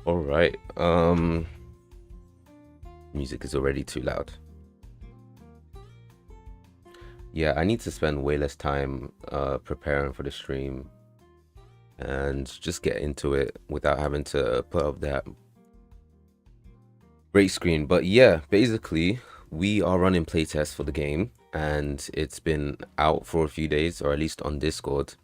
All right. Music is already too loud. Yeah, I need to spend way less time preparing for the stream and just get into it without having to put up that break screen. But yeah, basically, we are running playtests for the game, and it's been out for a few days, or at least on Discord.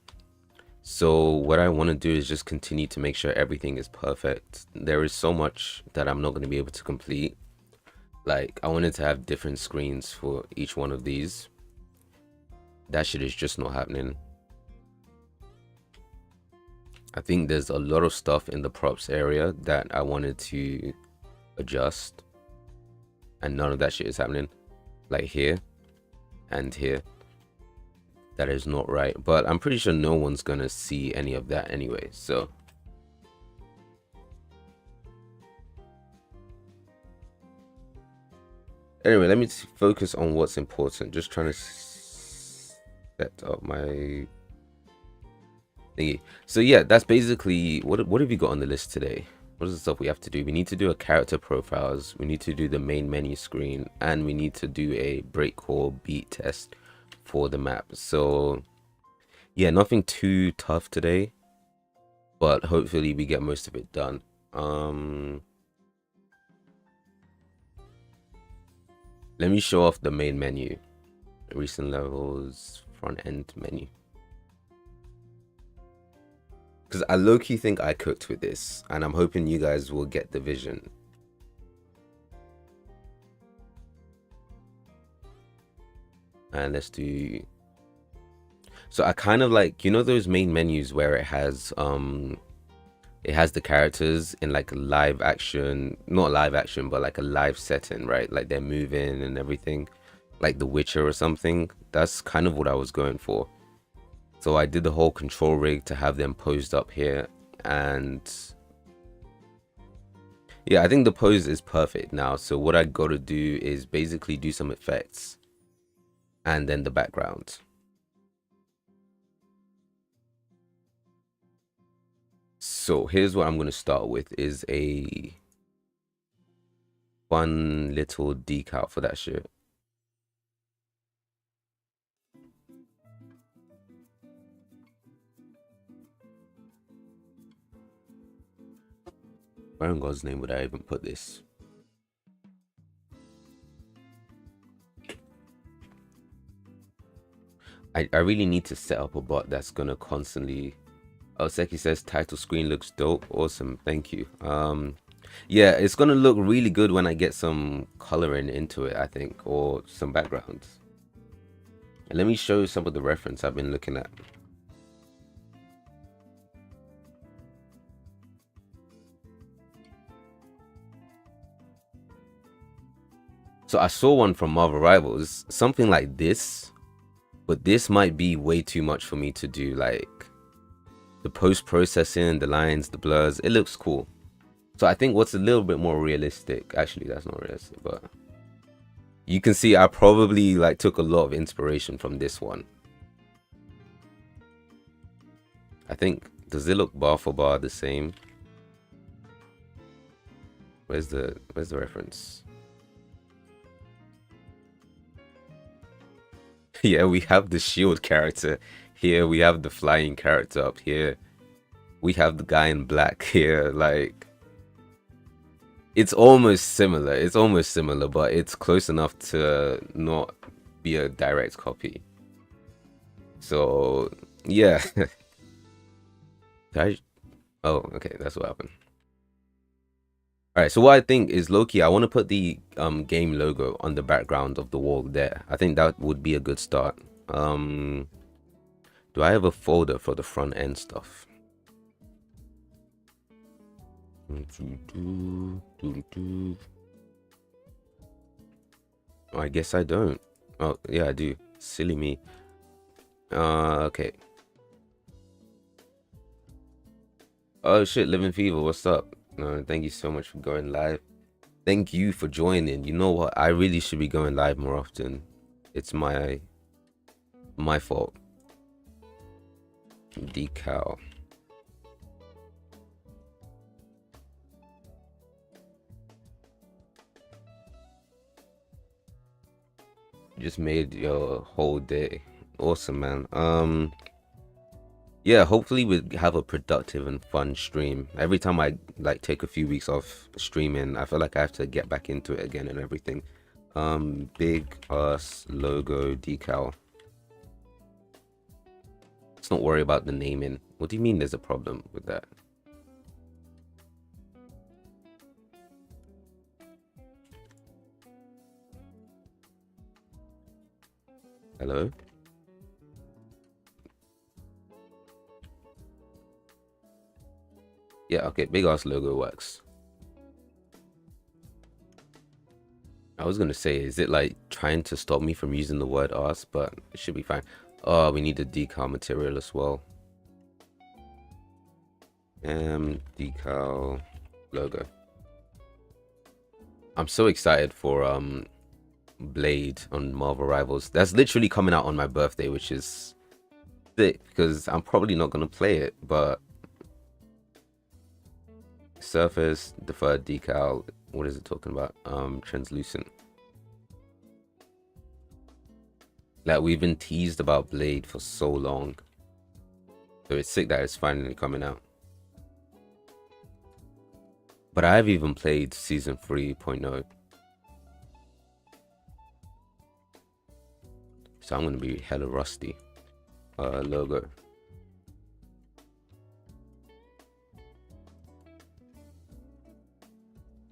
So what I want to do is just continue to make sure everything is perfect. There is so much that I'm not going to be able to complete. Like, I wanted to have different screens for each one of these. That shit is just not happening. I think there's a lot of stuff in the props area that I wanted to adjust, and none of that shit is happening. Like here and here. That is not right, but I'm pretty sure no one's gonna see any of that anyway, so anyway, let me focus on what's important. Just trying to set up my thingy. So yeah, that's basically what have you got on the list today? What is the stuff we have to do? We need to do a character profiles, we need to do the main menu screen, and we need to do a breakcore beat test for the map. So yeah, nothing too tough today, but hopefully we get most of it done. Let me show off the main menu. Recent levels, front end menu. Because I low-key think I cooked with this, and I'm hoping you guys will get the vision. And let's do... So I kind of like, you know those main menus where it has the characters in like live action, not live action, but like a live setting, right? Like they're moving and everything, like The Witcher or something. That's kind of what I was going for. So I did the whole control rig to have them posed up here, and yeah, I think the pose is perfect now. So what I got to do is basically do some effects and then the background. So here's what I'm going to start with, is a fun little decal for that shit. Where in God's name would I even put this? I really need to set up a bot that's gonna constantly... Oh, Seki says title screen looks dope. Awesome, thank you. Yeah, it's gonna look really good when I get some coloring into it, I think, or some backgrounds. And let me show you some of the reference I've been looking at. So I saw one from Marvel Rivals, something like this, but this might be way too much for me to do. Like the post-processing, the lines, the blurs, it looks cool. So I think what's a little bit more realistic, actually that's not realistic, but you can see I probably like took a lot of inspiration from this one. I think, does it look bar for bar the same? Where's the reference? Yeah, we have the shield character here, we have the flying character up here, we have the guy in black here. Like, it's almost similar, but it's close enough to not be a direct copy. So yeah. Oh, okay, that's what happened. All right, so what I think is, Loki, I want to put the game logo on the background of the wall there. I think that would be a good start. Do I have a folder for the front end stuff? I guess I don't. Oh yeah, I do. Silly me. Okay. Oh shit, Living Fever, what's up? Thank you so much for going live. Thank you for joining. You know what? I really should be going live more often. It's my fault. Decal. just made your whole day. Awesome, man. Yeah, hopefully we have a productive and fun stream. Every time I like take a few weeks off streaming, I feel like I have to get back into it again and everything. Big us logo decal. Let's not worry about the naming. What do you mean there's a problem with that? Hello? Yeah, okay, big ass logo works. I was gonna say, is it like trying to stop me from using the word ass, but it should be fine. Oh, we need a decal material as well. Decal logo. I'm so excited for Blade on Marvel Rivals. That's literally coming out on my birthday, which is sick because I'm probably not gonna play it, but surface deferred decal, what is it talking about? Translucent. Like, we've been teased about Blade for so long, so it's sick that it's finally coming out. But I've even played season 3.0, so I'm gonna be hella rusty. Logo.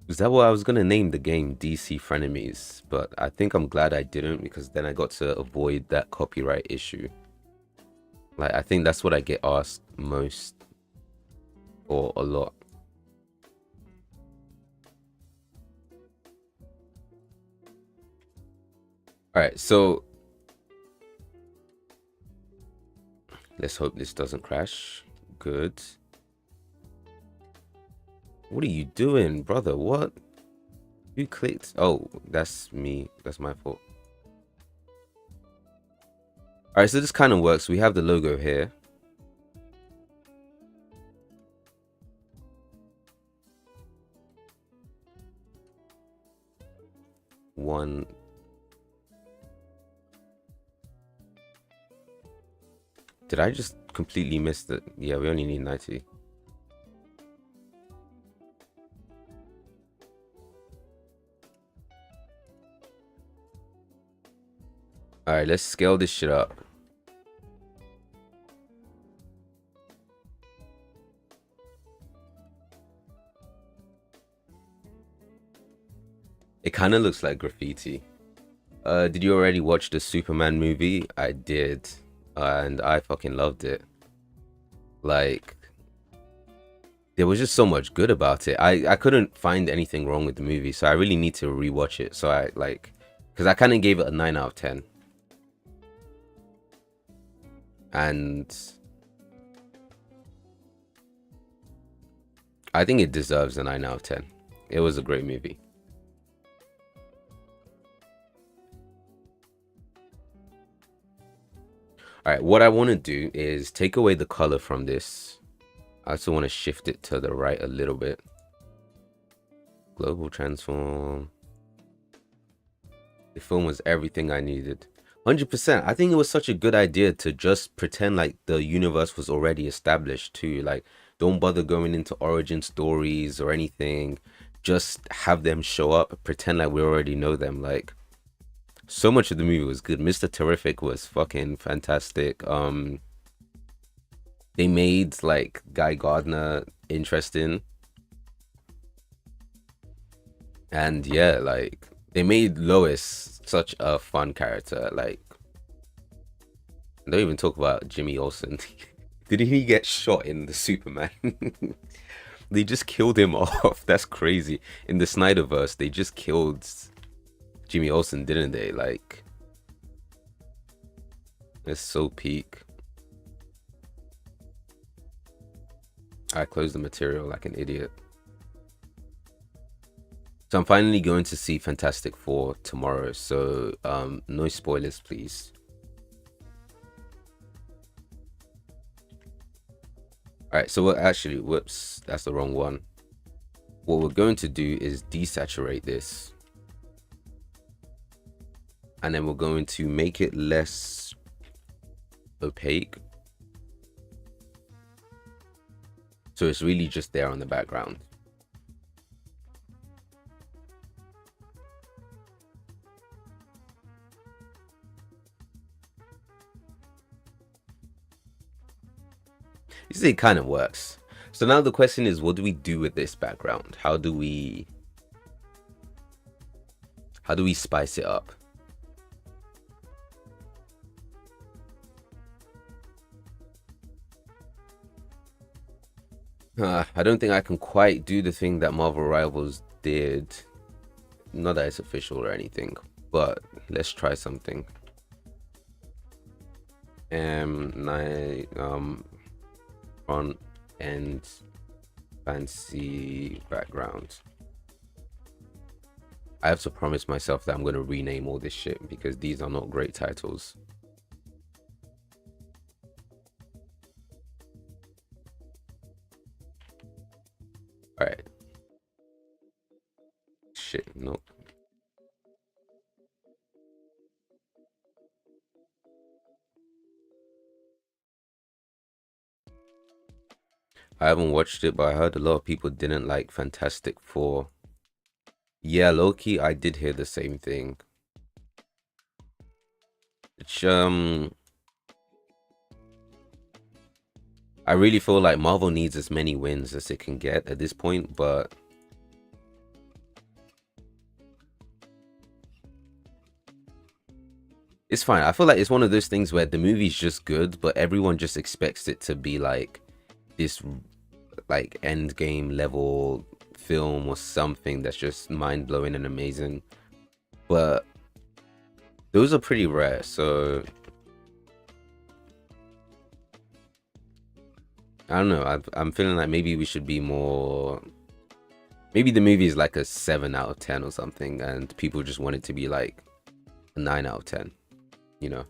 Is that what I was gonna name the game? DC Frenemies, but I think I'm glad I didn't, because then I got to avoid that copyright issue. Like, I think that's what I get asked most, or a lot. All right, so let's hope this doesn't crash. Good. What are you doing, brother? What? You clicked? Oh, that's me. That's my fault. All right, so this kind of works. We have the logo here. One. Did I just completely miss it? Yeah, we only need 90. All right, let's scale this shit up. It kind of looks like graffiti. Did you already watch the Superman movie? I did, and I fucking loved it. Like, there was just so much good about it. I couldn't find anything wrong with the movie, so I really need to rewatch it. So I like, because I kind of gave it a 9 out of 10. And I think it deserves a 9 out of 10. It was a great movie. All right, what I want to do is take away the color from this. I also want to shift it to the right a little bit. Global transform. The film was everything I needed. 100%. I think it was such a good idea to just pretend like the universe was already established too. Like, don't bother going into origin stories or anything. Just have them show up, pretend like we already know them. Like, so much of the movie was good. Mr. Terrific was fucking fantastic. They made like Guy Gardner interesting. And yeah, like, they made Lois such a fun character. Like, don't even talk about Jimmy Olsen. Did he get shot in the Superman? They just killed him off. That's crazy. In the Snyderverse, they just killed Jimmy Olsen, didn't they? Like, it's so peak. I closed the material like an idiot. So I'm finally going to see Fantastic Four tomorrow. So no spoilers, please. All right, so we're actually, whoops, that's the wrong one. What we're going to do is desaturate this. and then we're going to make it less opaque. So it's really just there on the background. You see, it kind of works. So now the question is, what do we do with this background? How do we spice it up? I don't think I can quite do the thing that Marvel Rivals did. Not that it's official or anything, but let's try something. Front end fancy background. I have to promise myself that I'm going to rename all this shit because these are not great titles. All right. Shit, no. I haven't watched it, but I heard a lot of people didn't like Fantastic Four. Yeah, low-key, I did hear the same thing. Which, I really feel like Marvel needs as many wins as it can get at this point, but it's fine. I feel like it's one of those things where the movie's just good, but everyone just expects it to be like this like end game level film or something that's just mind-blowing and amazing. But those are pretty rare, so I don't know. I'm feeling like maybe we should be more. Maybe the movie is like a 7 out of 10 or something, and people just want it to be like a 9 out of 10, you know?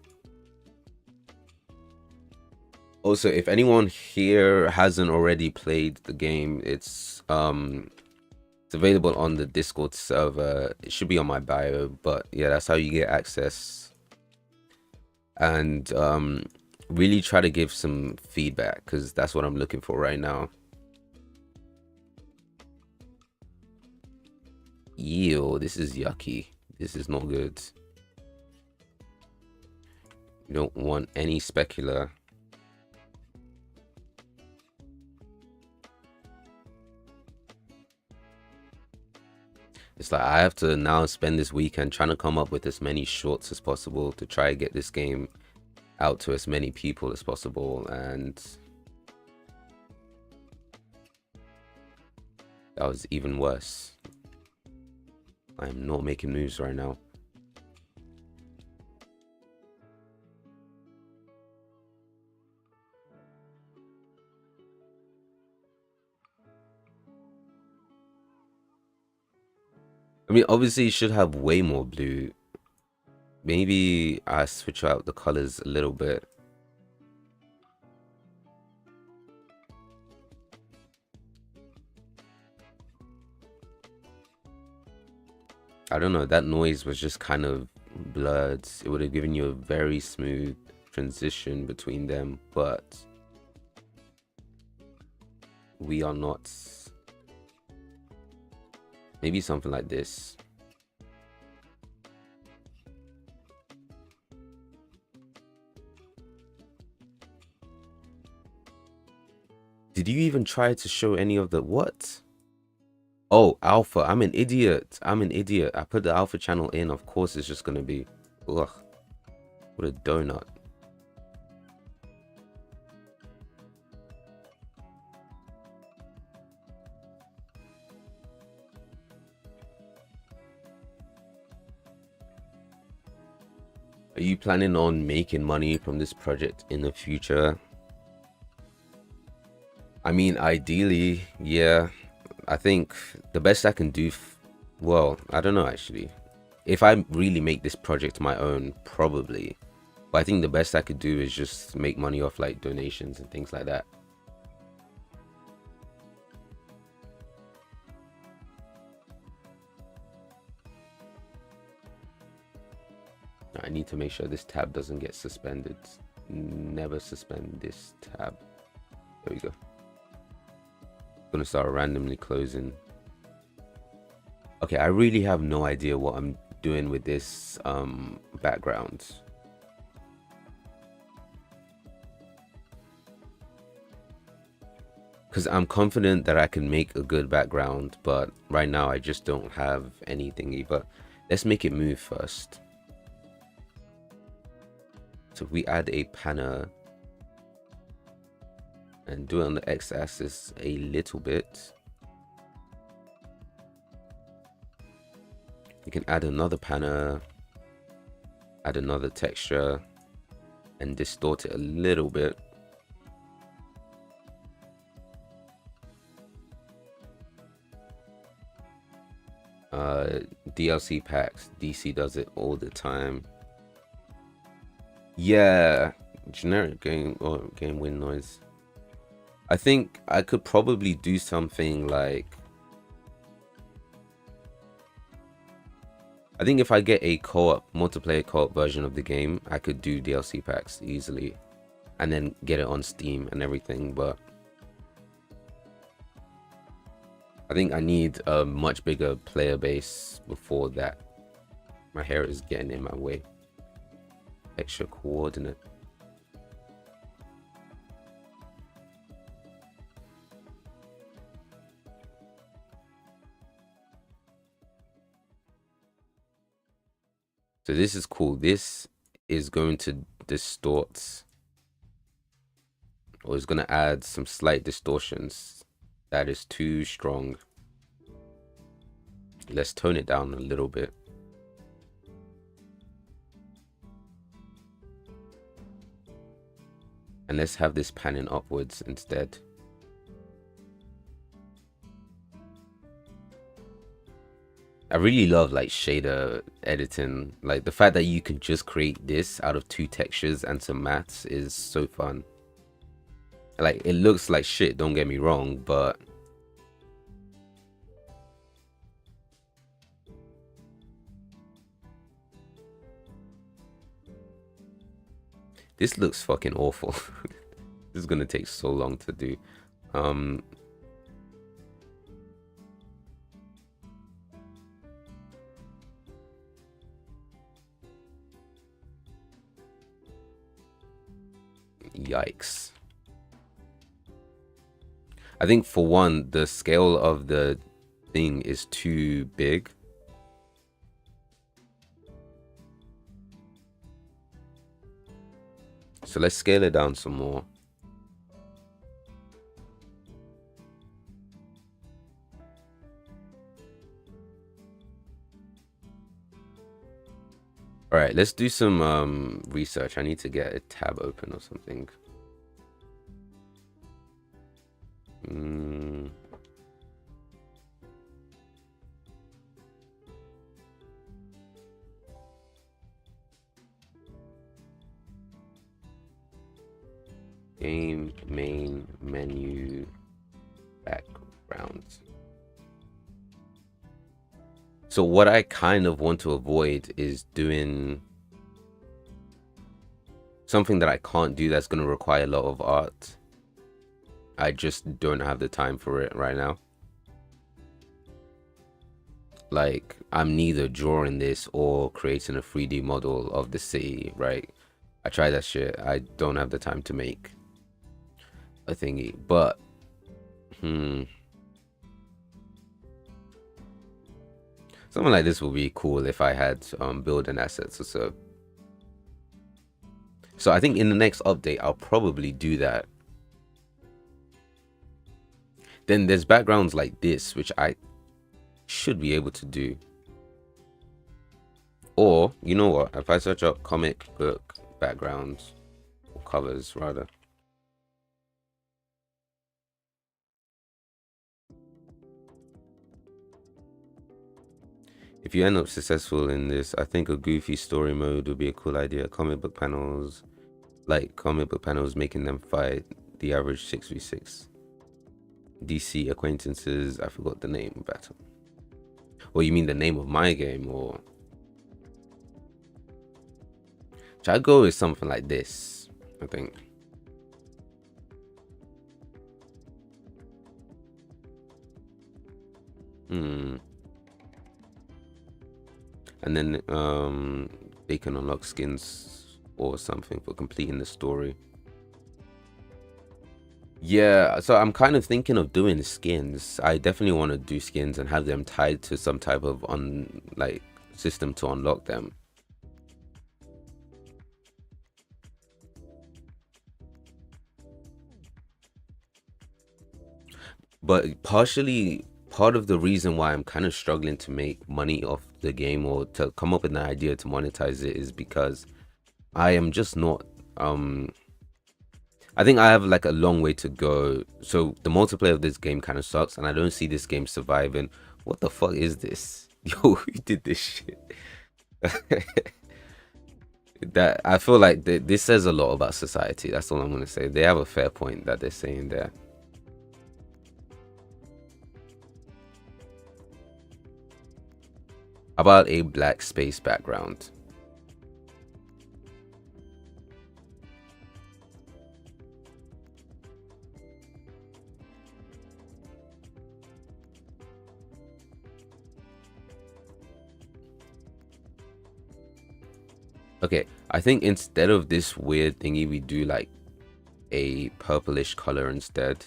Also, if anyone here hasn't already played the game, it's available on the Discord server. It should be on my bio, but yeah, that's how you get access. And really try to give some feedback because that's what I'm looking for right now. Ew, this is yucky. This is not good. You don't want any specular. It's like I have to now spend this weekend trying to come up with as many shorts as possible to try to get this game out to as many people as possible, and that was even worse. I am not making moves right now. I mean, obviously you should have way more blue. Maybe I switch out the colors a little bit. I don't know, that noise was just kind of blurred. It would have given you a very smooth transition between them, but we are not. Maybe something like this. Did you even try to show any of the what? Oh, alpha. I'm an idiot. I'm an idiot. I put the alpha channel in. Of course it's just gonna be. Ugh. What a donut. Are you planning on making money from this project in the future? I mean, ideally, yeah. I think the best I can do, well, I don't know actually. If I really make this project my own, probably. But I think the best I could do is just make money off like donations and things like that. I need to make sure this tab doesn't get suspended. Never suspend this tab. There we go. I'm gonna start randomly closing. Okay, I really have no idea what I'm doing with this background. Because I'm confident that I can make a good background, but right now I just don't have anything. But let's make it move first. So if we add a panner and do it on the x-axis a little bit, you can add another panner, add another texture, and distort it a little bit. DLC packs, DC does it all the time. Yeah, generic game or game win noise. I think I could probably do something like, I think if I get a co-op, multiplayer co-op version of the game, I could do DLC packs easily and then get it on Steam and everything, but I think I need a much bigger player base before that. My hair is getting in my way. Extra coordinate. So this is cool. This is going to distort, or is going to add some slight distortions. That is too strong. Let's tone it down a little bit. And let's have this panning upwards instead. I really love like shader editing. Like the fact that you can just create this out of 2 textures and some maths is so fun. Like it looks like shit, don't get me wrong, but this looks fucking awful. This is gonna take so long to do. Yikes. I think for one, the scale of the thing is too big. So let's scale it down some more. All right, let's do some research. I need to get a tab open or something. Game main menu background. So what I kind of want to avoid is doing something that I can't do that's going to require a lot of art. I just don't have the time for it right now. Like, I'm neither drawing this or creating a 3D model of the city, right? I tried that shit. I don't have the time to make a thingy, but something like this would be cool if I had building assets or so. So I think in the next update, I'll probably do that. Then there's backgrounds like this, which I should be able to do. Or, you know what? If I search up comic book backgrounds, or covers rather. If you end up successful in this, I think a goofy story mode would be a cool idea. Comic book panels, like comic book panels, making them fight the average 6v6. DC acquaintances, I forgot the name battle. Well, you mean the name of my game, or Should I go with something like this? I think. And then they can unlock skins or something for completing the story. Yeah, so I'm kind of thinking of doing skins. I definitely want to do skins and have them tied to some type of like system to unlock them. But partially, part of the reason why I'm kind of struggling to make money off the game or to come up with an idea to monetize it is because I am just not I think I have like a long way to go. So the multiplayer of this game kind of sucks, and I don't see this game surviving. What the fuck is this? Yo, who did this shit? That I feel like this says a lot about society. That's all I'm gonna say. They have a fair point that they're saying there. About a black space background. Okay, I think instead of this weird thingy, we do like a purplish color instead.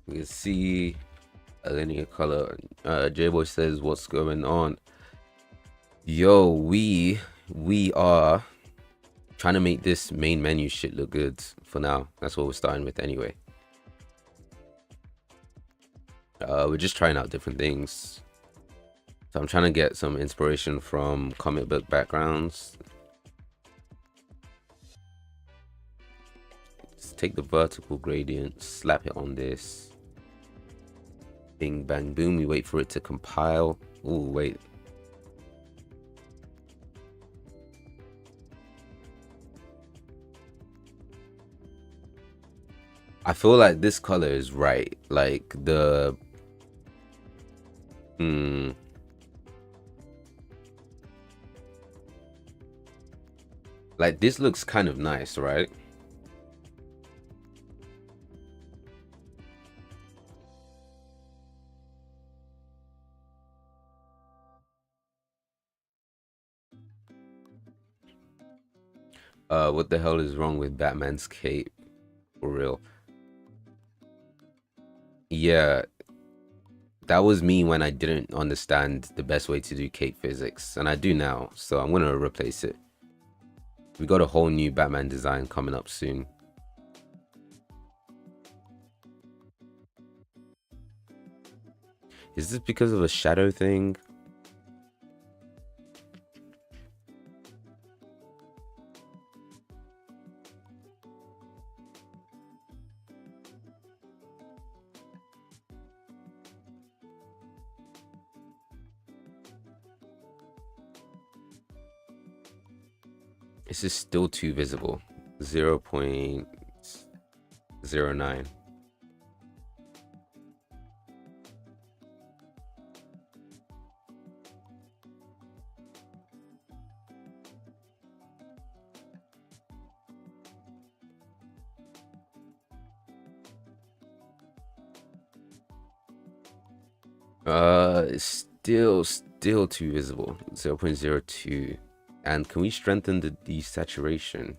We can see a linear color. J-Boy says, what's going on? Yo, we are trying to make this main menu shit look good for now. That's what we're starting with anyway. We're just trying out different things. So I'm trying to get some inspiration from comic book backgrounds. Just take the vertical gradient, slap it on this. Bing, bang, boom. We wait for it to compile. Oh, wait. I feel like this color is right. Like the... Like this looks kind of nice, right? What the hell is wrong with Batman's cape? For real. Yeah, that was me when I didn't understand the best way to do cape physics, and I do now, so I'm gonna replace it. We got a whole new Batman design coming up soon. Is this because of a shadow thing? This is still too visible. 0.09. It's still too visible. 0.02. And can we strengthen the desaturation?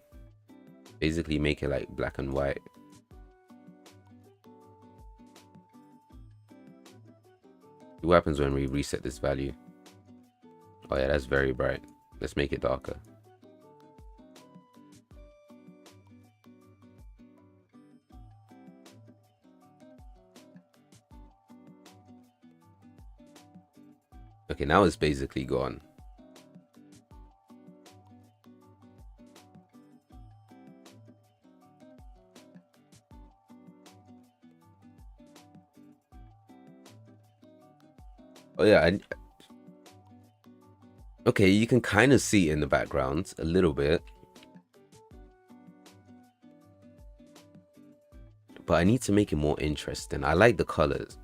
Basically make it like black and white. What happens when we reset this value? Oh yeah, that's very bright. Let's make it darker. Okay, now it's basically gone. Oh yeah, okay, you can kind of see it in the background a little bit. But I need to make it more interesting. I like the colors.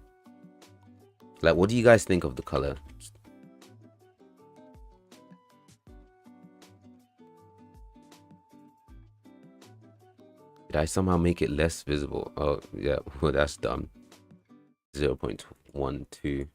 Like, what do you guys think of the color? Did I somehow make it less visible? Oh, yeah. Well, that's dumb. 0.12.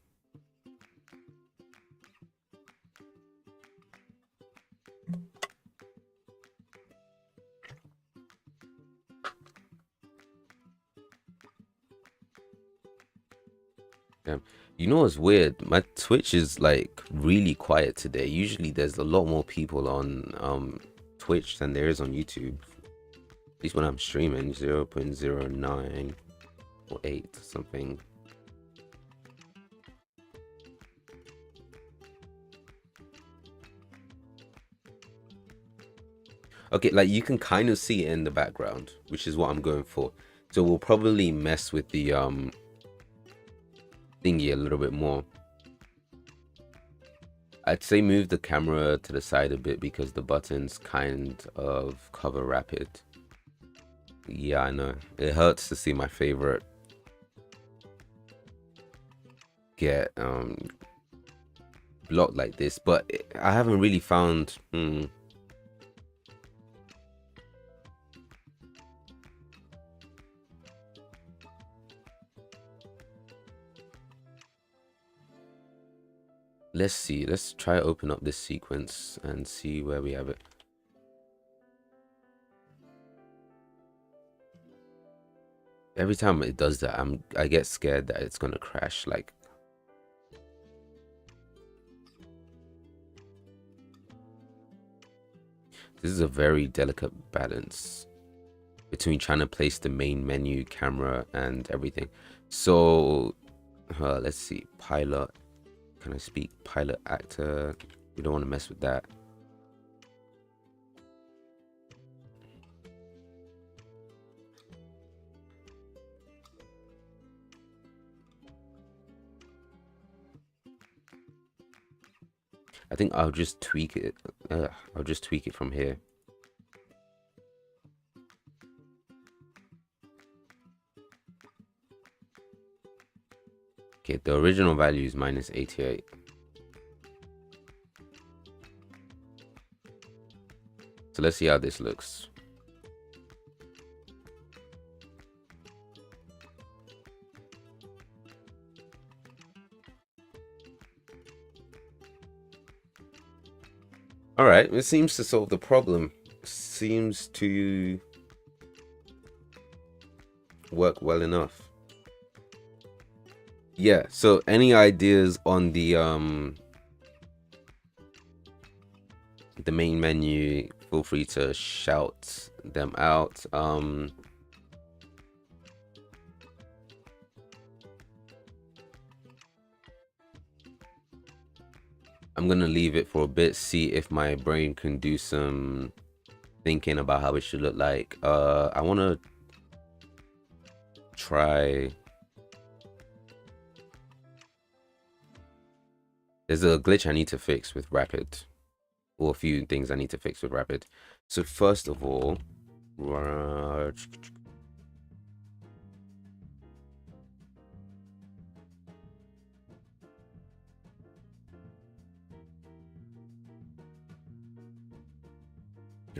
Damn. You know what's weird? My Twitch is like really quiet today. Usually there's a lot more people on Twitch than there is on YouTube. At least when I'm streaming, 0.09 or 8 something. Okay, like you can kind of see it in the background, which is what I'm going for. So we'll probably mess with the thingy a little bit more. I'd say move the camera to the side a bit because the buttons kind of cover rapid. Yeah, I know. It hurts to see my favorite get blocked like this, but I haven't really found let's see. Let's try to open up this sequence and see where we have it. Every time it does that, I get scared that it's gonna crash. Like, this is a very delicate balance between trying to place the main menu, camera, and everything. So, let's see. Pilot. Can I speak? Pilot, actor. We don't want to mess with that. I think I'll just tweak it. I'll just tweak it from here. Okay, the original value is -88. So let's see how this looks. All right, it seems to solve the problem. Seems to work well enough. Yeah, so any ideas on the main menu, feel free to shout them out. I'm gonna leave it for a bit, see if my brain can do some thinking about how it should look like. I want to try. There's a glitch I need to fix with rapid, or a few things I need to fix with rapid. So first of all,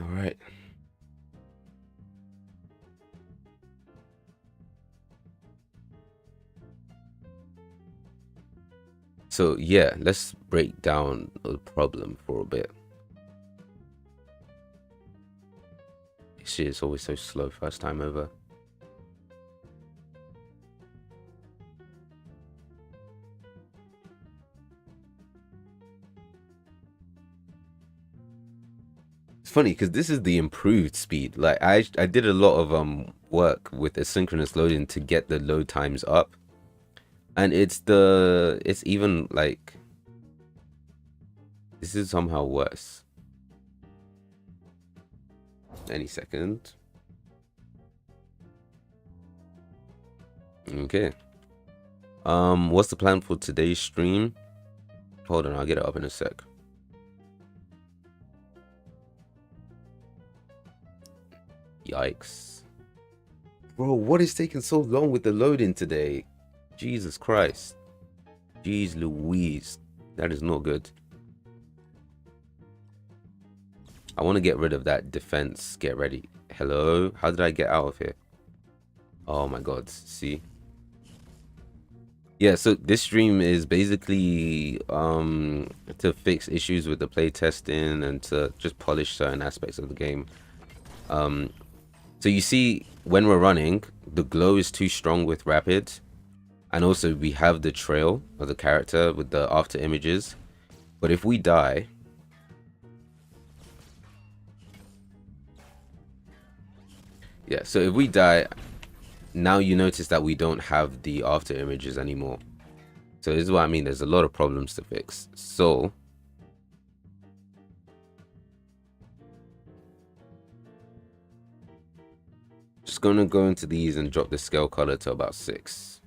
all right. So yeah, let's break down the problem for a bit. Shit is always so slow first time over. It's funny because this is the improved speed. Like I did a lot of work with asynchronous loading to get the load times up, and it's even like this is somehow worse. Any second. Okay. What's the plan for today's stream? Hold on, I'll get it up in a sec. Yikes. Bro, what is taking so long with the loading today? Jesus Christ. Jeez Louise. That is not good. I want to get rid of that defense get ready Hello? How did I get out of here? Oh my god, see? Yeah, so this stream is basically to fix issues with the playtesting and to just polish certain aspects of the game. So you see, when we're running, the glow is too strong with rapid, and also we have the trail of the character with the after images. But if we die, yeah, so if we die, now you notice that we don't have the after images anymore. So this is what I mean, there's a lot of problems to fix. So just gonna go into these and drop the scale color to about 6.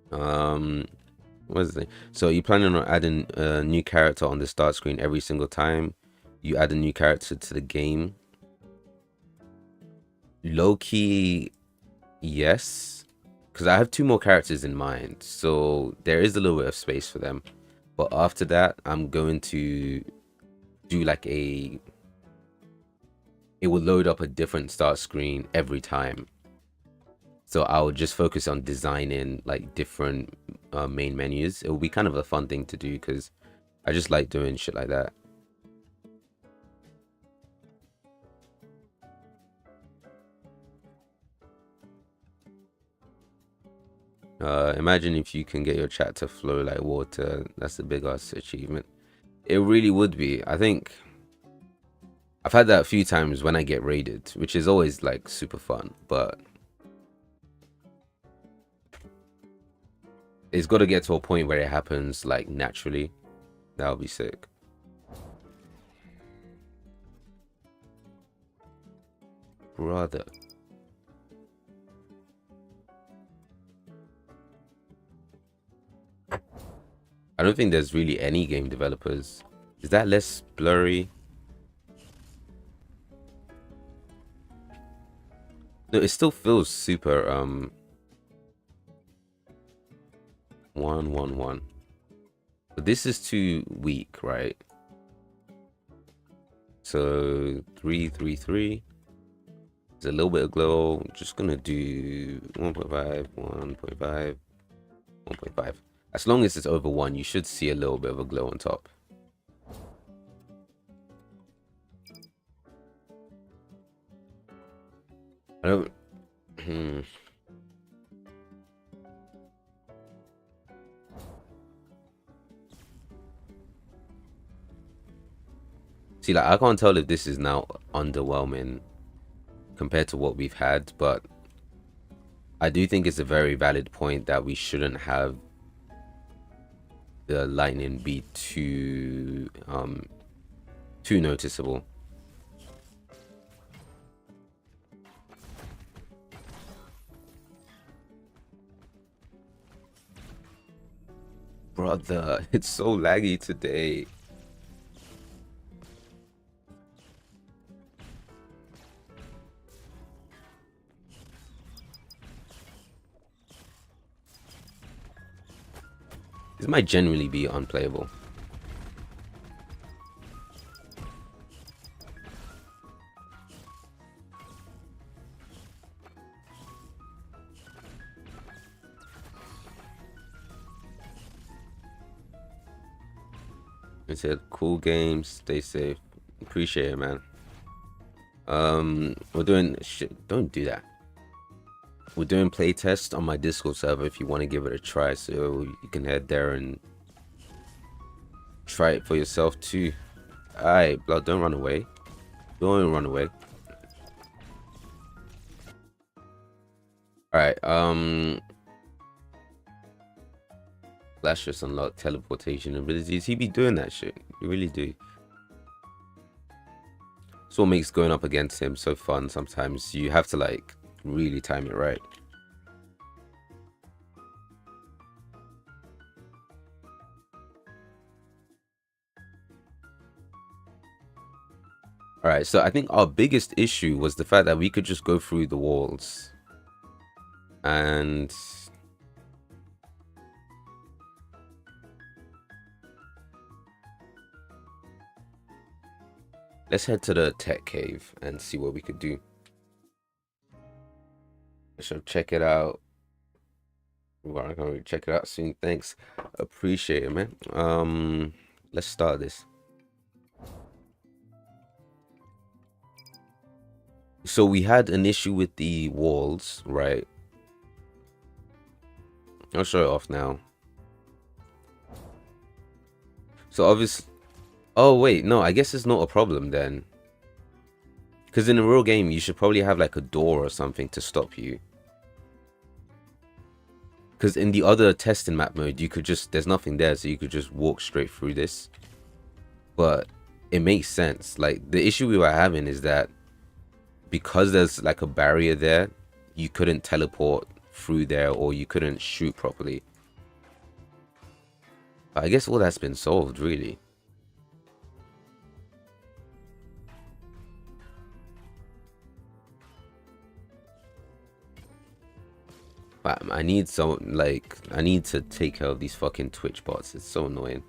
What is it? So you're planning on adding a new character on the start screen every single time you add a new character to the game? Low key, yes, because I have 2 more characters in mind, so there is a little bit of space for them. But after that, I'm going to do like it will load up a different start screen every time. So I'll just focus on designing like different main menus. It will be kind of a fun thing to do because I just like doing shit like that. Imagine if you can get your chat to flow like water. That's a big ass achievement. It really would be. I think I've had that a few times when I get raided, which is always like super fun, but it's got to get to a point where it happens like naturally. That'll be sick. Brother. I don't think there's really any game developers. Is that less blurry? No, it still feels super 1-1-1. But this is too weak, right? So 3-3-3. There's a little bit of glow. I'm just gonna do 1.5, 1.5, 1.5. As long as it's over 1, you should see a little bit of a glow on top. I don't... See, like, I can't tell if this is now underwhelming compared to what we've had, but I do think it's a very valid point that we shouldn't have the lightning be too noticeable. Brother, it's so laggy today. This might genuinely be unplayable. It said, cool games, stay safe. Appreciate it, man. We're doing shit. Don't do that. We're doing playtests on my Discord server if you want to give it a try, so you can head there and try it for yourself too. Alright, blood, don't run away. Don't run away. Alright, Flash just unlocked teleportation abilities. He be doing that shit. You really do. That's what makes going up against him so fun. Sometimes you have to like really time it right. Alright, so I think our biggest issue was the fact that we could just go through the walls. And Let's head to the tech cave and see what we could do. I shall check it out. Well, I'm gonna check it out soon. Thanks. Appreciate it, man. Let's start this. So we had an issue with the walls, right? I'll show it off now. So obviously, oh wait, no, I guess it's not a problem then. Because in a real game, you should probably have like a door or something to stop you. Because in the other testing map mode, you could just, there's nothing there, so you could just walk straight through this. But it makes sense. Like, the issue we were having is that because there's like a barrier there, you couldn't teleport through there or you couldn't shoot properly. But I guess all that's been solved, really. But I need some, like, I need to take care of these fucking Twitch bots. It's so annoying.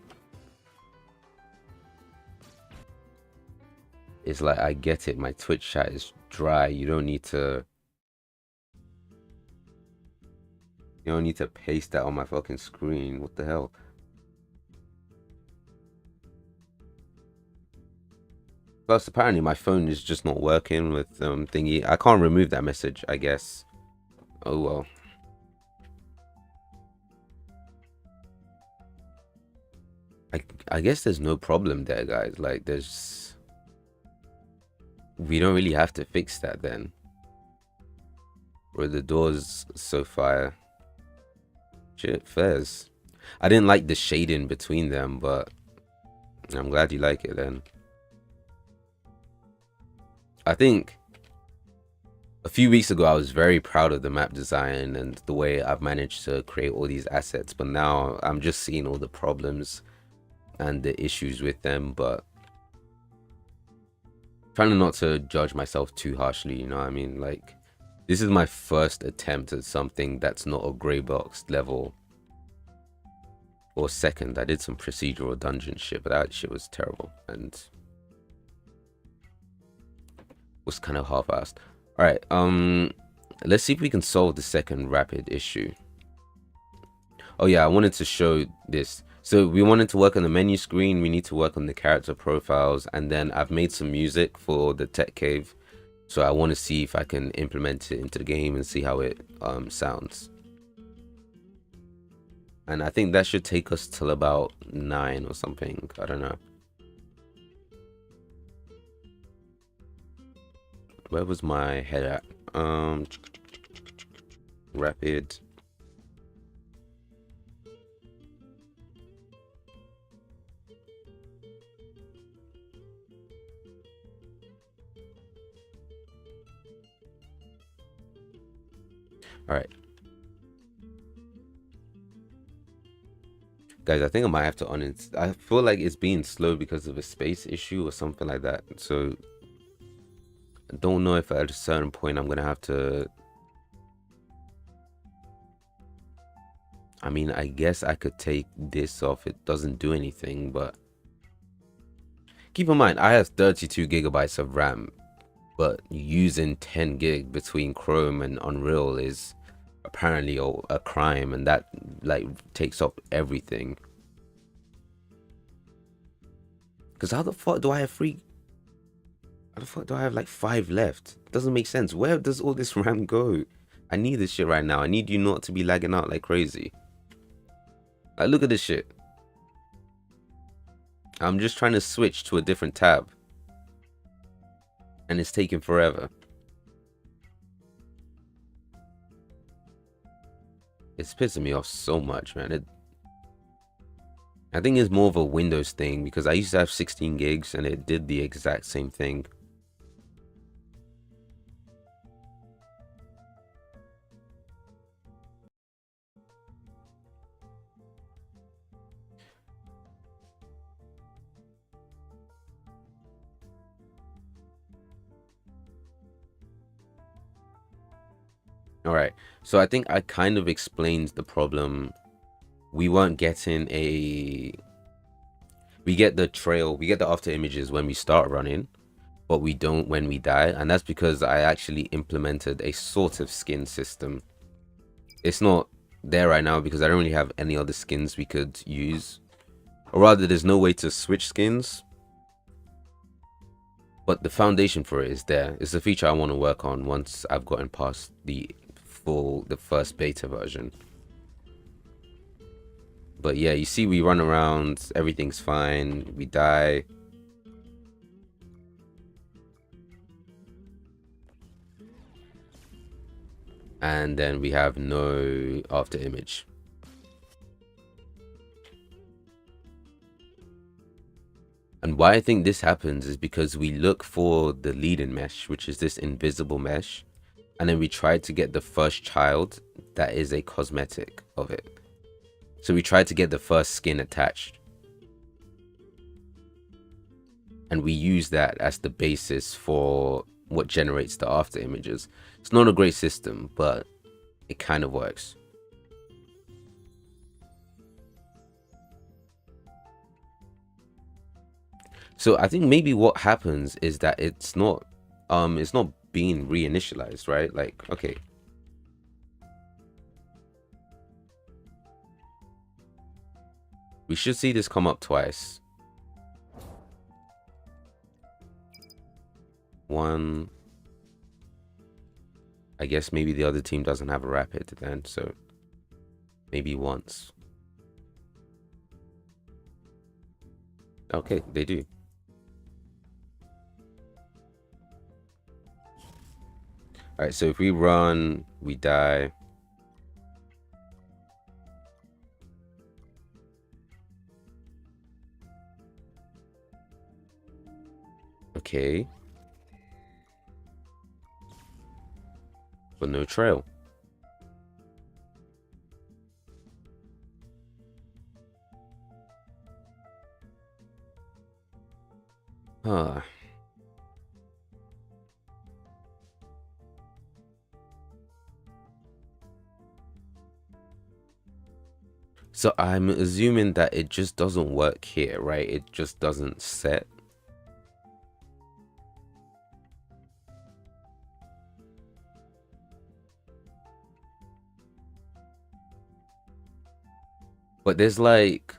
It's like, I get it. My Twitch chat is dry. You don't need to paste that on my fucking screen. What the hell? Plus, apparently my phone is just not working with thingy. I can't remove that message, I guess. Oh well. I guess there's no problem there, guys. Like, we don't really have to fix that then. Where the door's so fire. Shit, fairs. I didn't like the shading between them, but I'm glad you like it then. I think a few weeks ago I was very proud of the map design and the way I've managed to create all these assets, but now I'm just seeing all the problems and the issues with them, but trying not to judge myself too harshly, you know what I mean? Like, this is my first attempt at something that's not a grey box level. Or second, I did some procedural dungeon shit, but that shit was terrible and was kind of half-assed. Alright, let's see if we can solve the second rapid issue. Oh yeah, I wanted to show this. So we wanted to work on the menu screen, we need to work on the character profiles, and then I've made some music for the tech cave. So I want to see if I can implement it into the game and see how it sounds. And I think that should take us till about 9 or something. I don't know. Where was my head at? Rapid. All right. Guys, I think I might have to uninstall. I feel like it's being slow because of a space issue or something like that. So I don't know if at a certain point I'm gonna have to. I mean, I guess I could take this off. It doesn't do anything, but keep in mind I have 32 gigabytes of RAM, but using 10 gig between Chrome and Unreal is apparently a crime, and that like takes up everything. Because how the fuck do I have how the fuck do I have like 5 left? Doesn't make sense. Where does all this RAM go? I need this shit right now. I need you not to be lagging out like crazy. Like, look at this shit. I'm just trying to switch to a different tab, and it's taking forever. It's pissing me off so much, man. I think it's more of a Windows thing because I used to have 16 gigs and it did the exact same thing. All right, so I think I kind of explained the problem. We weren't getting we get the trail, we get the after images when we start running, but we don't when we die, and that's because I actually implemented a sort of skin system. It's not there right now because I don't really have any other skins we could use, or rather there's no way to switch skins, but the foundation for it is there. It's a feature I want to work on once I've gotten past the first beta version. But yeah, you see we run around, everything's fine, we die. And then we have no after image. And why I think this happens is because we look for the lead-in mesh, which is this invisible mesh, and then we try to get the first child that is a cosmetic of it. So we try to get the first skin attached. And we use that as the basis for what generates the after images. It's not a great system, but it kind of works. So I think maybe what happens is that it's not being reinitialized, right? Like, okay. We should see this come up twice. One. I guess maybe the other team doesn't have a rapid then, so maybe once. Okay, they do. Alright, so if we run, we die. Okay. But no trail. Huh. So I'm assuming that it just doesn't work here, right? It just doesn't set. But there's like,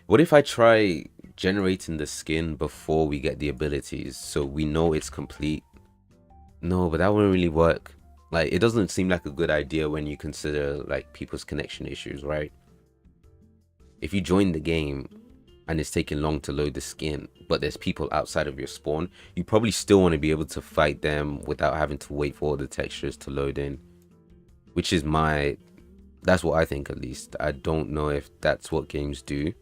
what if I try generating the skin before we get the abilities so we know it's complete? No, but that wouldn't really work. Like, it doesn't seem like a good idea when you consider like people's connection issues, right? If you join the game and it's taking long to load the skin, but there's people outside of your spawn, you probably still want to be able to fight them without having to wait for all the textures to load in, which is that's what I think, at least. I don't know if that's what games do.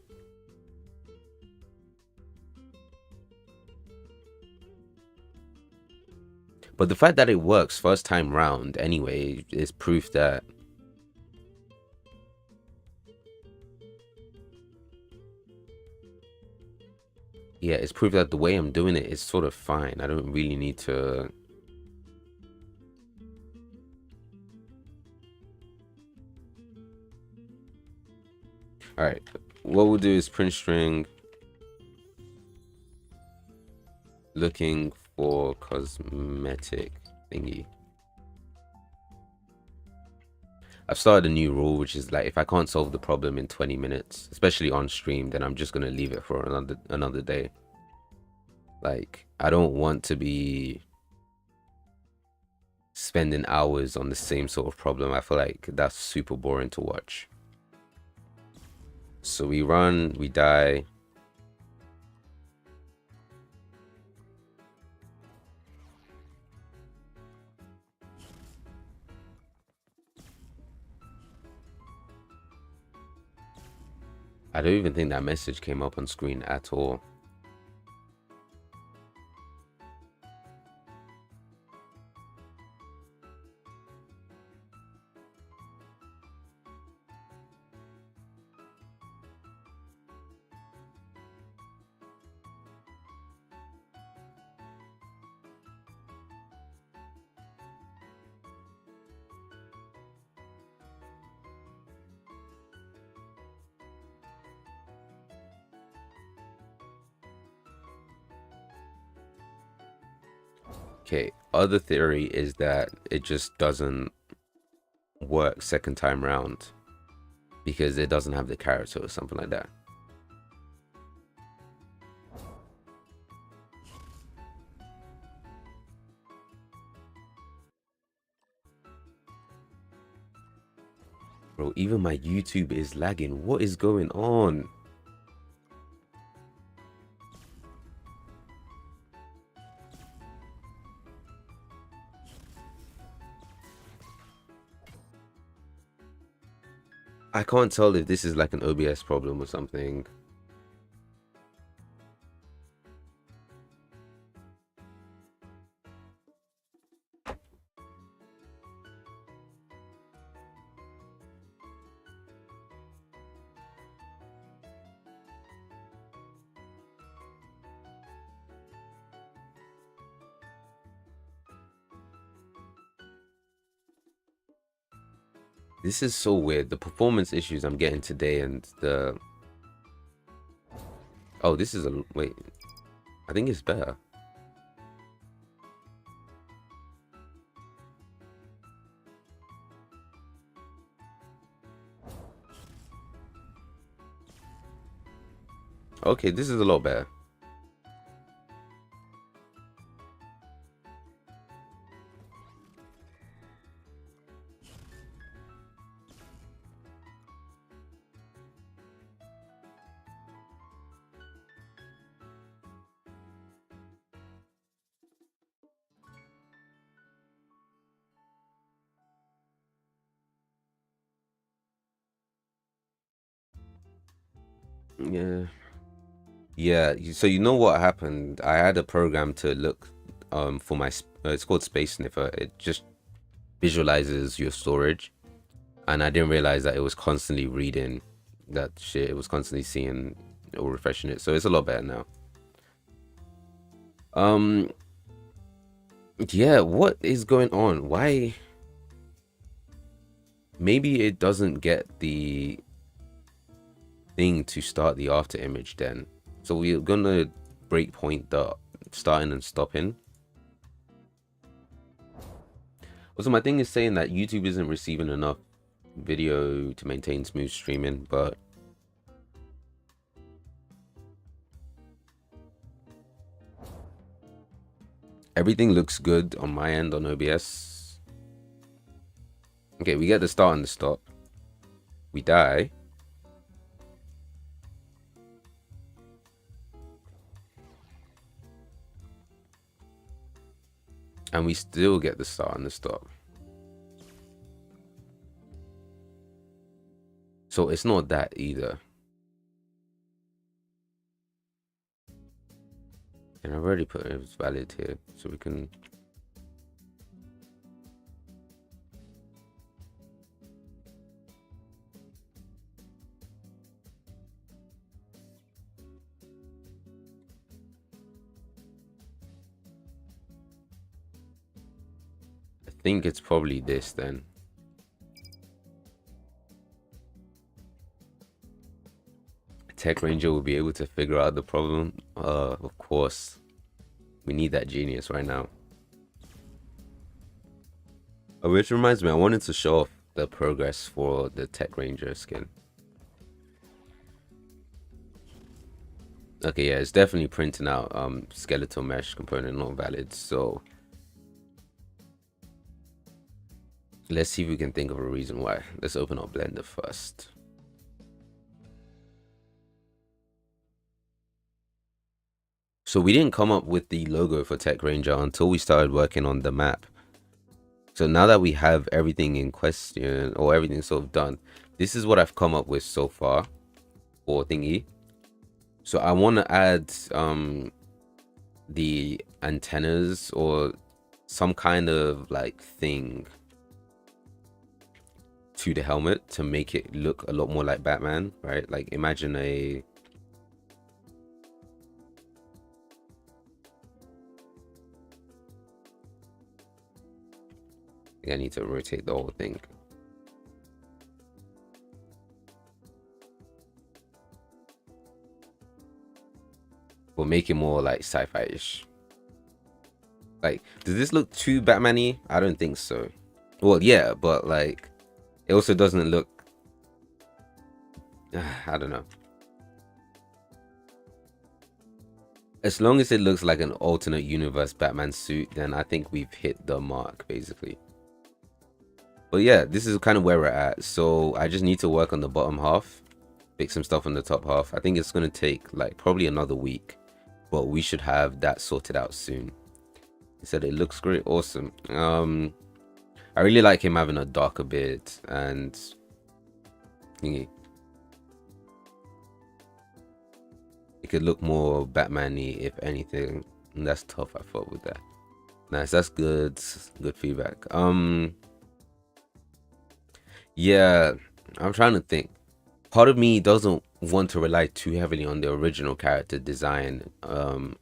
But the fact that it works first time round anyway is proof that it's proof that the way I'm doing it is sort of fine. I don't really need to. All right, what we'll do is print string looking for cosmetic thingy. I've started a new rule, which is like, if I can't solve the problem in 20 minutes, especially on stream, then I'm just gonna leave it for another day. Like, I don't want to be spending hours on the same sort of problem. I feel like that's super boring to watch. So we run, we die. I don't even think that message came up on screen at all. Okay, other theory is that it just doesn't work second time round because it doesn't have the character or something like that. Bro, even my YouTube is lagging. What is going on? I can't tell if this is like an OBS problem or something. This is so weird. The performance issues I'm getting today and the... Oh, this is a... Wait. I think it's better. Okay, this is a lot better. Yeah. Yeah, so you know what happened? I had a program to look for my it's called Space Sniffer. It just visualizes your storage, and I didn't realize that it was constantly reading that shit. It was constantly seeing or refreshing it, so it's a lot better now. Um, yeah, what is going on? Why? Maybe it doesn't get the thing to start the after image then. So we're gonna breakpoint the starting and stopping. Also, my thing is saying that YouTube isn't receiving enough video to maintain smooth streaming, but everything looks good on my end on OBS. Okay, we get the start and the stop. We die. And we still get the start and the stop. So it's not that either. And I've already put it as valid here, so we can... I think it's probably this then. Tech Ranger will be able to figure out the problem. Of course. We need that genius right now. Which reminds me, I wanted to show off the progress for the Tech Ranger skin. Okay, yeah, it's definitely printing out skeletal mesh component not valid, so let's see if we can think of a reason why. Let's open up Blender first. So we didn't come up with the logo for Tech Ranger until we started working on the map. So now that we have everything in question, or everything sort of done, this is what I've come up with so far for thingy. So I want to add the antennas or some kind of like thing to the helmet to make it look a lot more like Batman, right? Like imagine a... I need to rotate the whole thing. We'll make it more like sci-fi-ish. Like, does this look too Batman-y? I don't think so. Well, yeah, but like, it also doesn't look. I don't know. As long as it looks like an alternate universe Batman suit, then I think we've hit the mark, basically. But yeah, this is kind of where we're at. So I just need to work on the bottom half, fix some stuff on the top half. I think it's going to take like probably another week, but we should have that sorted out soon. He said it looks great. Awesome. I really like him having a darker beard and thingy. It could look more Batman-y if anything. And that's tough, I thought, with that. Nice, that's good. Good feedback. Yeah, I'm trying to think. Part of me doesn't want to rely too heavily on the original character design. Because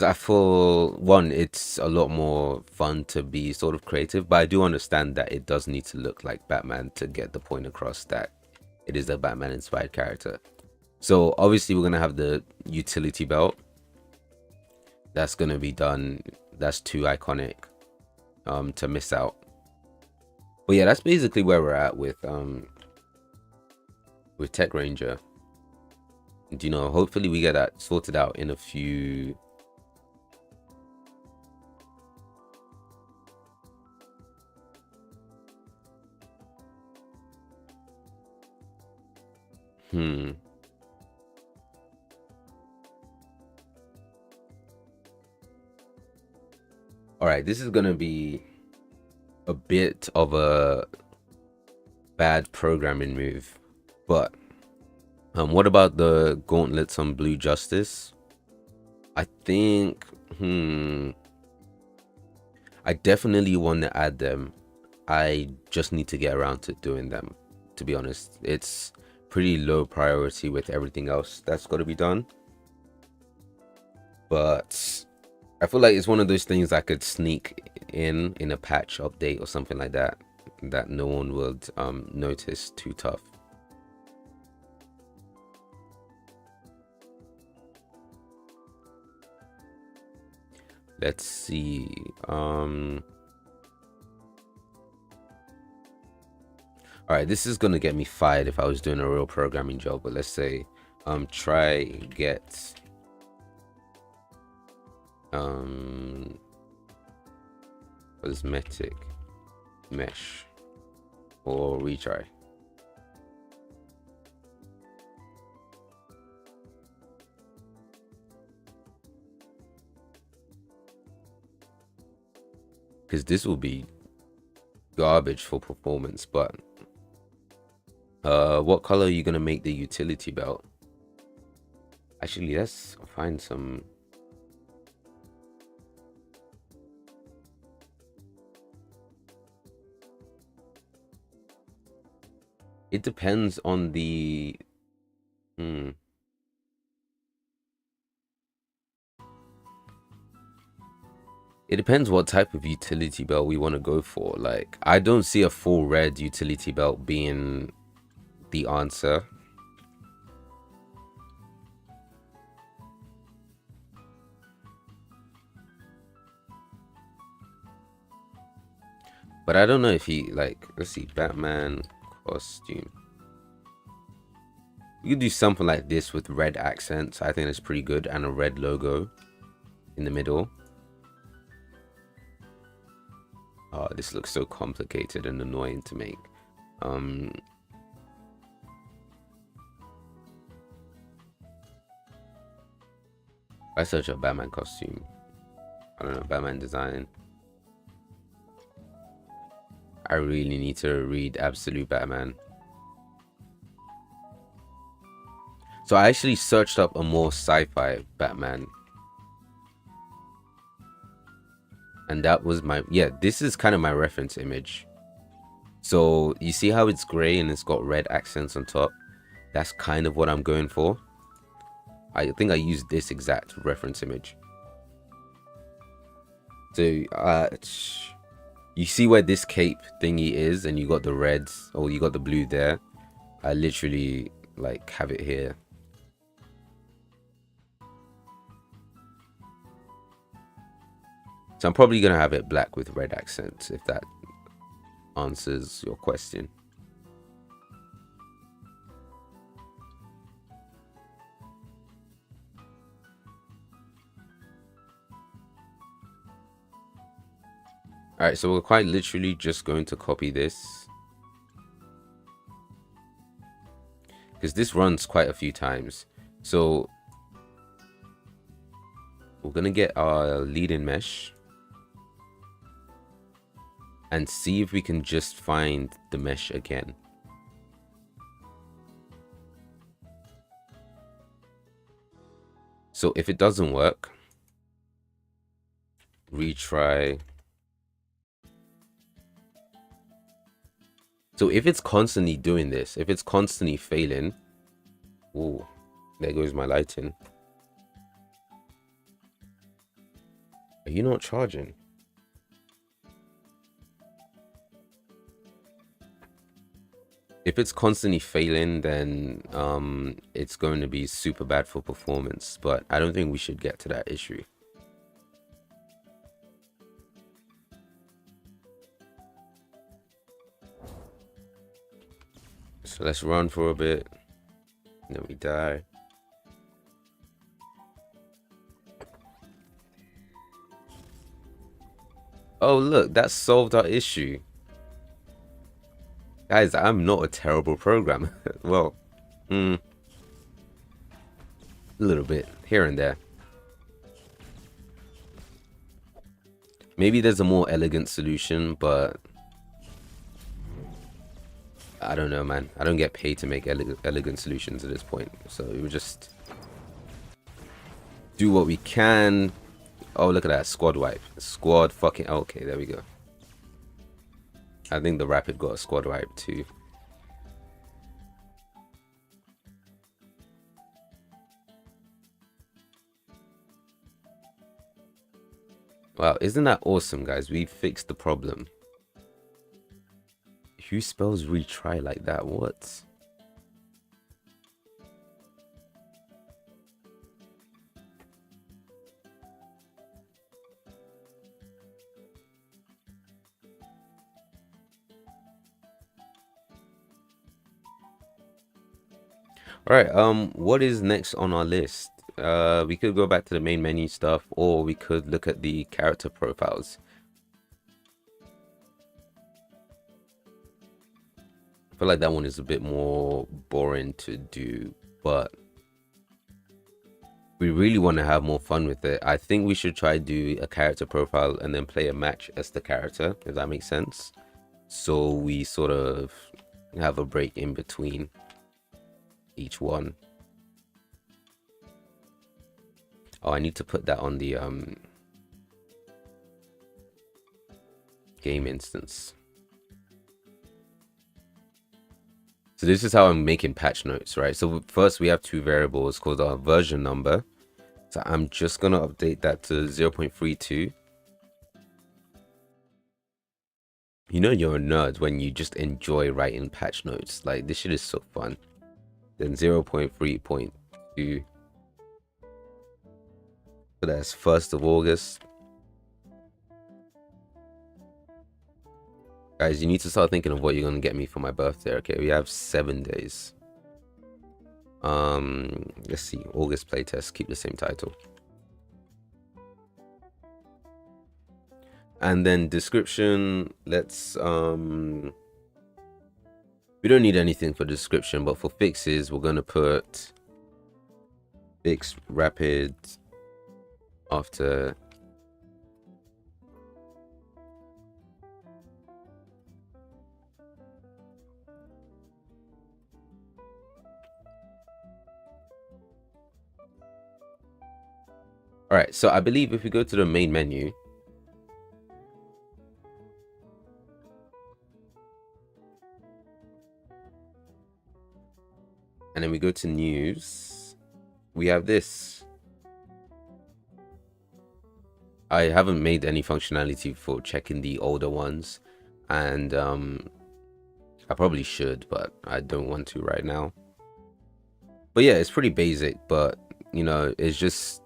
I feel, one, it's a lot more fun to be sort of creative, but I do understand that it does need to look like Batman to get the point across that it is a Batman inspired character. So obviously we're going to have the utility belt. That's going to be done. That's too iconic to miss out. But yeah, that's basically where we're at with Tech Ranger. And, you know, hopefully we get that sorted out in a few. All right, this is gonna be a bit of a bad programming move, but what about the gauntlets on Blue Justice? I think I definitely want to add them. I just need to get around to doing them, to be honest. It's pretty low priority with everything else that's got to be done, but I feel like it's one of those things I could sneak in a patch update or something like that no one would notice too tough. Let's see. All right, this is gonna get me fired if I was doing a real programming job, but let's say try get cosmetic mesh or retry. Because this will be garbage for performance. But what color are you gonna make the utility belt? Actually, let's find some. It depends on the It depends what type of utility belt we want to go for. Like, I don't see a full red utility belt being the answer. But I don't know if he, like, let's see, Batman costume. You could do something like this with red accents. I think that's pretty good. And a red logo in the middle. Oh, this looks so complicated and annoying to make. I search up Batman costume. I don't know, Batman design. I really need to read Absolute Batman. So I actually searched up a more sci-fi Batman. And that was my, yeah, this is kind of my reference image. So you see how it's gray and it's got red accents on top? That's kind of what I'm going for. I think I used this exact reference image. So you see where this cape thingy is, and you got the reds, or you got the blue there. I literally like have it here. So I'm probably gonna have it black with red accents, if that answers your question. All right, so we're quite literally just going to copy this, because this runs quite a few times. So we're gonna get our lead-in mesh and see if we can just find the mesh again. So if it doesn't work, retry. So if it's constantly doing this, if it's constantly failing, oh, there goes my lighting. Are you not charging? If it's constantly failing, then it's going to be super bad for performance, but I don't think we should get to that issue. So let's run for a bit, then we die. Oh look, that solved our issue. Guys, I'm not a terrible programmer. Well, a little bit here and there. Maybe there's a more elegant solution, but I don't know, man. I don't get paid to make elegant solutions at this point, so we would just do what we can. Oh, look at that, squad wipe. Squad fucking, okay, there we go. I think the Rapid got a squad wipe too. Wow, isn't that awesome, guys? We fixed the problem. Who spells retry like that? What? All right, what is next on our list? We could go back to the main menu stuff, or we could look at the character profiles. I feel like that one is a bit more boring to do, but we really want to have more fun with it. I think we should try do a character profile and then play a match as the character, if that makes sense. So we sort of have a break in between each one. Oh, I need to put that on the game instance. So this is how I'm making patch notes, right? So first we have two variables called our version number. So I'm just gonna update that to 0.32. You know you're a nerd when you just enjoy writing patch notes. Like, this shit is so fun. Then 0.3.2. So that's 1st of August. Guys, you need to start thinking of what you're gonna get me for my birthday. Okay, we have 7 days. Let's see, August playtest, keep the same title. And then description, let's we don't need anything for description, but for fixes we're gonna put fix rapid after all right. So I believe if we go to the main menu, and then we go to news, we have this. I haven't made any functionality for checking the older ones, and I probably should, but I don't want to right now. But yeah, it's pretty basic, but you know, it's just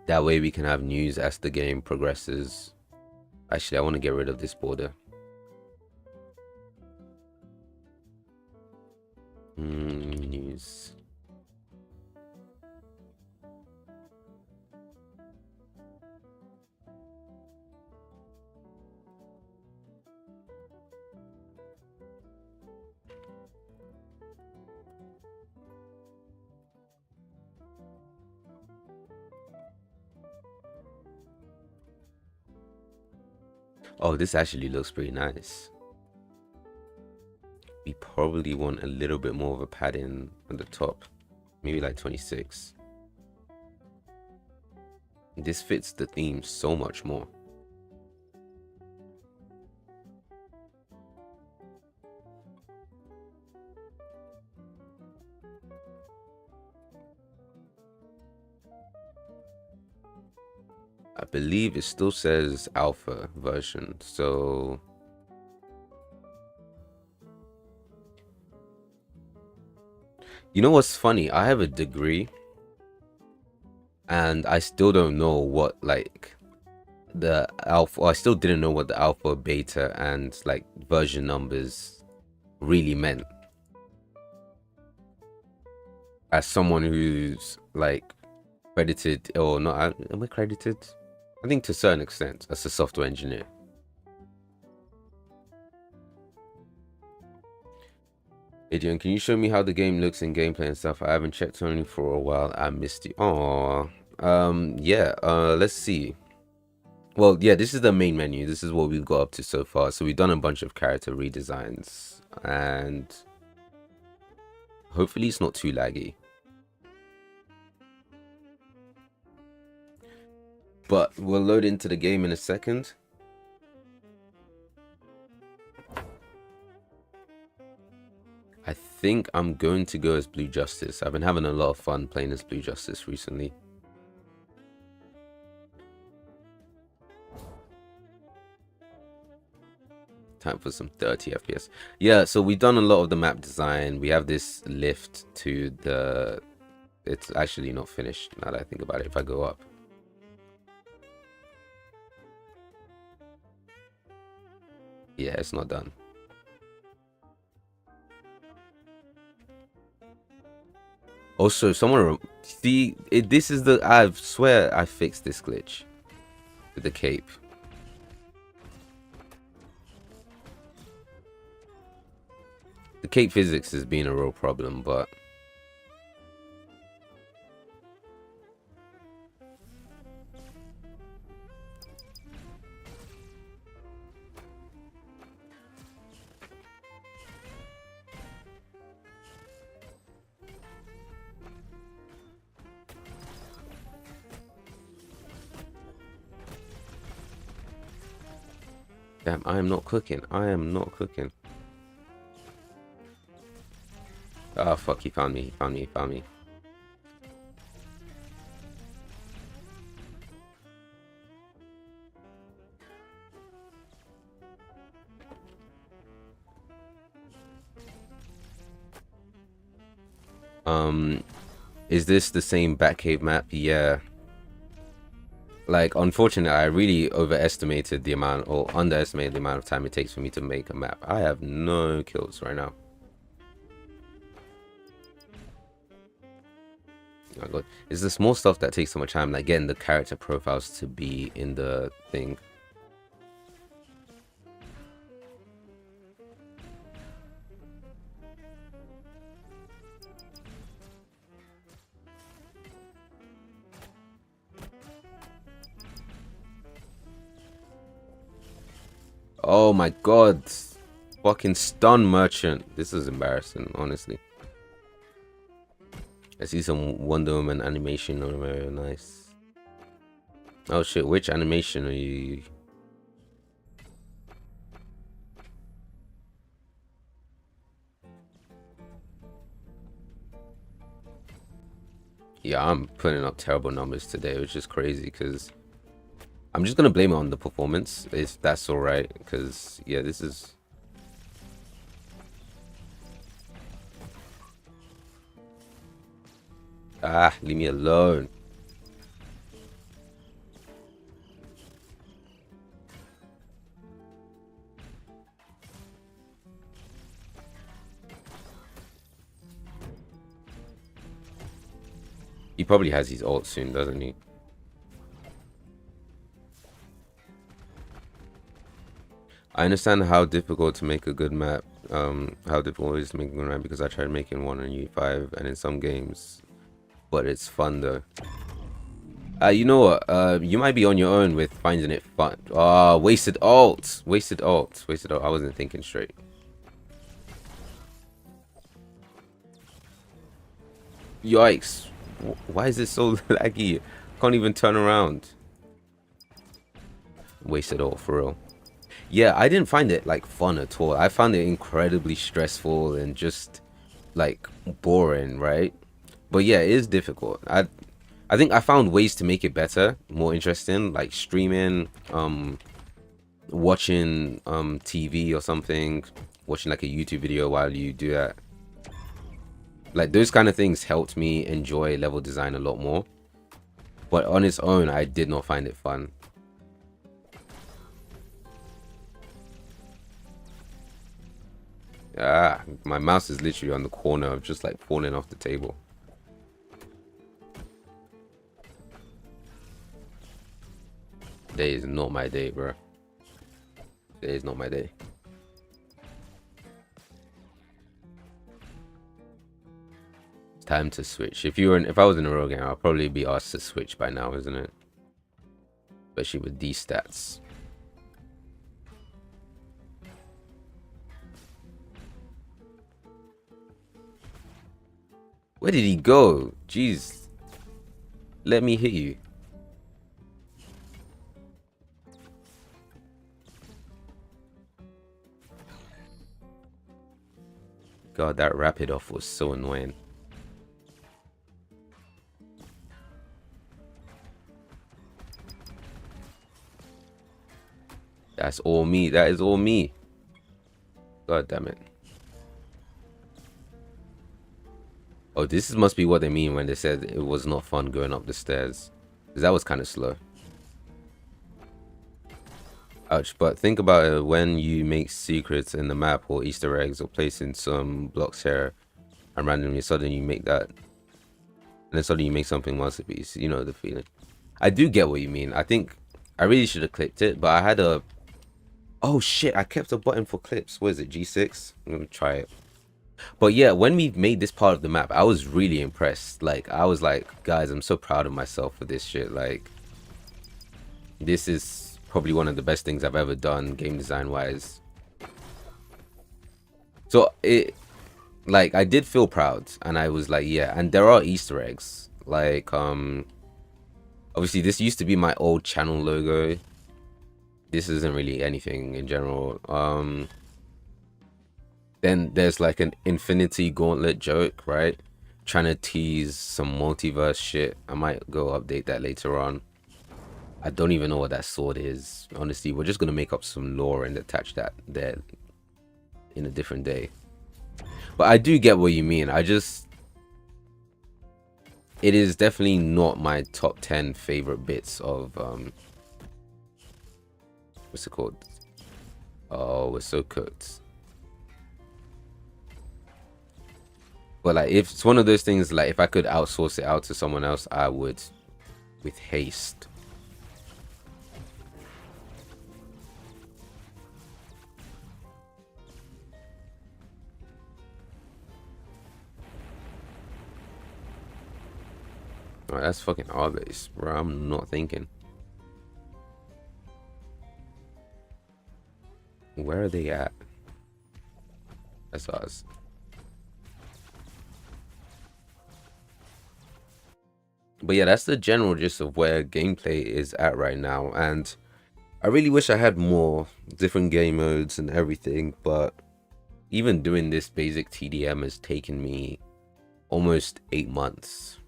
That way we can have news as the game progresses. Actually, I want to get rid of this border. News. Oh, this actually looks pretty nice. We probably want a little bit more of a padding on the top. Maybe like 26. This fits the theme so much more. I believe it still says alpha version, so you know what's funny? I have a degree and I still don't know what like the alpha, I still didn't know what the alpha, beta, and like version numbers really meant. As someone who's like credited, or not, am I credited? I think to a certain extent as a software engineer. Adrian, can you show me how the game looks in gameplay and stuff? I haven't checked on you for a while. I missed you. Oh, yeah. Let's see. Well, yeah, this is the main menu. This is what we've got up to so far. So we've done a bunch of character redesigns, and hopefully it's not too laggy. But we'll load into the game in a second. I think I'm going to go as Blue Justice. I've been having a lot of fun playing as Blue Justice recently. Time for some 30 FPS. Yeah, so we've done a lot of the map design. We have this lift to the... It's actually not finished now that I think about it. If I go up. Yeah, it's not done. Also, someone see it, this is the, I swear I fixed this glitch with the cape. The cape physics has been a real problem, but damn, I am not cooking. I am not cooking. Oh fuck, he found me, he found me, he found me. Is this the same Batcave map? Yeah. Like, unfortunately, I really overestimated the amount, or underestimated the amount of time it takes for me to make a map. I have no kills right now. Oh my god. It's the small stuff that takes so much time, like getting the character profiles to be in the thing. Oh my god. Fucking stun merchant. This is embarrassing, honestly. I see some Wonder Woman animation over there. Nice. Oh shit, which animation are you? Yeah, I'm putting up terrible numbers today, which is crazy because I'm just gonna blame it on the performance, if that's alright, because yeah, this is... Ah, leave me alone. He probably has his ult soon, doesn't he? I understand how difficult to make a good map. How difficult it is to make a good map because I tried making one on UE5 and in some games, but it's fun though. You know what? You might be on your own with finding it fun. Ah, wasted ult. Wasted ult. Wasted ult. I wasn't thinking straight. Yikes. Why is it so laggy? Can't even turn around. Wasted ult, for real. Yeah, I didn't find it like fun at all. I found it incredibly stressful and just like boring, right? But yeah, it is difficult. I think I found ways to make it better, more interesting, like streaming, watching TV or something, watching like a YouTube video while you do that. Like those kind of things helped me enjoy level design a lot more. But on its own, I did not find it fun. Ah, my mouse is literally on the corner of just like falling off the table. Today is not my day, bro. Today is not my day. It's time to switch. If I was in a real game, I'll probably be asked to switch by now, isn't it? Especially with these stats. Where did he go? Jeez. Let me hit you. God, that rapid off was so annoying. That's all me. That is all me. God damn it. Oh, must be what they mean when they said it was not fun going up the stairs. Because that was kind of slow. Ouch, but think about it when you make secrets in the map or Easter eggs or placing some blocks here and randomly suddenly you make that. And then suddenly you make something masterpiece. You know the feeling. I do get what you mean. I think I really should have clipped it, but I had a... Oh shit, I kept a button for clips. What is it, G6? I'm gonna try it. But yeah, when we made this part of the map, I was really impressed. Like, I was like, guys, I'm so proud of myself for this shit. Like, this is probably one of the best things I've ever done game design wise. So like, I did feel proud and I was like, yeah. And there are Easter eggs. Like, obviously this used to be my old channel logo. This isn't really anything in general. Then there's like an Infinity Gauntlet joke, right? Trying to tease some multiverse shit. I might go update that later on. I don't even know what that sword is. Honestly, we're just gonna make up some lore and attach that there in a different day. But I do get what you mean. It is definitely not my top 10 favorite bits of what's it called? Oh, we're so cooked. But like, if it's one of those things, like if I could outsource it out to someone else, I would, with haste. Oh, that's fucking obvious, bro. I'm not thinking. Where are they at? That's us. But yeah, that's the general gist of where gameplay is at right now. And I really wish I had more different game modes and everything. But even doing this basic TDM has taken me almost 8 months.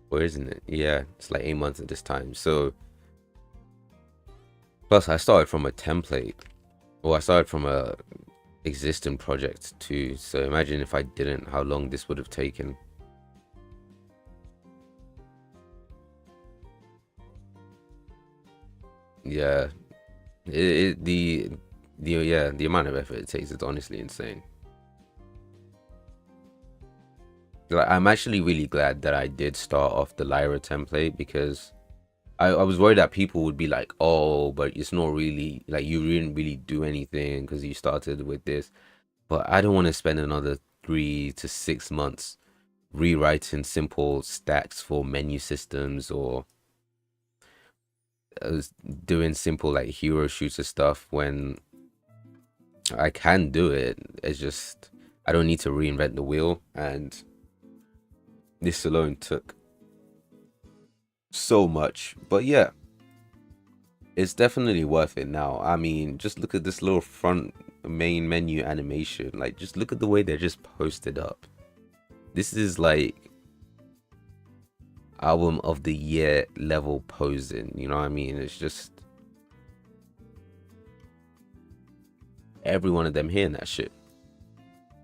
Or isn't it? Yeah, it's like 8 months at this time. So, plus I started from a template. Or I started from a existing project too. So imagine if I didn't, how long this would have taken. Yeah, the amount of effort it takes is honestly insane. Like, I'm actually really glad that I did start off the Lyra template, because I was worried that people would be like, oh, but it's not really like you didn't really do anything because you started with this. But I don't want to spend another 3 to 6 months rewriting simple stacks for menu systems, or uh, doing simple like hero shooter stuff when I can do it. It's just I don't need to reinvent the wheel, and this alone took so much. But yeah, it's definitely worth it now. I mean, just look at this little front main menu animation. Like, just look at the way they're just posted up. This is like album of the year level posing. You know what I mean? It's just every one of them hearing that shit.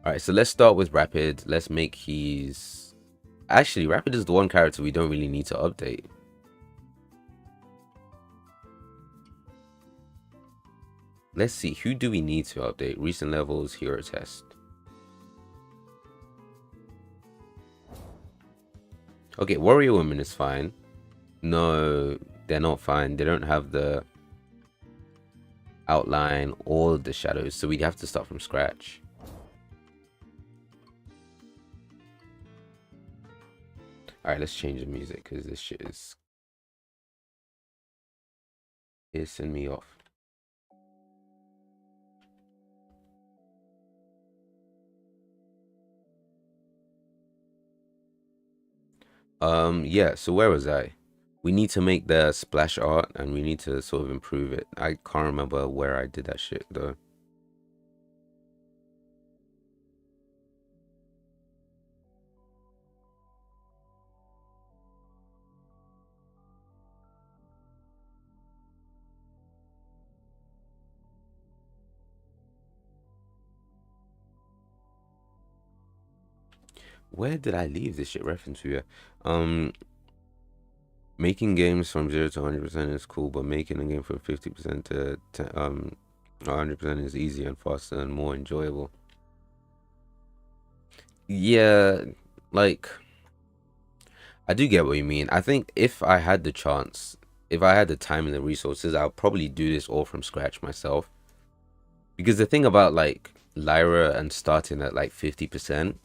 All right, so let's start with Rapid. Let's make his. Actually, Rapid is the one character we don't really need to update. Let's see, who do we need to update? Recent levels, hero test. Okay, Warrior Woman is fine. No, they're not fine. They don't have the outline or the shadows, so we'd have to start from scratch. Alright, let's change the music, because this shit is pissing me off. Yeah, so where was I? We need to make the splash art, and we need to sort of improve it. I can't remember where I did that shit though. Where did I leave this shit reference to? Making games from 0 to 100% is cool, but making a game from 50% to 100% is easier and faster and more enjoyable. Yeah, like, I do get what you mean. I think if I had the chance, if I had the time and the resources, I'll probably do this all from scratch myself. Because the thing about like Lyra and starting at like 50%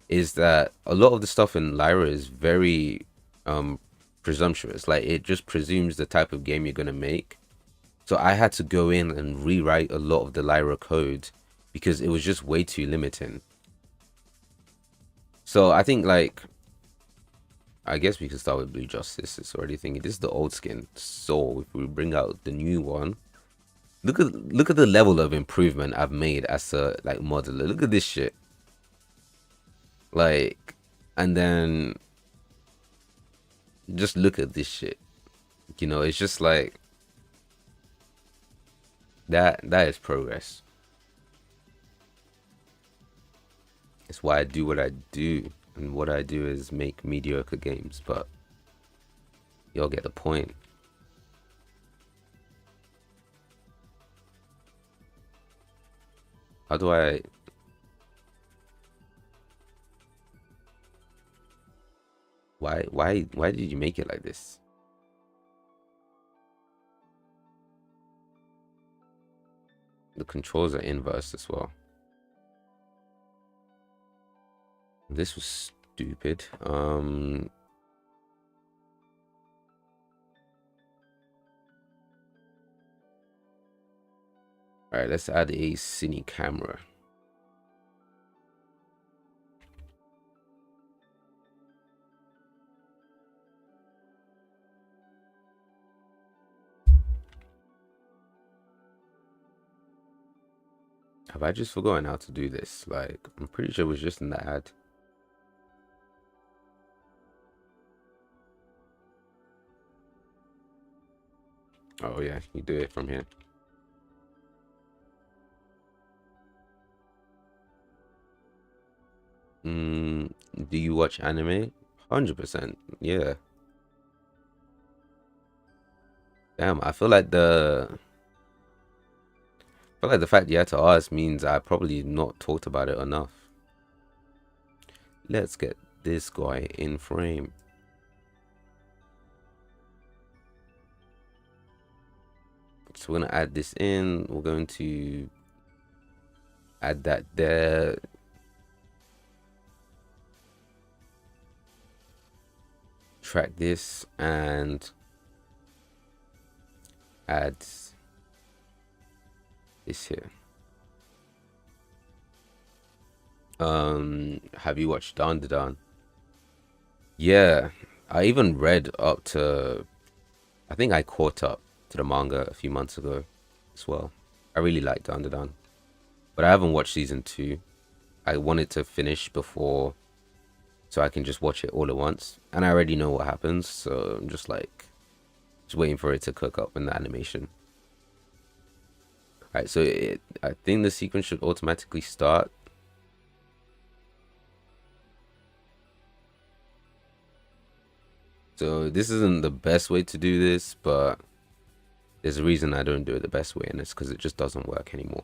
is that a lot of the stuff in Lyra is very presumptuous. Like, it just presumes the type of game you're gonna make. So I had to go in and rewrite a lot of the Lyra code because it was just way too limiting. So I think, like, I guess we can start with Blue Justice. It's already thinking this is the old skin. So if we bring out the new one, look at the level of improvement I've made as a like modeler. Look at this shit. Like, and then just look at this shit. You know, it's just like that is progress. It's why I do what I do. And what I do is make mediocre games, but y'all get the point. How do I... Why did you make it like this? The controls are inverse as well. This was stupid. Alright, let's add a cine camera. Have I just forgotten how to do this? Like, I'm pretty sure it was just in the ad. Oh yeah, you do it from here. Do you watch anime? 100%. Yeah. Damn, I feel like the fact you had to ask means I probably not talked about it enough. let's get this guy in frame. So we're gonna add this in. We're going to add that there. Track this and add this here. Have you watched Dan? Yeah, I even read up to, I think I caught up to the manga a few months ago as well. I really like Dan, but I haven't watched season 2. I wanted to finish before so I can just watch it all at once, and I already know what happens, so I'm just like just waiting for it to cook up in the animation. All right, so I think the sequence should automatically start. So this isn't the best way to do this, but there's a reason I don't do it the best way, and it's because it just doesn't work anymore.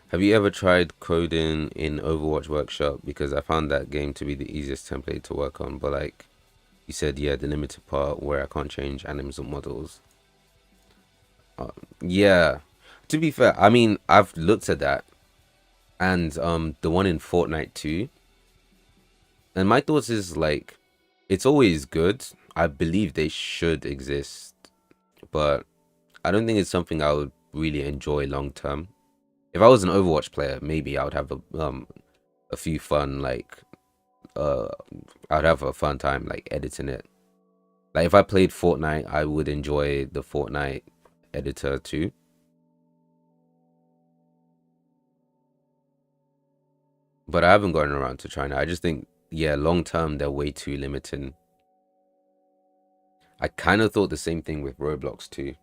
Have you ever tried coding in Overwatch Workshop? Because I found that game to be the easiest template to work on, but like you said, yeah, the limited part where I can't change animals or models. Yeah, to be fair, I mean, I've looked at that, and the one in Fortnite too. And my thoughts is like, it's always good. I believe they should exist, but I don't think it's something I would really enjoy long term. If I was an Overwatch player, maybe I would have a few fun like uh I'd have a fun time like editing it. Like if I played Fortnite, I would enjoy the Fortnite editor too. But I haven't gotten around to trying it. I just think, yeah, long term they're way too limiting. I kind of thought the same thing with Roblox too.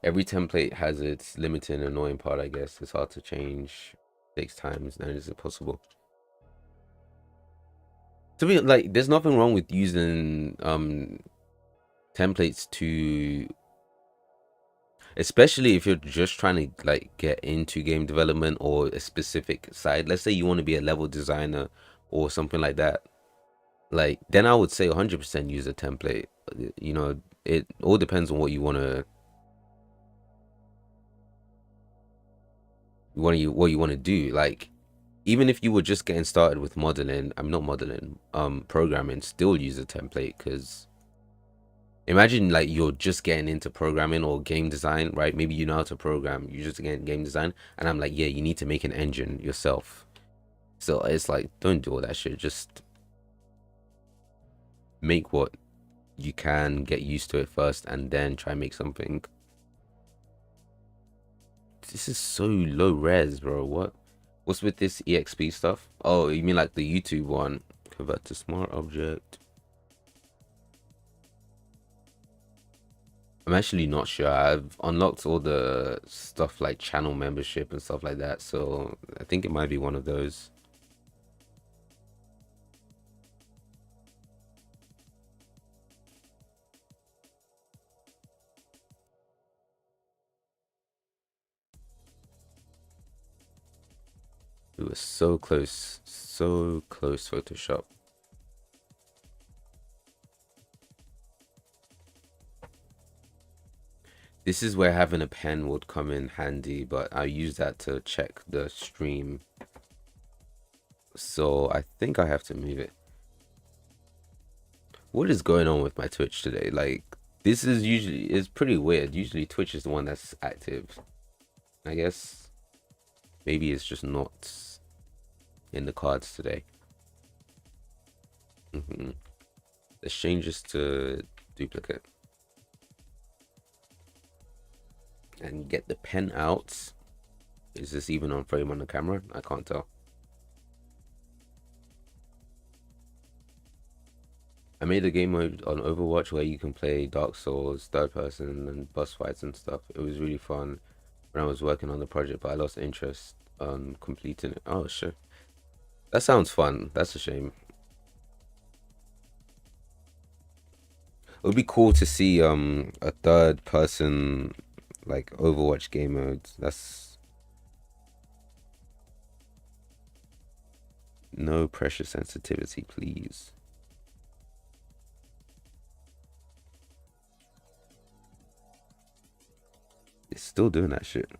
Every template has its limiting, annoying part, I guess. It's hard to change, takes time, it's not as impossible. To be like, there's nothing wrong with using templates to, especially if you're just trying to like get into game development or a specific side. Let's say you want to be a level designer or something like that. Like then I would say 100% use a template. You know, it all depends on what you want to what you want to do. Like even if you were just getting started with modeling, I'm not modeling, programming, still use a template. Because imagine like you're just getting into programming or game design, right? Maybe you know how to program, you just getting game design, and I'm like, yeah, you need to make an engine yourself. So it's like, don't do all that shit. Just make what you can, get used to it first, and then try and make something. This is so low res, bro. What's with this EXP stuff? Oh, you mean like the YouTube one? Convert to smart object. I'm actually not sure. I've unlocked all the stuff like channel membership and stuff like that, so I think it might be one of those. It was so close, Photoshop. This is where having a pen would come in handy, but I use that to check the stream. So I think I have to move it. What is going on with my Twitch today? Like, this is pretty weird. Usually Twitch is the one that's active. I guess maybe it's just not in the cards today. Let's change this to duplicate. And get the pen out. Is this even on frame on the camera? I can't tell. I made a game mode on Overwatch where you can play Dark Souls, third person, and boss fights and stuff. It was really fun when I was working on the project, but I lost interest on completing it. Oh, sure. That sounds fun. That's a shame. would be cool to see a third person like Overwatch game mode. That's no pressure sensitivity, please. It's still doing that shit.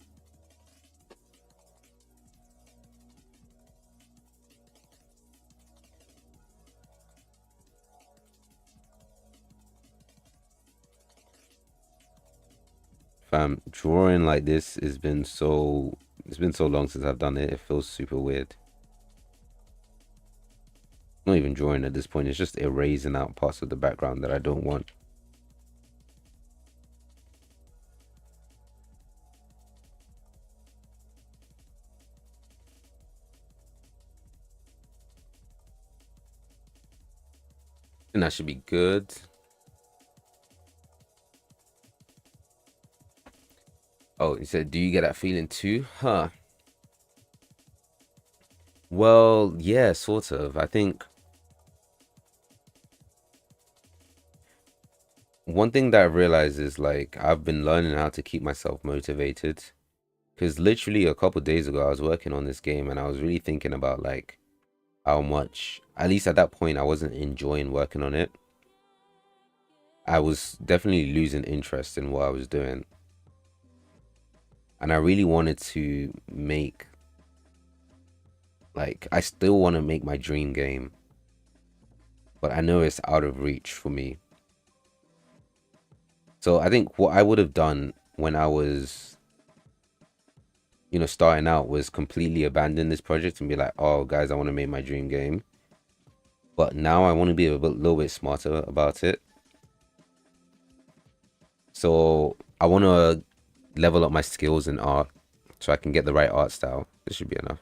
Fam, drawing like this has been so. It's been so long since I've done it. It feels super weird. Not even drawing at this point. It's just erasing out parts of the background that I don't want. And that should be good. Oh, he said, do you get that feeling too? Huh. Well, yeah, sort of. I think one thing that I realized is like I've been learning how to keep myself motivated. Because literally a couple days ago, I was working on this game and I was really thinking about like how much, at least at that point, I wasn't enjoying working on it. I was definitely losing interest in what I was doing. And I really wanted to make, like, I still want to make my dream game, but I know it's out of reach for me. So I think what I would have done when I was, starting out was completely abandon this project and be like, oh, guys, I want to make my dream game. But now I want to be little bit smarter about it. So I want to level up my skills in art so I can get the right art style. This should be enough.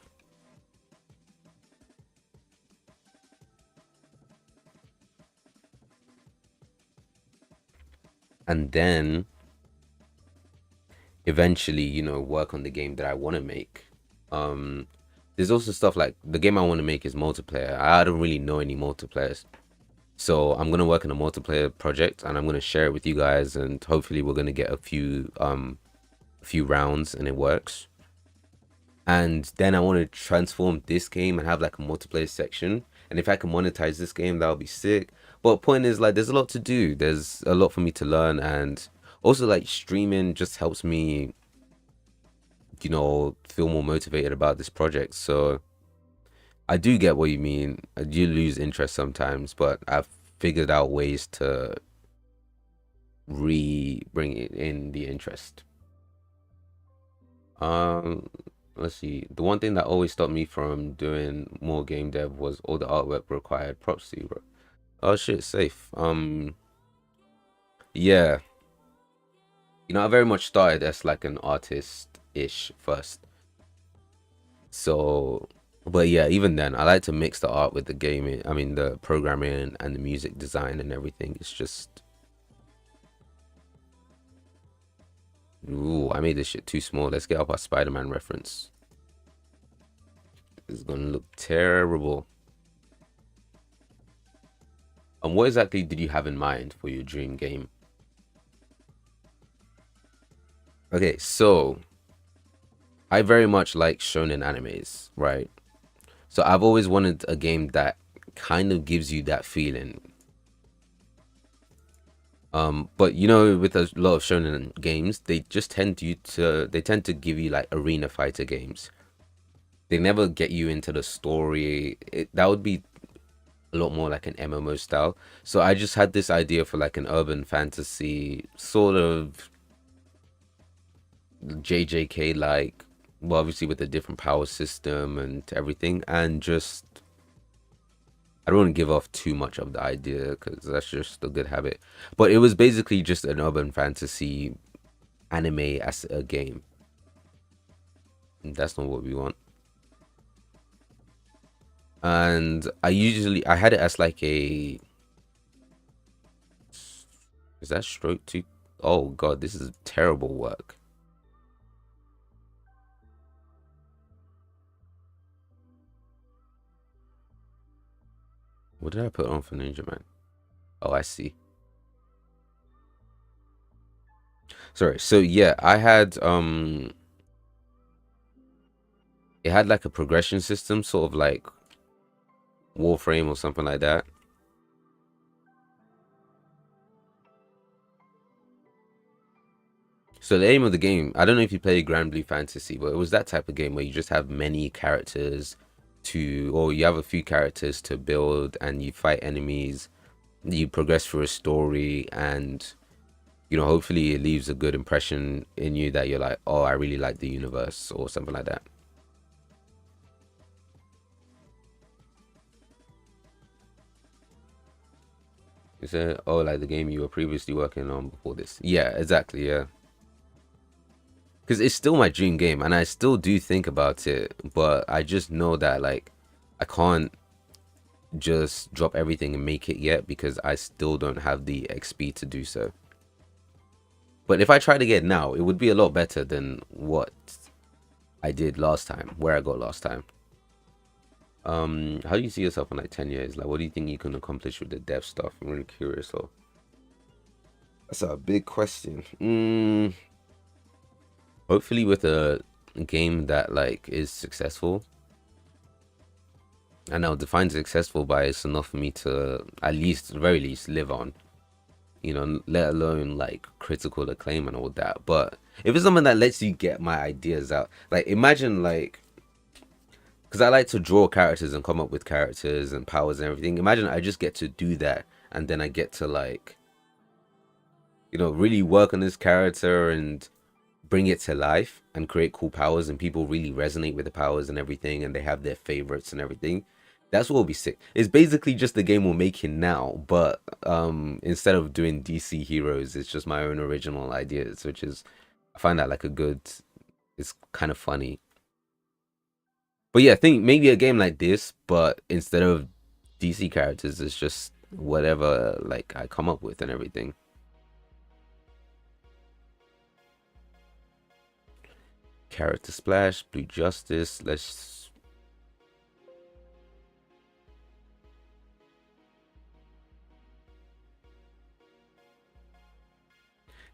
And then eventually, work on the game that I want to make. Um, there's also stuff like the game I want to make is multiplayer. I don't really know any multiplayers. So I'm gonna work on a multiplayer project and I'm gonna share it with you guys and hopefully we're gonna get a few rounds and it works. And then I want to transform this game and have like a multiplayer section. And if I can monetize this game, that would be sick. But point is like there's a lot to do. There's a lot for me to learn and also like streaming just helps me, feel more motivated about this project. So I do get what you mean. I do lose interest sometimes, but I've figured out ways to bring it in the interest. Um, let's see. The one thing that always stopped me from doing more game dev was all the artwork required. Props to you, bro. Oh shit, safe. Yeah. I very much started as like an artist-ish first. So, but yeah, even then, I like to mix the art with the gaming. I mean, the programming and the music design and everything. It's just, ooh, I made this shit too small. Let's get up our Spider-Man reference. It's gonna look terrible. And what exactly did you have in mind for your dream game? Okay, so I very much like shonen animes, right? So I've always wanted a game that kind of gives you that feeling. But with a lot of shonen games, they tend to give you like arena fighter games. They never get you into the story. That would be a lot more like an MMO style. So I just had this idea for like an urban fantasy sort of JJK like, well, obviously with a different power system and everything, and just I don't want to give off too much of the idea because that's just a good habit. But it was basically just an urban fantasy anime as a game. And that's not what we want. And I had it as like a, is that stroke to, oh god, this is terrible work. What did I put on for Ninja Man? Oh, I see. Sorry. So yeah, I had it had like a progression system, sort of like Warframe or something like that. So the aim of the game, I don't know if you play Grand Blue Fantasy, but it was that type of game where you just have many characters to, or you have a few characters to build, and you fight enemies. You progress through a story, and hopefully it leaves a good impression in you that you're like, oh, I really like the universe or something like that. You say, oh, like the game you were previously working on before this. Yeah, exactly. Yeah. Because it's still my dream game, and I still do think about it, but I just know that, like, I can't just drop everything and make it yet because I still don't have the XP to do so. But if I try to get it now, it would be a lot better than what I did last time, where I got last time. How do you see yourself in like 10 years? Like, what do you think you can accomplish with the dev stuff? I'm really curious. So that's a big question. Hopefully with a game that like is successful. And I'll define successful by it's enough for me to at least, the very least, live on. Let alone like critical acclaim and all that. But if it's something that lets you get my ideas out, like imagine like, because I like to draw characters and come up with characters and powers and everything. Imagine I just get to do that, and then I get to like, really work on this character and bring it to life and create cool powers, and people really resonate with the powers and everything, and they have their favorites and everything. That's what will be sick. It's basically just the game we're making now, but instead of doing DC heroes, it's just my own original ideas, which is, I find that like a good, it's kind of funny. But yeah, I think maybe a game like this, but instead of DC characters, it's just whatever like I come up with and everything. Character splash, Blue Justice. Let's.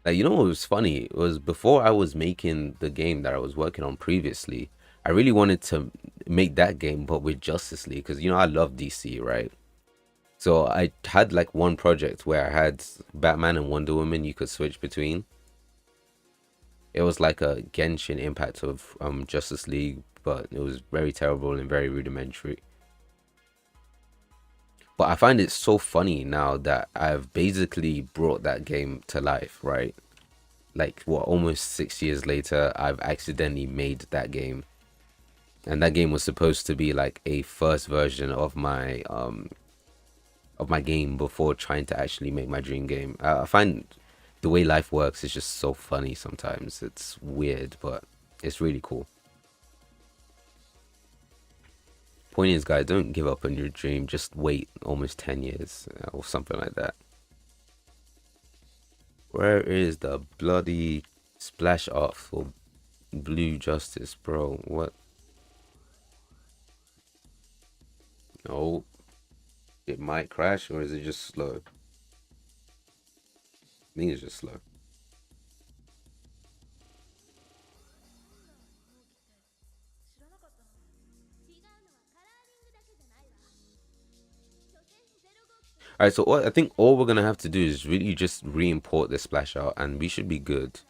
Like, what was funny? It was before I was making the game that I was working on previously. I really wanted to make that game, but with Justice League, because I love DC, right? So I had like one project where I had Batman and Wonder Woman you could switch between. It was like a Genshin Impact of Justice League, but it was very terrible and very rudimentary. But I find it so funny now that I've basically brought that game to life, right? Like, what, almost 6 years later, I've accidentally made that game. And that game was supposed to be like a first version of my game before trying to actually make my dream game. I find the way life works is just so funny sometimes. It's weird, but it's really cool. Point is, guys, don't give up on your dream. Just wait almost 10 years or something like that. Where is the bloody splash art for Blue Justice, bro? What? No. It might crash, or is it just slow? I think it's just slow. All right, so I think all we're gonna have to do is really just re-import the splash art, and we should be good.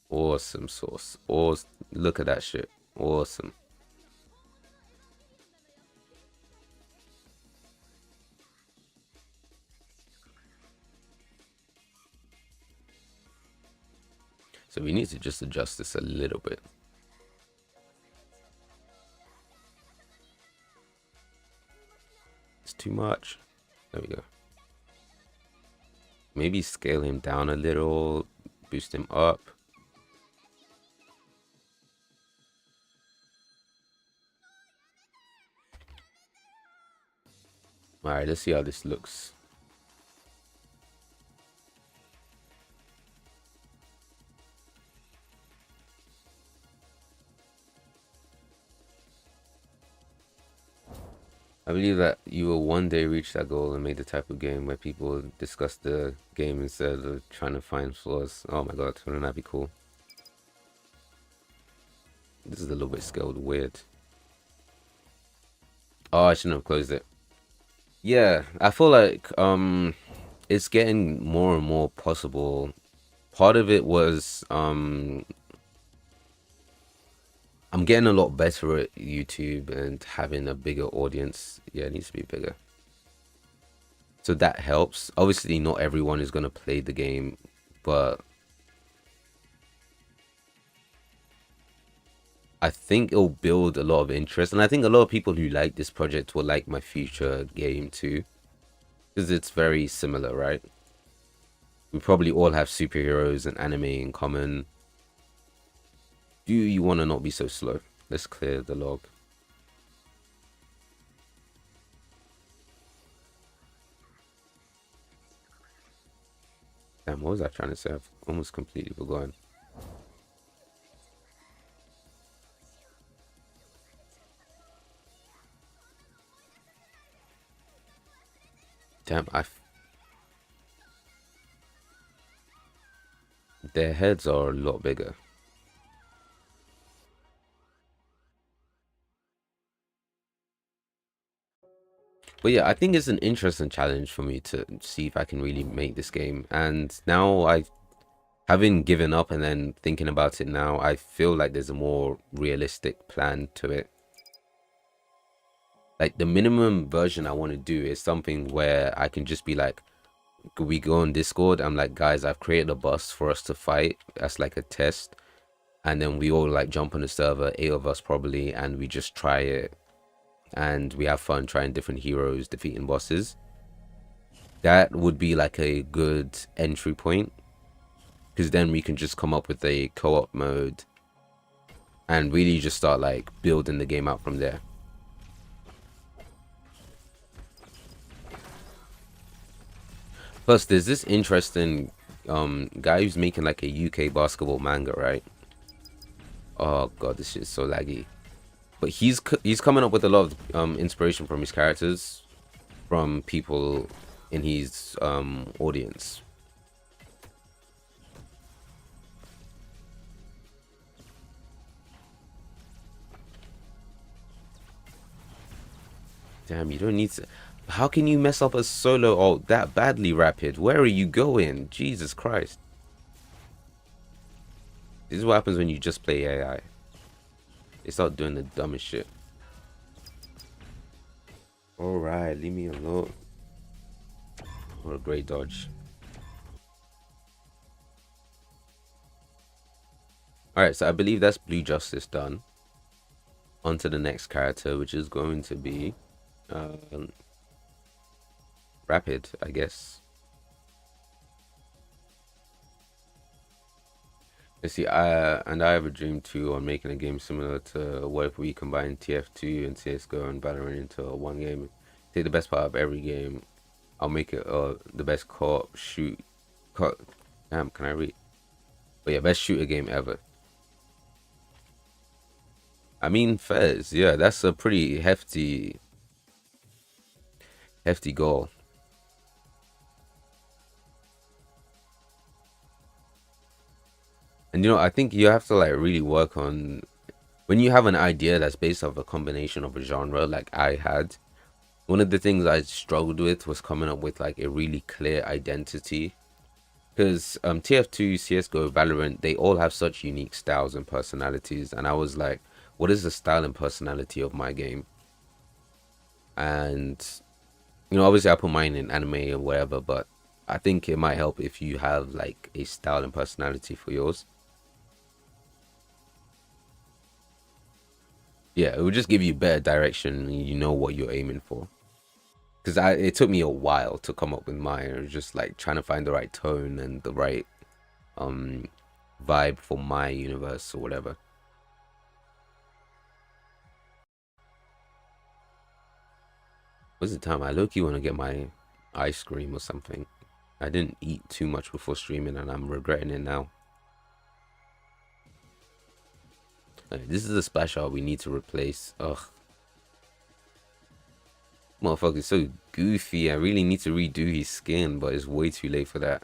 Awesome sauce. Awesome. Look at that shit. Awesome. So we need to just adjust this a little bit. It's too much. There we go. Maybe scale him down a little, boost him up. All right, let's see how this looks. I believe that you will one day reach that goal and make the type of game where people discuss the game instead of trying to find flaws. Oh my god, wouldn't that be cool? This is a little bit scaled weird. Oh, I shouldn't have closed it. Yeah, I feel like it's getting more and more possible. Part of it was I'm getting a lot better at YouTube and having a bigger audience. Yeah, it needs to be bigger. So that helps. Obviously, not everyone is going to play the game, but I think it'll build a lot of interest. And I think a lot of people who like this project will like my future game too, because it's very similar, right? We probably all have superheroes and anime in common. Do you want to not be so slow? Let's clear the log. Damn, what was I trying to say? I've almost completely forgotten. Damn, their heads are a lot bigger. But yeah, I think it's an interesting challenge for me to see if I can really make this game. And now having given up and then thinking about it now, I feel like there's a more realistic plan to it. Like the minimum version I want to do is something where I can just be like, we go on Discord. I'm like, guys, I've created a bus for us to fight. That's like a test. And then we all like jump on the server, 8 of us probably, and we just try it. And we have fun trying different heroes, defeating bosses. That would be like a good entry point. Because then we can just come up with a co-op mode and really just start like building the game out from there. Plus, there's this interesting guy who's making like a UK basketball manga, right? Oh god, this shit is so laggy. But he's coming up with a lot of inspiration from his characters, from people in his audience. Damn, you don't need to. How can you mess up a solo ult that badly, Rapid? Where are you going? Jesus Christ. This is what happens when you just play AI. They start doing the dumbest shit. Alright, leave me alone. What a great dodge. Alright, so I believe that's Blue Justice done. On to the next character, which is going to be Rapid, I guess. Let's see, I have a dream too on making a game similar to what if we combine TF2 and CSGO and Valorant into one game. Take the best part of every game. I'll make it the best co-op shoot. Damn, can I read? But yeah, best shooter game ever. I mean, Fez, yeah, that's a pretty hefty goal. And you know, I think you have to like really work on when you have an idea that's based off a combination of a genre like I had. One of the things I struggled with was coming up with like a really clear identity. Because TF2, CSGO, Valorant, they all have such unique styles and personalities. And I was like, what is the style and personality of my game? And, you know, obviously I put mine in anime or whatever, but I think it might help if you have like a style and personality for yours. Yeah, it would just give you better direction. You know what you're aiming for. Because it took me a while to come up with mine. It was just like trying to find the right tone and the right um vibe for my universe or whatever. What's the time? I low-key want to get my ice cream or something. I didn't eat too much before streaming and I'm regretting it now. This is a splash art we need to replace. Ugh. Motherfucker's so goofy. I really need to redo his skin, but it's way too late for that.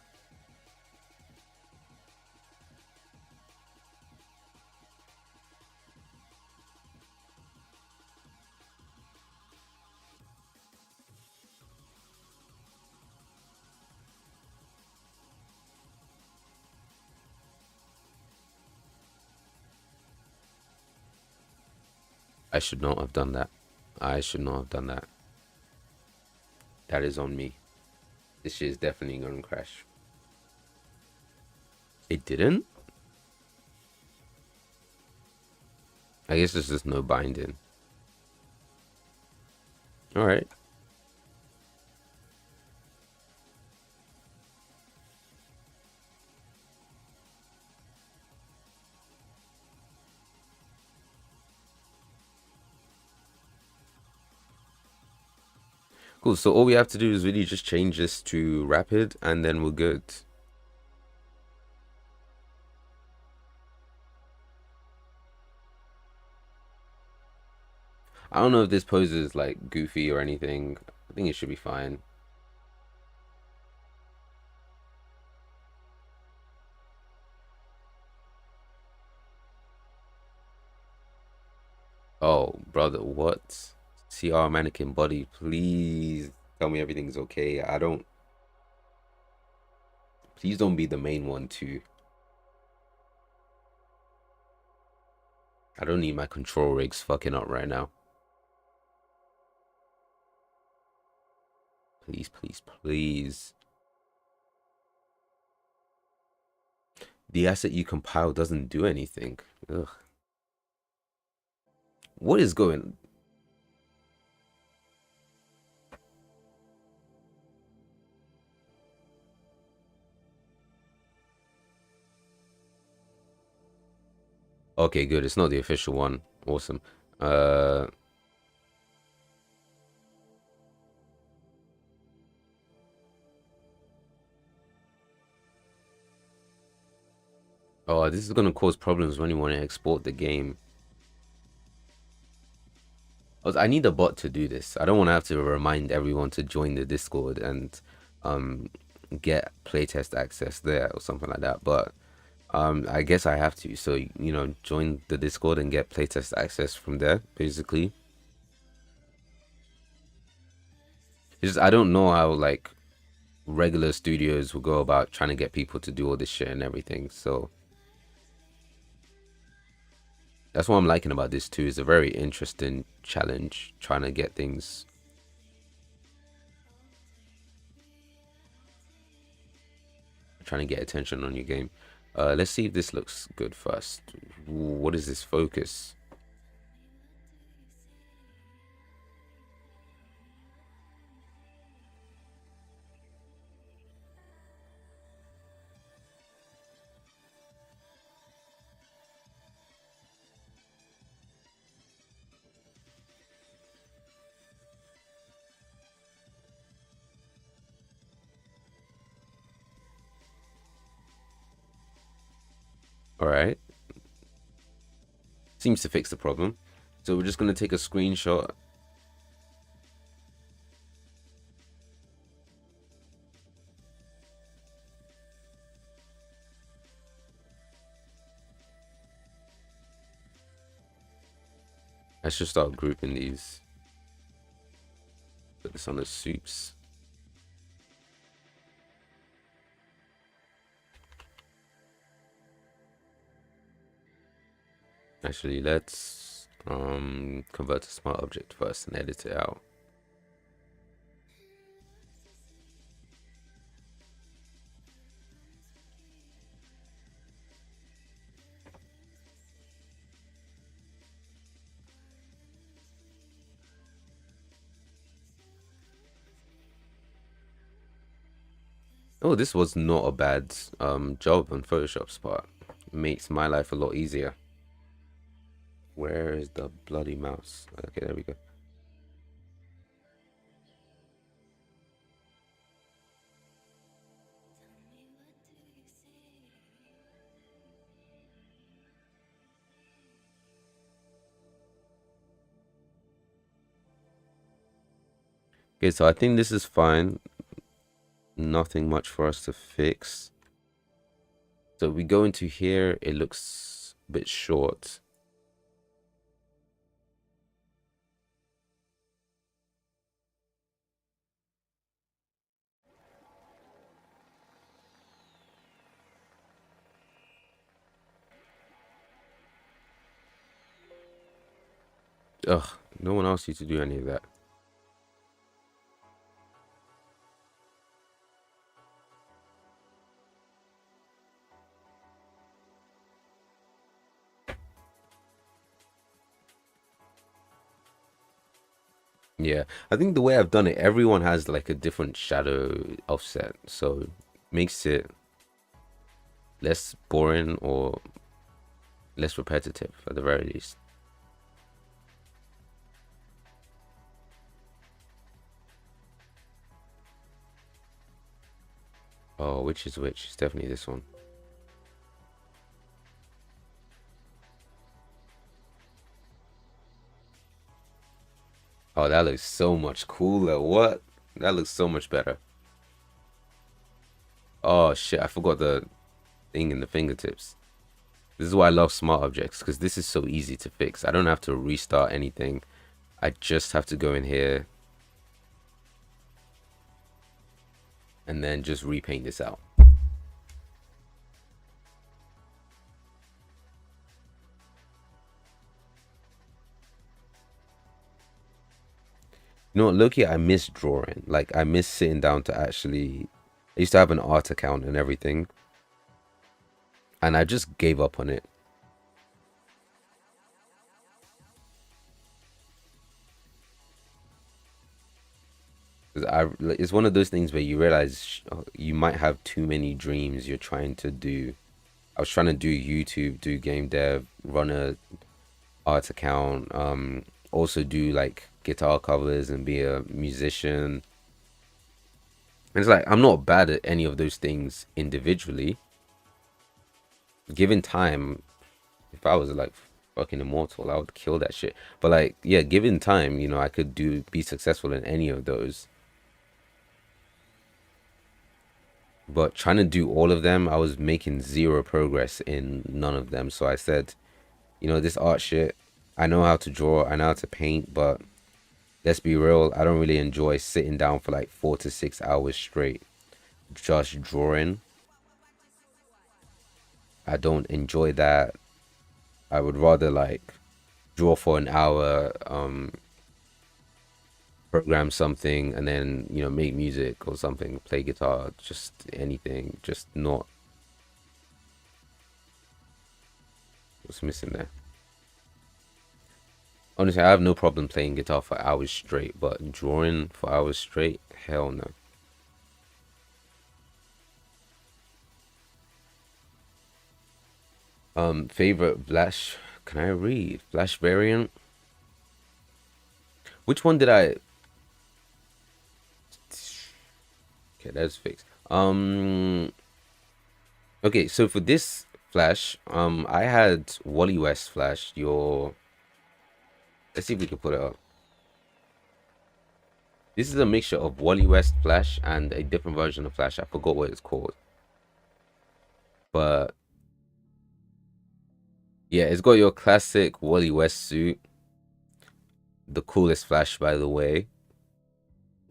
I should not have done that. I should not have done that. That is on me. This shit is definitely gonna crash. It didn't? I guess there's just no binding. Alright. Cool, so all we have to do is really just change this to rapid and then we're good. I don't know if this poses like goofy or anything. I think it should be fine. Oh, brother, what? CR mannequin body, please tell me everything's okay. Please don't be the main one too. I don't need my control rigs fucking up right now. Please, please, please. The asset you compile doesn't do anything. Ugh. What is going? Okay, good. It's not the official one. Awesome. Oh, this is gonna cause problems when you want to export the game. I need a bot to do this. I don't want to have to remind everyone to join the Discord and um get playtest access there or something like that. But I guess I have to. So join the Discord and get playtest access from there, basically. It's just I don't know how like regular studios will go about trying to get people to do all this shit and everything. So that's what I'm liking about this too. It's a very interesting challenge trying to get things, trying to get attention on your game. Let's see if this looks good first. What is this focus? All right, seems to fix the problem. So we're just gonna take a screenshot. Let's just start grouping these. Put this on the soups. Actually, let's convert to smart object first and edit it out. Oh, this was not a bad job on Photoshop's part. Makes my life a lot easier. Where is the bloody mouse? Okay, there we go. Okay, so I think this is fine. Nothing much for us to fix. So we go into here, it looks a bit short. Ugh, no one asked you to do any of that. Yeah, I think the way I've done it, everyone has like a different shadow offset, so makes it less boring or less repetitive at the very least. Oh, which is which? It's definitely this one. Oh, that looks so much cooler. What? That looks so much better. Oh shit, I forgot the thing in the fingertips. This is why I love smart objects, because this is so easy to fix. I don't have to restart anything. I just have to go in here and then just repaint this out. You know what, Loki, I miss drawing. Like, I miss sitting down to actually. I used to have an art account and everything, and I just gave up on it. 'Cause it's one of those things where you realize you might have too many dreams you're trying to do. I was trying to do YouTube, do game dev, run a art account, also do like guitar covers and be a musician. And it's like I'm not bad at any of those things individually. Given time, if I was like fucking immortal, I would kill that shit. But like, yeah, given time, I could be successful in any of those. But trying to do all of them, I was making zero progress in none of them. So I said, this art shit, I know how to draw, I know how to paint, but let's be real, I don't really enjoy sitting down for like 4 to 6 hours straight just drawing. I don't enjoy that. I would rather like draw for an hour, program something, and then make music or something, play guitar, just anything, just not. What's missing there? Honestly, I have no problem playing guitar for hours straight, but drawing for hours straight, hell no. Favorite Flash? Can I read Flash variant? Which one did I? Okay, that's fixed. Okay, so for this Flash, I had Wally West Flash. Let's see if we can put it up. This is a mixture of Wally West Flash and a different version of Flash. I forgot what it's called, but yeah, it's got your classic Wally West suit. The coolest Flash, by the way.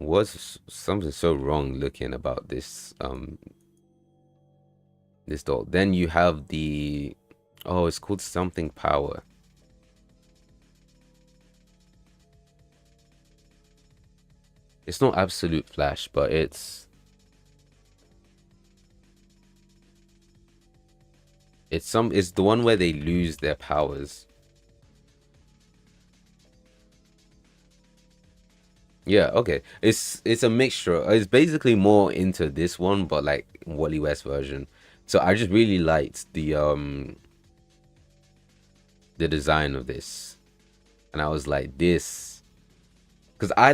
Was something so wrong looking about this doll. Then you have it's called something power. It's not absolute Flash, but it's the one where they lose their powers. Yeah, okay. It's a mixture. It's basically more into this one, but like Wally West version. So I just really liked the design of this. And I was like, this, because I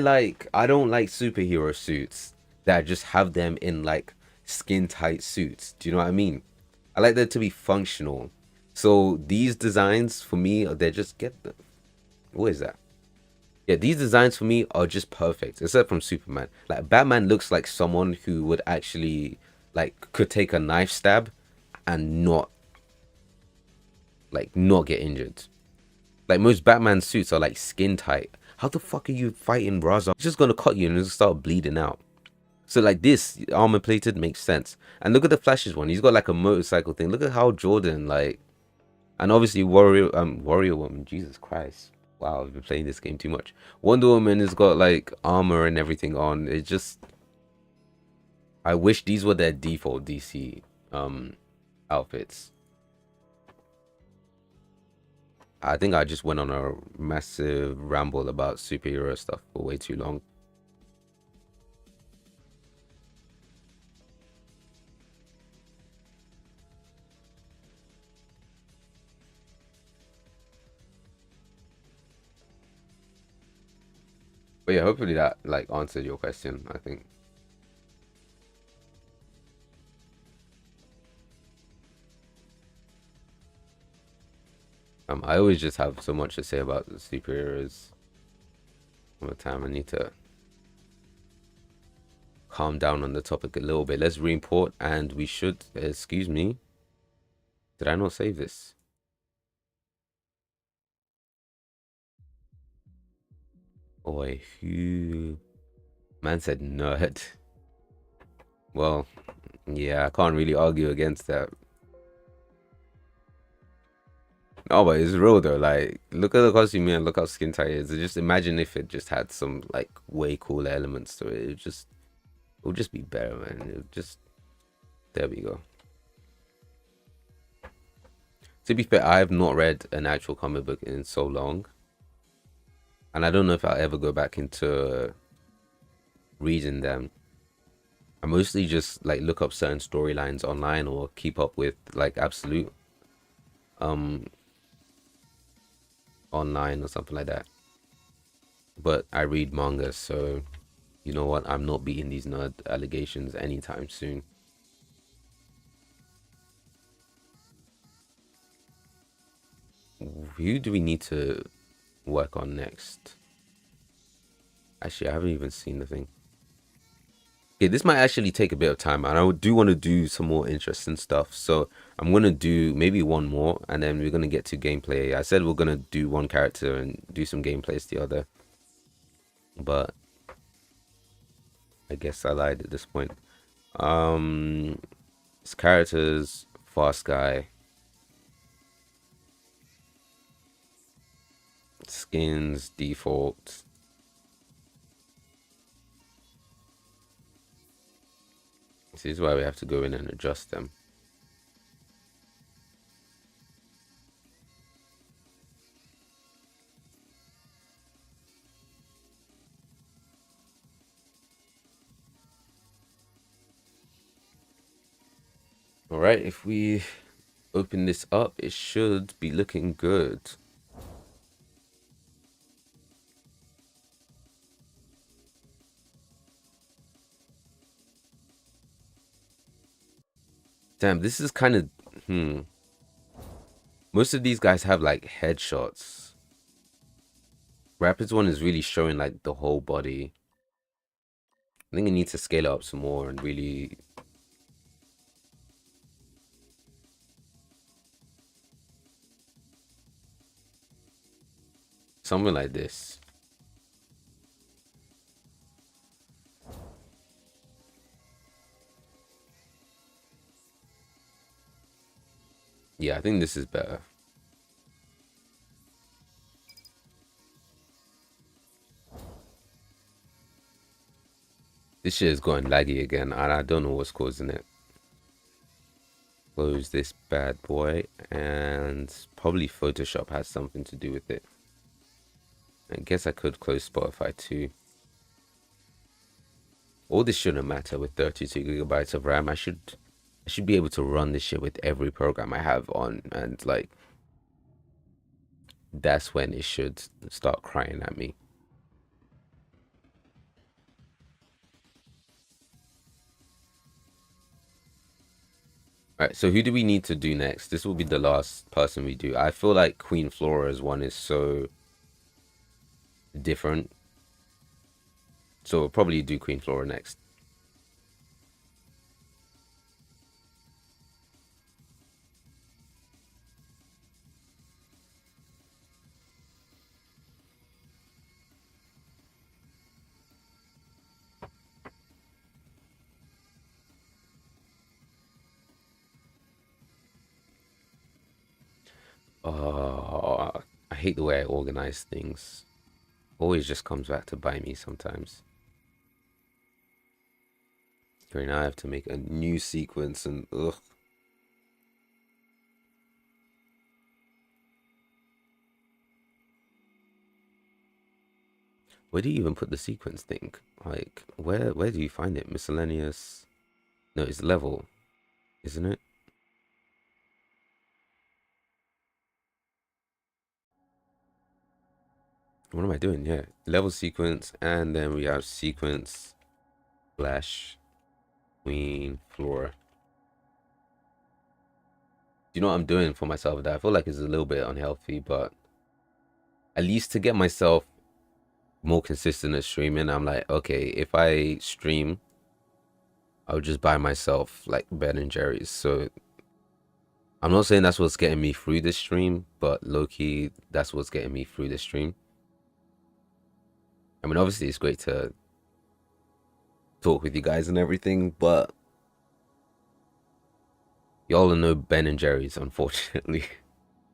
don't like superhero suits that just have them in like skin tight suits. Do you know what I mean? I like them to be functional. So these designs for me, they're just get them. What is that? Yeah, these designs for me are just perfect, except from Superman. Like Batman looks like someone who would actually like could take a knife stab and not get injured. Like most Batman suits are like skin tight. How the fuck are you fighting Raza? It's just gonna cut you and just start bleeding out. So like this armor plated makes sense. And look at the Flash's one. He's got like a motorcycle thing. Look at how Jordan like, and obviously Warrior Woman. Jesus Christ. Wow, I've been playing this game too much. Wonder Woman has got like armor and everything on. It just, I wish these were their default DC outfits. I think I just went on a massive ramble about superhero stuff for way too long. But yeah, hopefully that like answered your question, I think. I always just have so much to say about the superheroes. All the time I need to calm down on the topic a little bit. Let's re-import and we should, excuse me. Did I not save this? Oi, who? Man said nerd. Well, yeah, I can't really argue against that. No, but it's real though. Like, look at the costume and look how skin tight it is. Just imagine if it just had some like way cooler elements to it. It would just be better, man. It would just, there we go. To be fair, I have not read an actual comic book in so long, and I don't know if I'll ever go back into reading them. I mostly just like look up certain storylines online or keep up with like Absolute um online or something like that. But I read manga, so you know what? I'm not beating these nerd allegations anytime soon. Who do we need to work on next? Actually, I haven't even seen the thing. Okay, this might actually take a bit of time, and I do want to do some more interesting stuff. So I'm gonna do maybe one more, and then we're gonna get to gameplay. I said we're gonna do one character and do some gameplays the other, but I guess I lied at this point. Um, it's characters, fast guy, skins, default. This is why we have to go in and adjust them. All right, if we open this up, it should be looking good. Damn, this is kind of most of these guys have like headshots. Rapids one is really showing like the whole body. I think it needs to scale it up some more and really. Something like this. Yeah, I think this is better. This shit is going laggy again, and I don't know what's causing it. Close this bad boy, and probably Photoshop has something to do with it. I guess I could close Spotify too. All this shouldn't matter with 32 gigabytes of RAM. I should be able to run this shit with every program I have on, and like that's when it should start crying at me. All right, so who do we need to do next? This will be the last person we do. I feel like Queen Flora's one is so different. So we'll probably do Queen Flora next. Oh, I hate the way I organize things. Always just comes back to bite me sometimes. Okay, now I have to make a new sequence and ugh. Where do you even put the sequence thing? Like, where do you find it? Miscellaneous? No, it's level, isn't it? What am I doing? Yeah, level sequence, and then we have sequence slash Queen Flora. Do you know what I'm doing for myself? That I feel like it's a little bit unhealthy, but at least to get myself more consistent at streaming, I'm like, okay, if I stream, I would just buy myself like Ben and Jerry's. So I'm not saying that's what's getting me through this stream, but low key, that's what's getting me through this stream. I mean, obviously, it's great to talk with you guys and everything, but y'all are no Ben and Jerry's, unfortunately.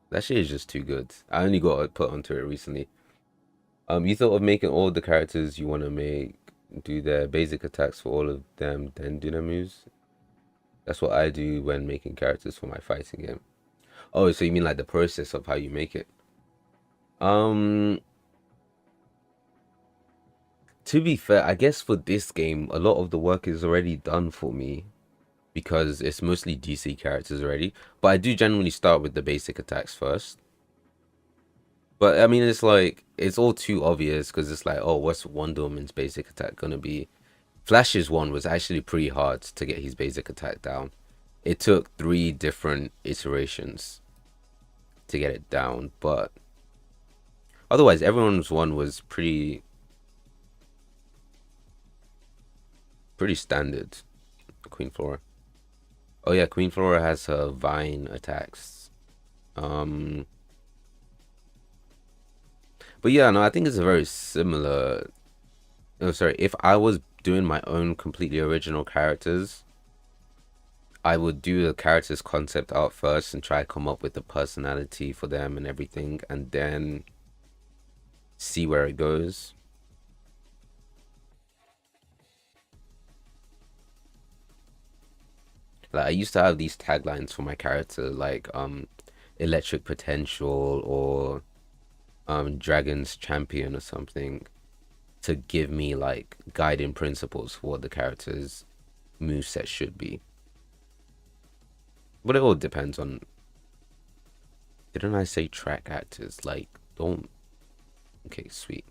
That shit is just too good. I only got put onto it recently. You thought of making all the characters you want to make do their basic attacks for all of them, then do their moves. That's what I do when making characters for my fighting game. Oh, so you mean like the process of how you make it? Um, to be fair, I guess for this game, a lot of the work is already done for me because it's mostly DC characters already. But I do generally start with the basic attacks first. But I mean, it's like it's all too obvious because it's like, oh, what's Wonder Woman's basic attack gonna be? Flash's one was actually pretty hard to get his basic attack down. It took 3 different iterations to get it down, but otherwise, everyone's one was pretty standard. Queen Flora. Oh yeah, Queen Flora has her vine attacks. Um, but yeah, no, I think it's a very similar. Oh, sorry. If I was doing my own completely original characters, I would do the characters concept art first and try to come up with the personality for them and everything, and then see where it goes. Like I used to have these taglines for my character, like electric potential or dragon's champion or something, to give me like guiding principles for what the character's moveset should be. But it all depends on. Didn't I say track actors? Like, don't. Okay, sweet.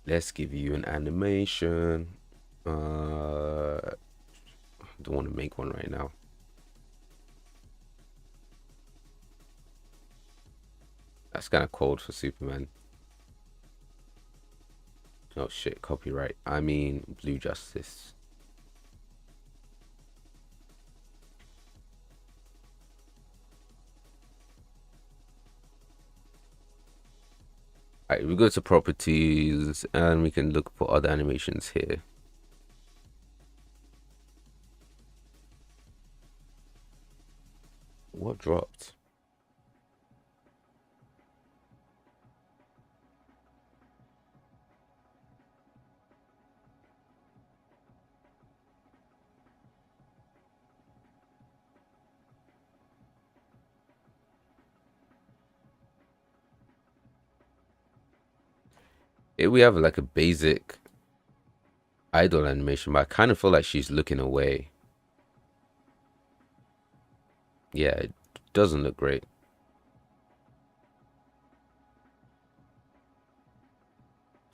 Let's give you an animation. Don't want to make one right now. That's kind of cold for Superman. Oh shit, copyright. I mean, Blue Justice. Alright, we go to properties and we can look for other animations here. What dropped? Here we have like a basic idol animation, but I kind of feel like she's looking away. Yeah, it doesn't look great.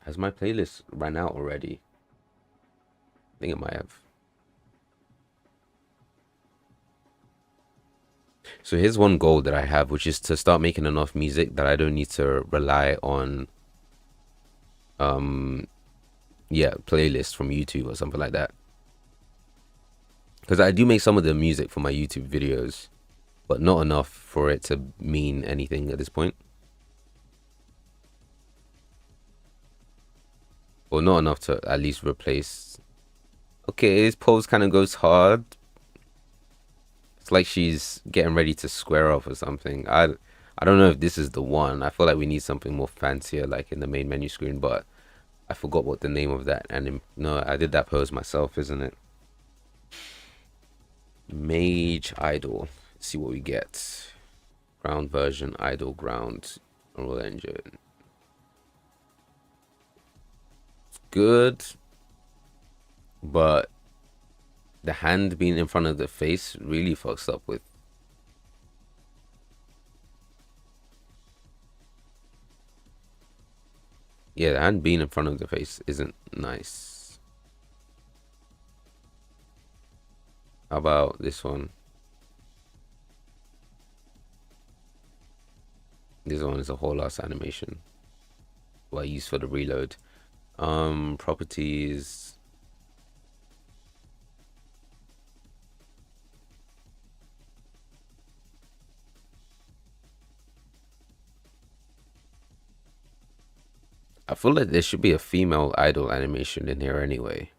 Has my playlist ran out already? I think it might have. So here's one goal that I have, which is to start making enough music that I don't need to rely on yeah, playlists from YouTube or something like that. Because I do make some of the music for my YouTube videos, but not enough for it to mean anything at this point. Or not enough to at least replace. Okay, his pose kind of goes hard. It's like she's getting ready to square off or something. I don't know if this is the one. I feel like we need something more fancier, like in the main menu screen, but I forgot what the name of that anime. No, I did that pose myself, isn't it? Mage Idol. Let's see what we get. Ground version, Idol ground, Unreal Engine. It's good, but the hand being in front of the face really fucks up with. Yeah, the hand being in front of the face isn't nice. How about this one? This one is a whole ass animation. What I use for the reload. Properties. I feel like there should be a female idol animation in here anyway.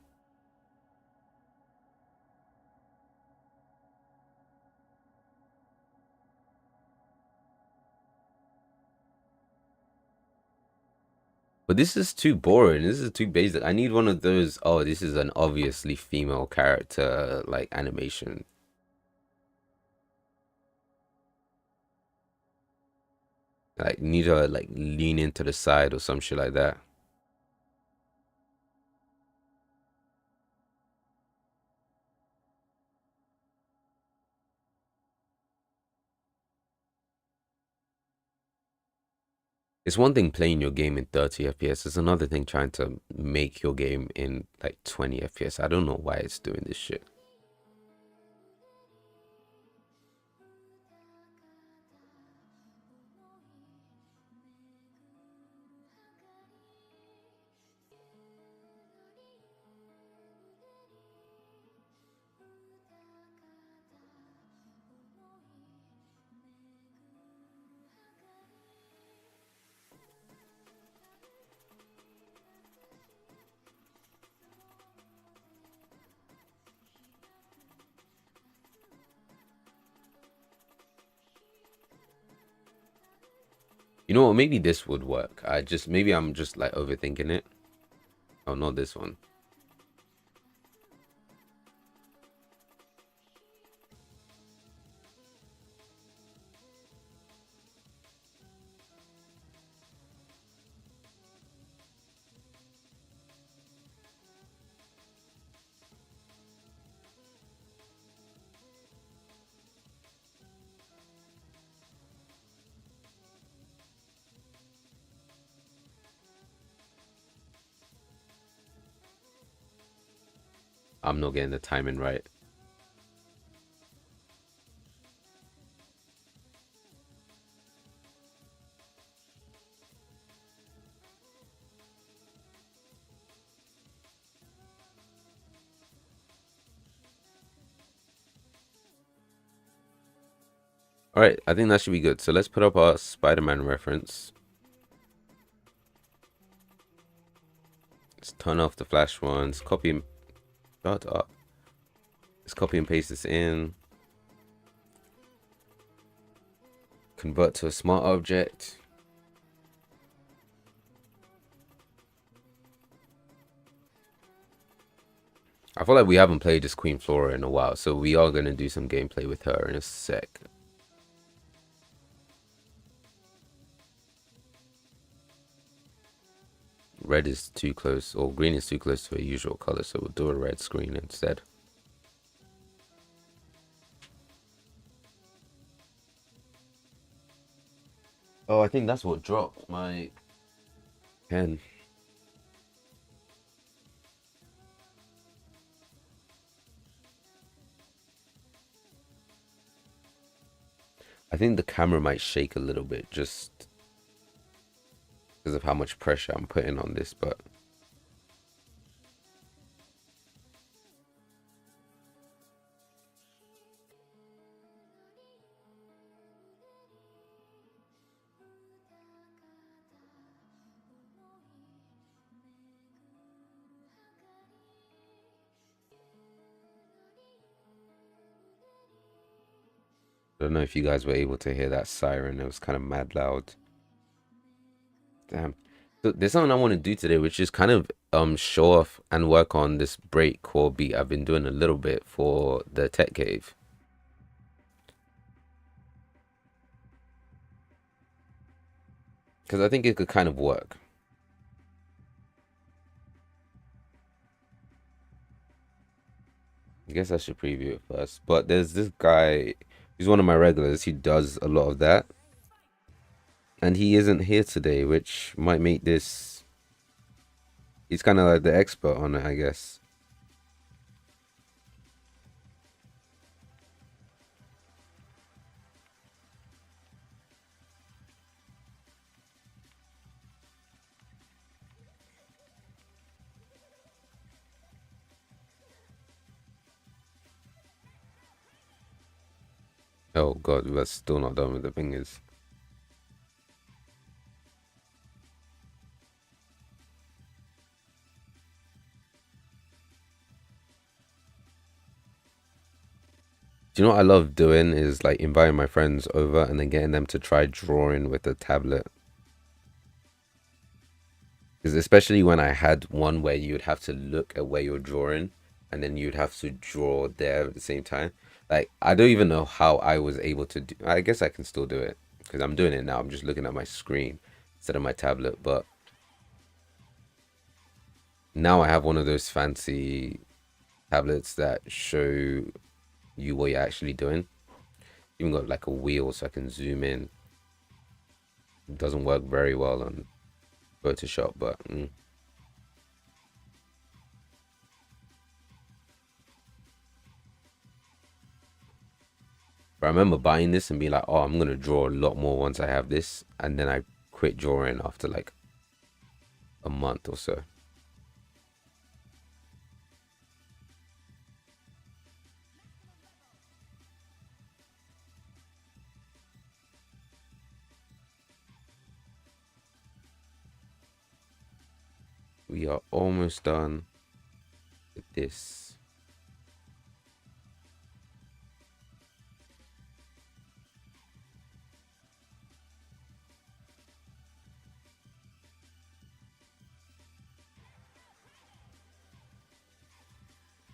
But this is too boring. This is too basic. I need one of those. Oh, this is an obviously female character like animation. Like need to like lean into the side or some shit like that. It's one thing playing your game in 30 FPS. It's another thing trying to make your game in like 20 FPS. I don't know why it's doing this shit. You know what? Maybe this would work. Maybe I'm just like overthinking it. Oh, not this one. I'm not getting the timing right. All right, I think that should be good. So let's put up our Spider-Man reference. Let's turn off the flash ones. Copy and shut up. Let's copy and paste this in. Convert to a smart object. I feel like we haven't played this Queen Flora in a while, so we are gonna do some gameplay with her in a sec. Red is too close, or green is too close to a usual color, so we'll do a red screen instead. Oh, I think that's what dropped my pen. I think the camera might shake a little bit just because of how much pressure I'm putting on this, but I don't know if you guys were able to hear that siren. It was kind of mad loud. Damn. So there's something I want to do today, which is kind of show off and work on this breakcore beat I've been doing a little bit for the tech cave. Because I think it could kind of work. I guess I should preview it first. But there's this guy, he's one of my regulars. He does a lot of that. And he isn't here today, which might make this... He's kind of like the expert on it, I guess. Oh god, we're still not done with the fingers. Do you know what I love doing is like inviting my friends over and then getting them to try drawing with a tablet. Because especially when I had one where you would have to look at where you're drawing and then you'd have to draw there at the same time. Like, I don't even know how I was able to do. I guess I can still do it because I'm doing it now. I'm just looking at my screen instead of my tablet. But now I have one of those fancy tablets that show you what you're actually doing. Even got like a wheel so I can zoom in. It doesn't work very well on Photoshop, but But I remember buying this and being like, oh, I'm gonna draw a lot more once I have this, and then I quit drawing after like a month or so. We are almost done with this.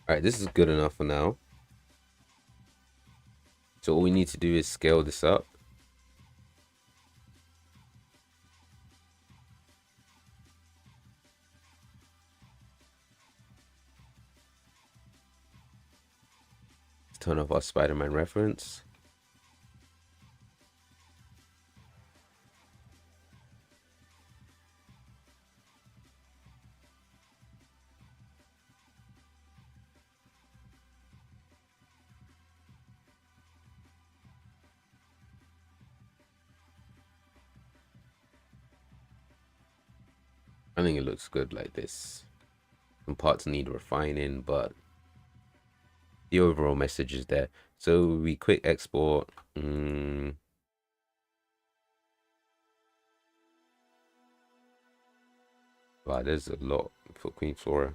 All right, this is good enough for now. So all we need to do is scale this up. Let's turn off our Spider-Man reference. I think it looks good like this. Some parts need refining, but the overall message is there. So we quick export. Wow, there's a lot for Queen Flora.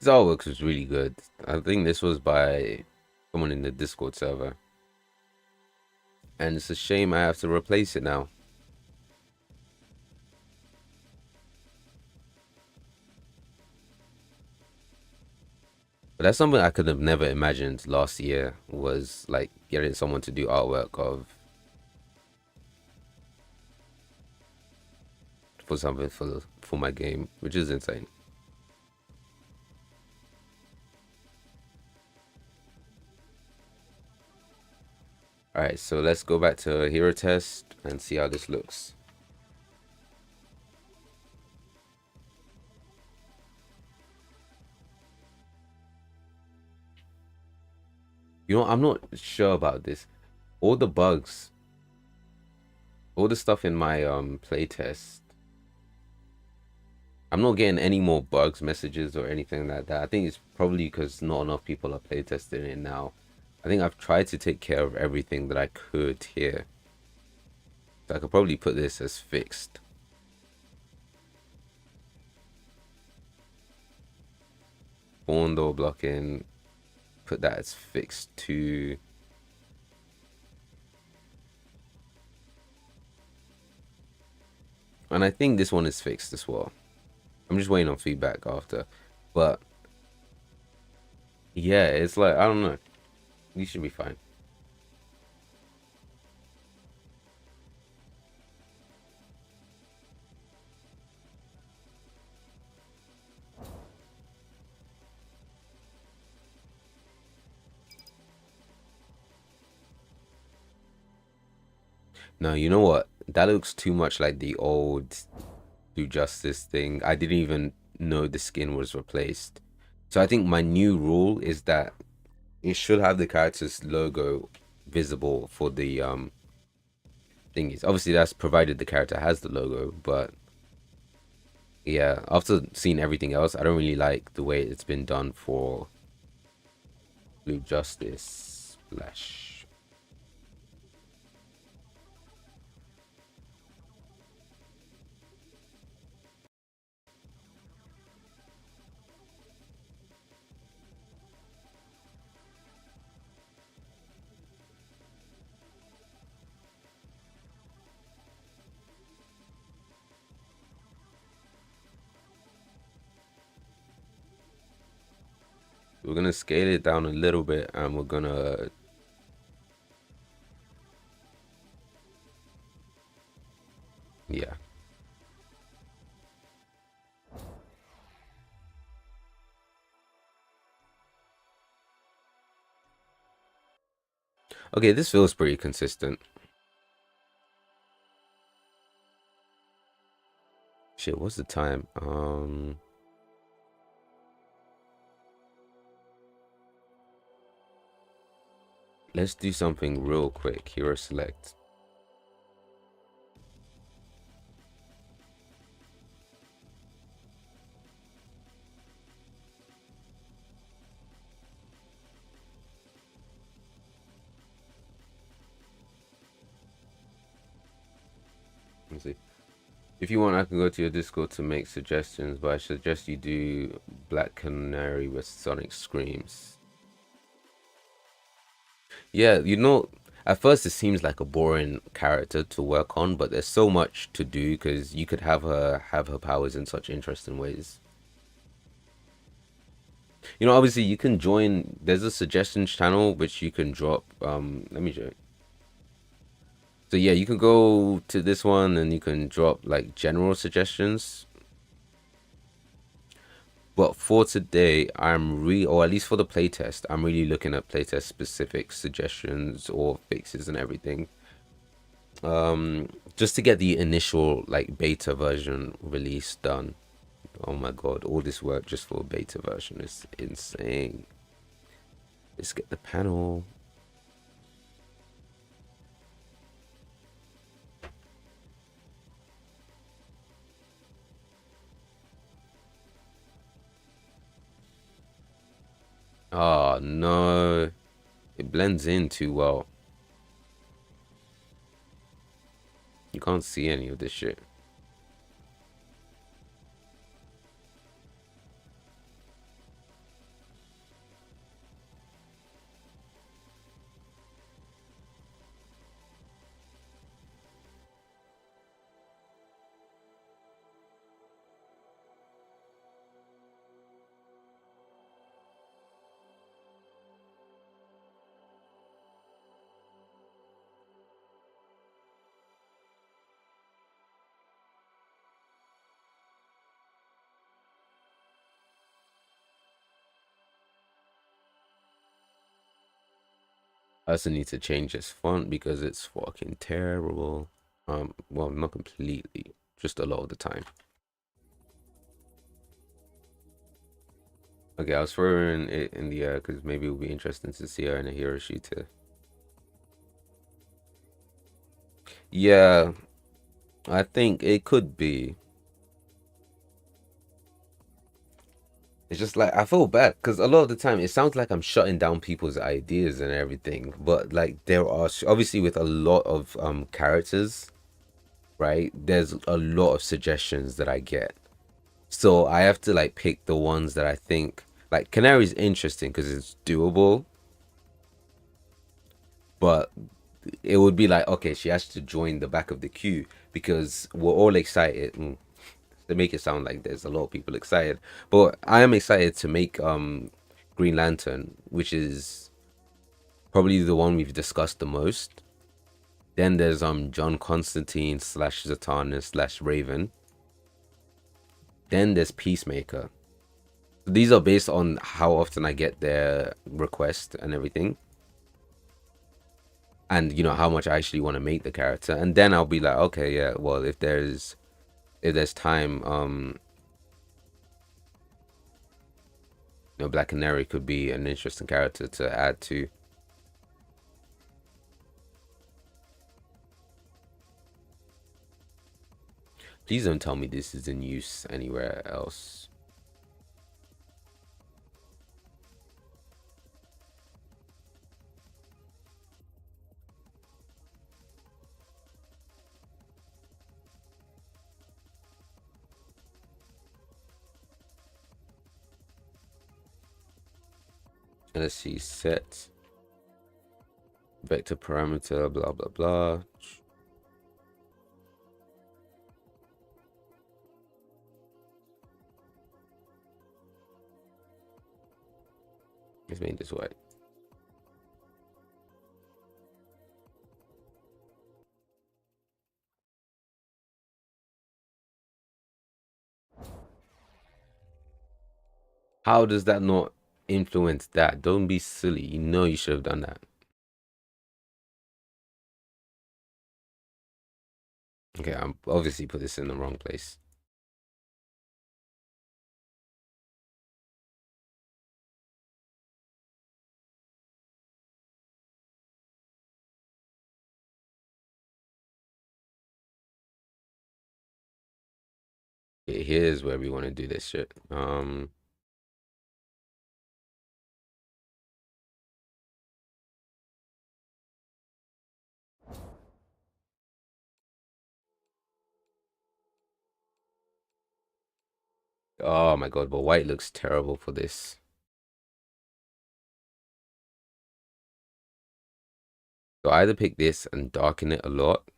This artwork was really good. I think this was by someone in the Discord server. And it's a shame I have to replace it now. But that's something I could have never imagined last year, was like getting someone to do artwork of for something for my game, which is insane. All right, so let's go back to hero test and see how this looks. You know, I'm not sure about this. All the bugs, all the stuff in my playtest, I'm not getting any more bugs messages or anything like that. I think it's probably because not enough people are playtesting it now. I think I've tried to take care of everything that I could here. So I could probably put this as fixed. Spawn door blocking, put that as fixed too. And I think this one is fixed as well. I'm just waiting on feedback after. But yeah, it's like, I don't know. You should be fine. No, you know what? That looks too much like the old Do Justice thing. I didn't even know the skin was replaced. So I think my new rule is that it should have the character's logo visible for the thingies. Obviously, that's provided the character has the logo, but yeah, after seeing everything else, I don't really like the way it's been done for Blue Justice Flash. We're gonna scale it down a little bit, and we're gonna yeah. Okay, this feels pretty consistent. Shit, what's the time? Let's do something real quick. Hero select. Let's see. If you want, I can go to your Discord to make suggestions, but I suggest you do Black Canary with Sonic Screams. Yeah, you know, at first it seems like a boring character to work on, but there's so much to do because you could have her powers in such interesting ways. You know, obviously you can join. There's a suggestions channel which you can drop. Let me show you. So yeah, you can go to this one and you can drop like general suggestions. But for today, or at least for the playtest, I'm really looking at playtest specific suggestions or fixes and everything. Just to get the initial like beta version release done. Oh my god, all this work just for a beta version is insane. Let's get the panel. Oh no, it blends in too well. You can't see any of this shit. I also need to change this font because it's fucking terrible. Well, not completely, just a lot of the time. Okay, I was throwing it in the air because maybe it would be interesting to see her in a hero shooter. Yeah, I think it could be. It's just like I feel bad because a lot of the time it sounds like I'm shutting down people's ideas and everything, but like there are obviously with a lot of characters, right? There's a lot of suggestions that I get, so I have to like pick the ones that I think like Canary's interesting because it's doable, but it would be like okay, she has to join the back of the queue because we're all excited. To make it sound like there's a lot of people excited, but I am excited to make Green Lantern, which is probably the one we've discussed the most. Then there's John Constantine slash Zatanna slash Raven. Then there's Peacemaker. These are based on how often I get their request and everything, and you know how much I actually want to make the character. And then I'll be like, okay, yeah, well, if there's time, Black Canary could be an interesting character to add to. Please don't tell me this is in use anywhere else. Let's see, set vector parameter, blah blah blah. Let's make this white. How does that not influence that? Don't be silly. You know you should have done that. Okay, I'm obviously put this in the wrong place. Okay, here's where we want to do this shit. Oh my god, but white looks terrible for this. So I either pick this and darken it a lot.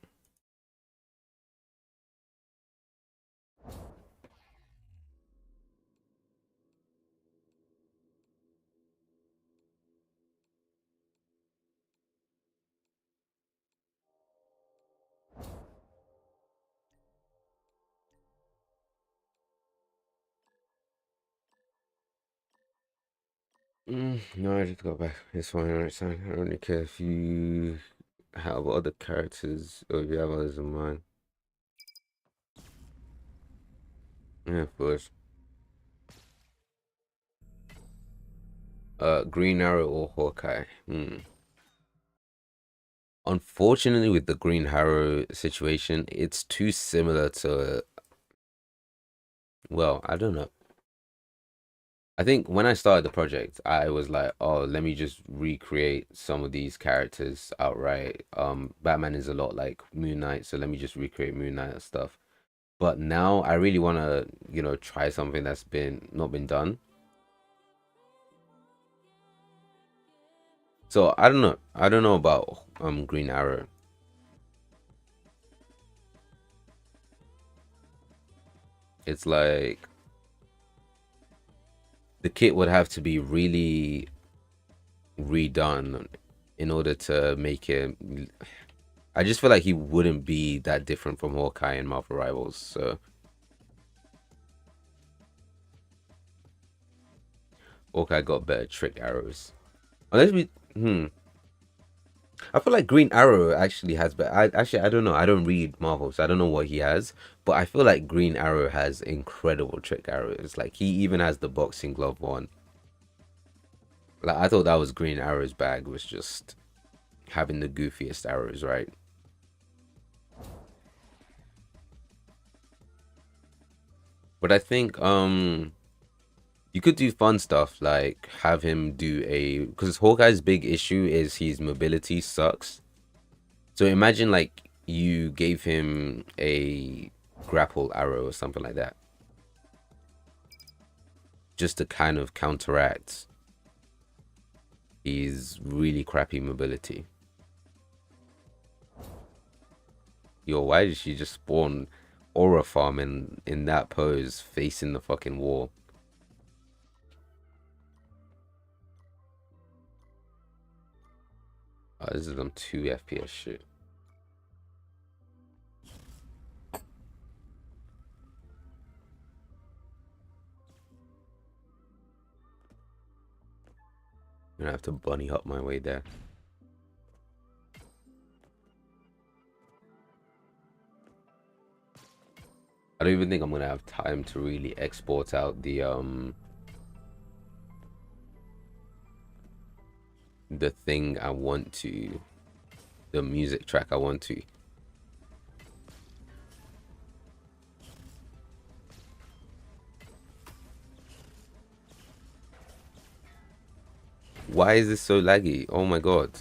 No, I just go back. It's fine, it's fine. I don't really care if you have other characters or if you have others in mind. Yeah, of course. Green Arrow or Hawkeye. Unfortunately, with the Green Arrow situation, it's too similar to. Well, I don't know. I think when I started the project, I was like, "Oh, let me just recreate some of these characters outright." Batman is a lot like Moon Knight, so let me just recreate Moon Knight and stuff. But now I really want to, try something that's been not been done. So I don't know. I don't know about Green Arrow. It's like the kit would have to be really redone in order to make him. I just feel like he wouldn't be that different from Hawkeye and Marvel Rivals. So Hawkeye got better trick arrows. Unless we, I feel like Green Arrow actually has, but I don't know. I don't read Marvel, so I don't know what he has. But I feel like Green Arrow has incredible trick arrows. Like he even has the boxing glove one. Like I thought that was Green Arrow's bag, was just having the goofiest arrows, right? But I think you could do fun stuff like have him do a, because Hawkeye's big issue is his mobility sucks. So imagine like you gave him a grapple arrow or something like that, just to kind of counteract his really crappy mobility. Yo, why did she just spawn Aura Farm in that pose facing the fucking wall? Oh, this is some 2 FPS shit. I'm gonna have to bunny hop my way there. I don't even think I'm gonna have time to really export out the thing I want to, the music track I want to. Why is this so laggy? Oh my god.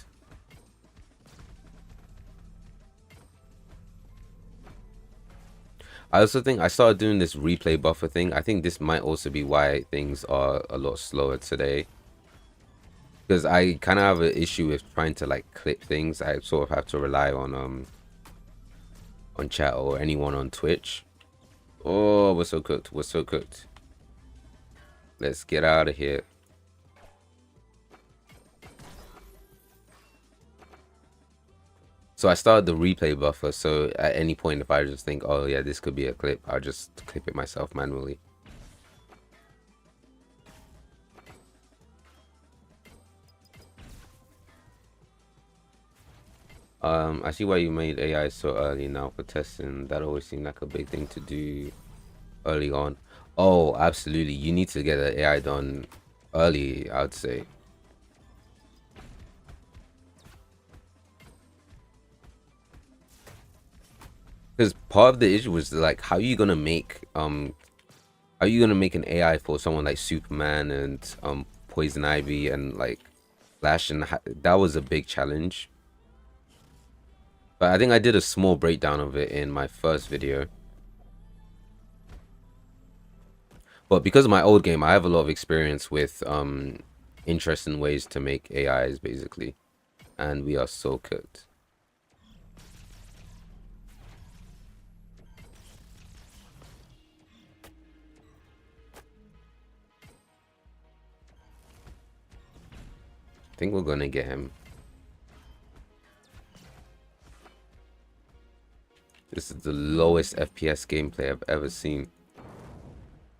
I also think I started doing this replay buffer thing. I think this might also be why things are a lot slower today. Because I kind of have an issue with trying to like clip things. I sort of have to rely on chat or anyone on Twitch. Oh, we're so cooked. We're so cooked. Let's get out of here. So I started the replay buffer, so at any point if I just think, oh yeah, this could be a clip, I'll just clip it myself manually. I see why you made AI so early now for testing. That always seemed like a big thing to do early on. Oh, absolutely. You need to get the AI done early, I would say. Because part of the issue was like, how are you gonna make an AI for someone like Superman and Poison Ivy and like Flash, and that was a big challenge. But I think I did a small breakdown of it in my first video. But because of my old game, I have a lot of experience with interesting ways to make AIs basically, and we are so cooked. I think we're gonna get him. This is the lowest FPS gameplay I've ever seen.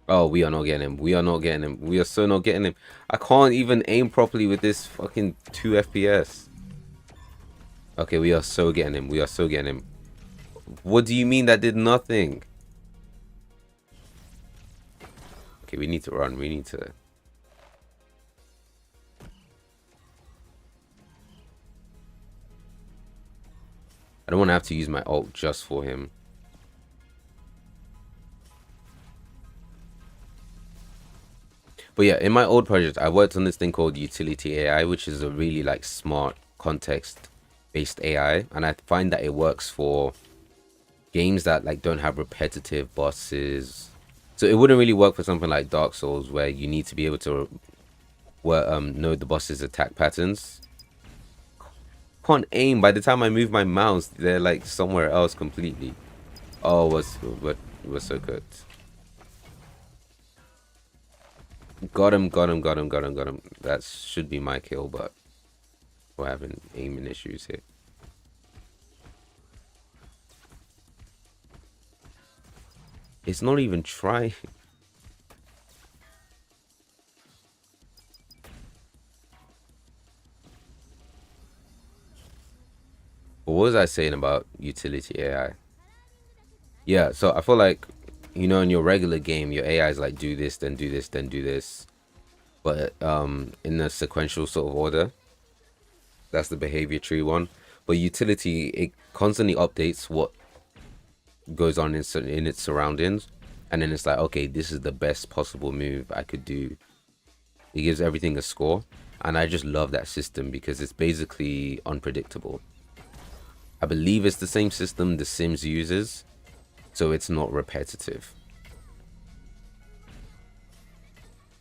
Oh, we are not getting him. We are not getting him. We are so not getting him. I can't even aim properly with this fucking 2 FPS. Okay, we are so getting him. We are so getting him. What do you mean that did nothing? Okay, we need to run. We need to... I don't want to have to use my ult just for him. But yeah, in my old project, I worked on this thing called Utility AI, which is a really like smart context-based AI, and I find that it works for games that like don't have repetitive bosses. So it wouldn't really work for something like Dark Souls, where you need to be able to know the boss's attack patterns. Can't aim. By the time I move my mouse, they're like somewhere else completely. Oh, was so good. Got him, got him, got him, got him, got him. That should be my kill, but we're having aiming issues here. It's not even trying. But what was I saying about utility AI? Yeah, so I feel like, you know, in your regular game, your AI is like, do this, then do this, then do this. but in a sequential sort of order. That's the behavior tree one. But utility, it constantly updates what goes on in its surroundings, and then it's like, okay, this is the best possible move I could do. It gives everything a score, and I just love that system because it's basically unpredictable. I believe it's the same system The Sims uses, so it's not repetitive.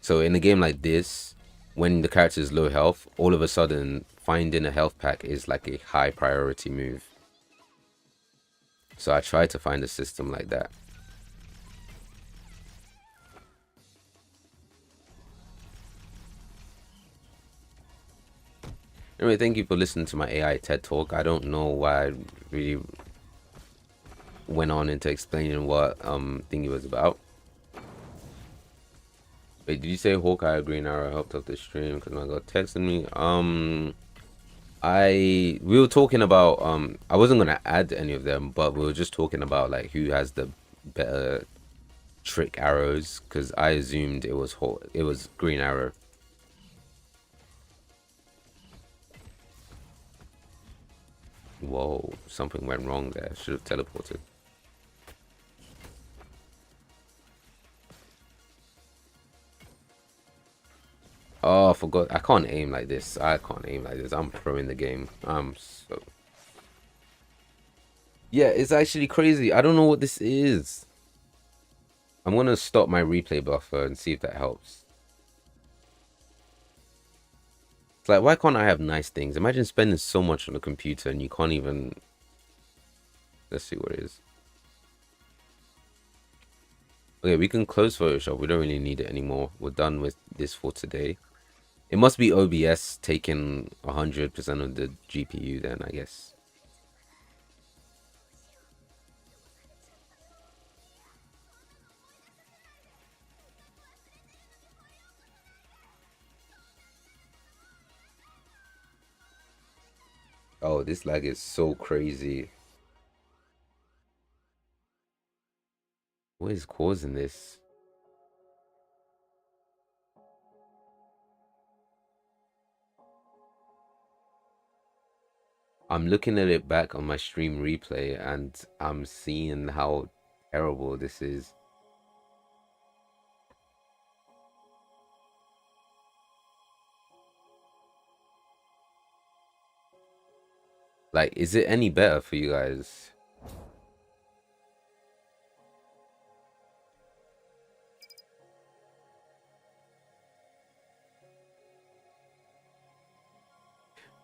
So in a game like this, when the character is low health, all of a sudden finding a health pack is like a high priority move. So I try to find a system like that. Anyway, thank you for listening to my AI TED talk. I don't know why I really went on into explaining what thingy was about. Wait, did you say Hawkeye or Green Arrow helped up the stream? Because my God texted me. We were talking about I wasn't gonna add any of them, but we were just talking about like who has the better trick arrows, because I assumed it was Green Arrow. Whoa, something went wrong there. Should have teleported. Oh, I forgot. I can't aim like this. I can't aim like this. I'm pro in the game. So... Yeah, it's actually crazy. I don't know what this is. I'm gonna stop my replay buffer and see if that helps. It's like, why can't I have nice things? Imagine spending so much on a computer and you can't even... Let's see what it is. Okay, we can close Photoshop. We don't really need it anymore. We're done with this for today. It must be OBS taking 100% of the GPU then, I guess. Oh, this lag is so crazy. What is causing this? I'm looking at it back on my stream replay and I'm seeing how terrible this is. Like, is it any better for you guys?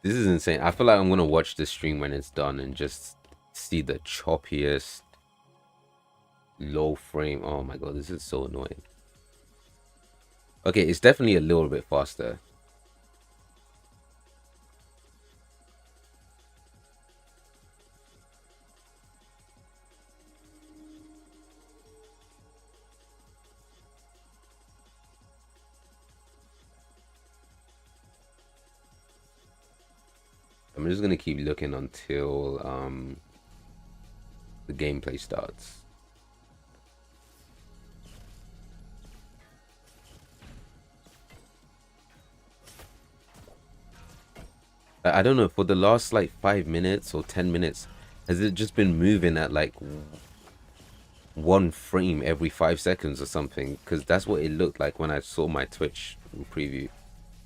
This is insane. I feel like I'm gonna watch this stream when it's done and just see the choppiest low frame. Oh my God, this is so annoying. Okay, it's definitely a little bit faster. I'm just gonna keep looking until the gameplay starts. I don't know, for the last like 5 minutes or 10 minutes, has it just been moving at like 1 frame every 5 seconds or something? Because that's what it looked like when I saw my Twitch preview.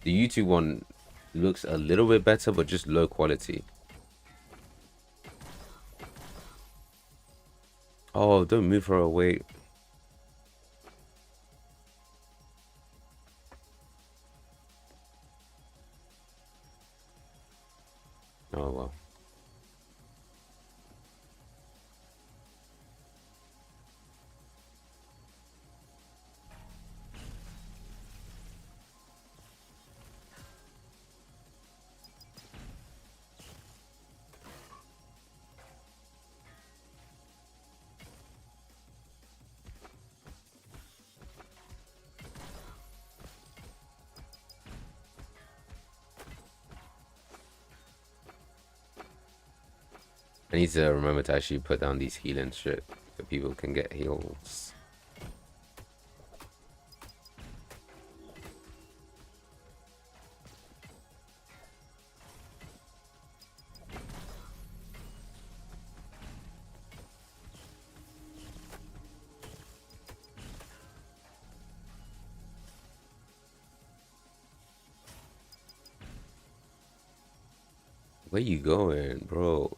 The YouTube one looks a little bit better, but just low quality. Oh, don't move her away. Oh well. I need to remember to actually put down these healing shit so people can get heals. Where you going, bro?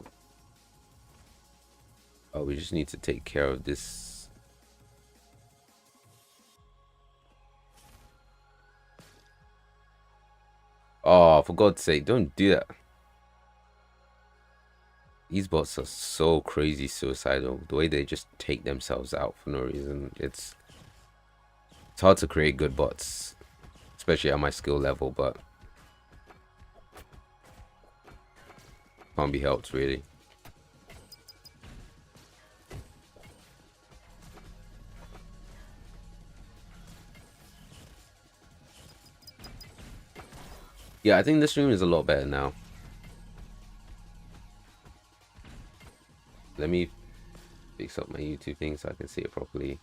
Oh, we just need to take care of this. Oh, for God's sake, don't do that. These bots are so crazy suicidal. The way they just take themselves out for no reason. It's hard to create good bots, especially at my skill level, but can't be helped really. Yeah, I think the stream is a lot better now. Let me fix up my YouTube thing so I can see it properly.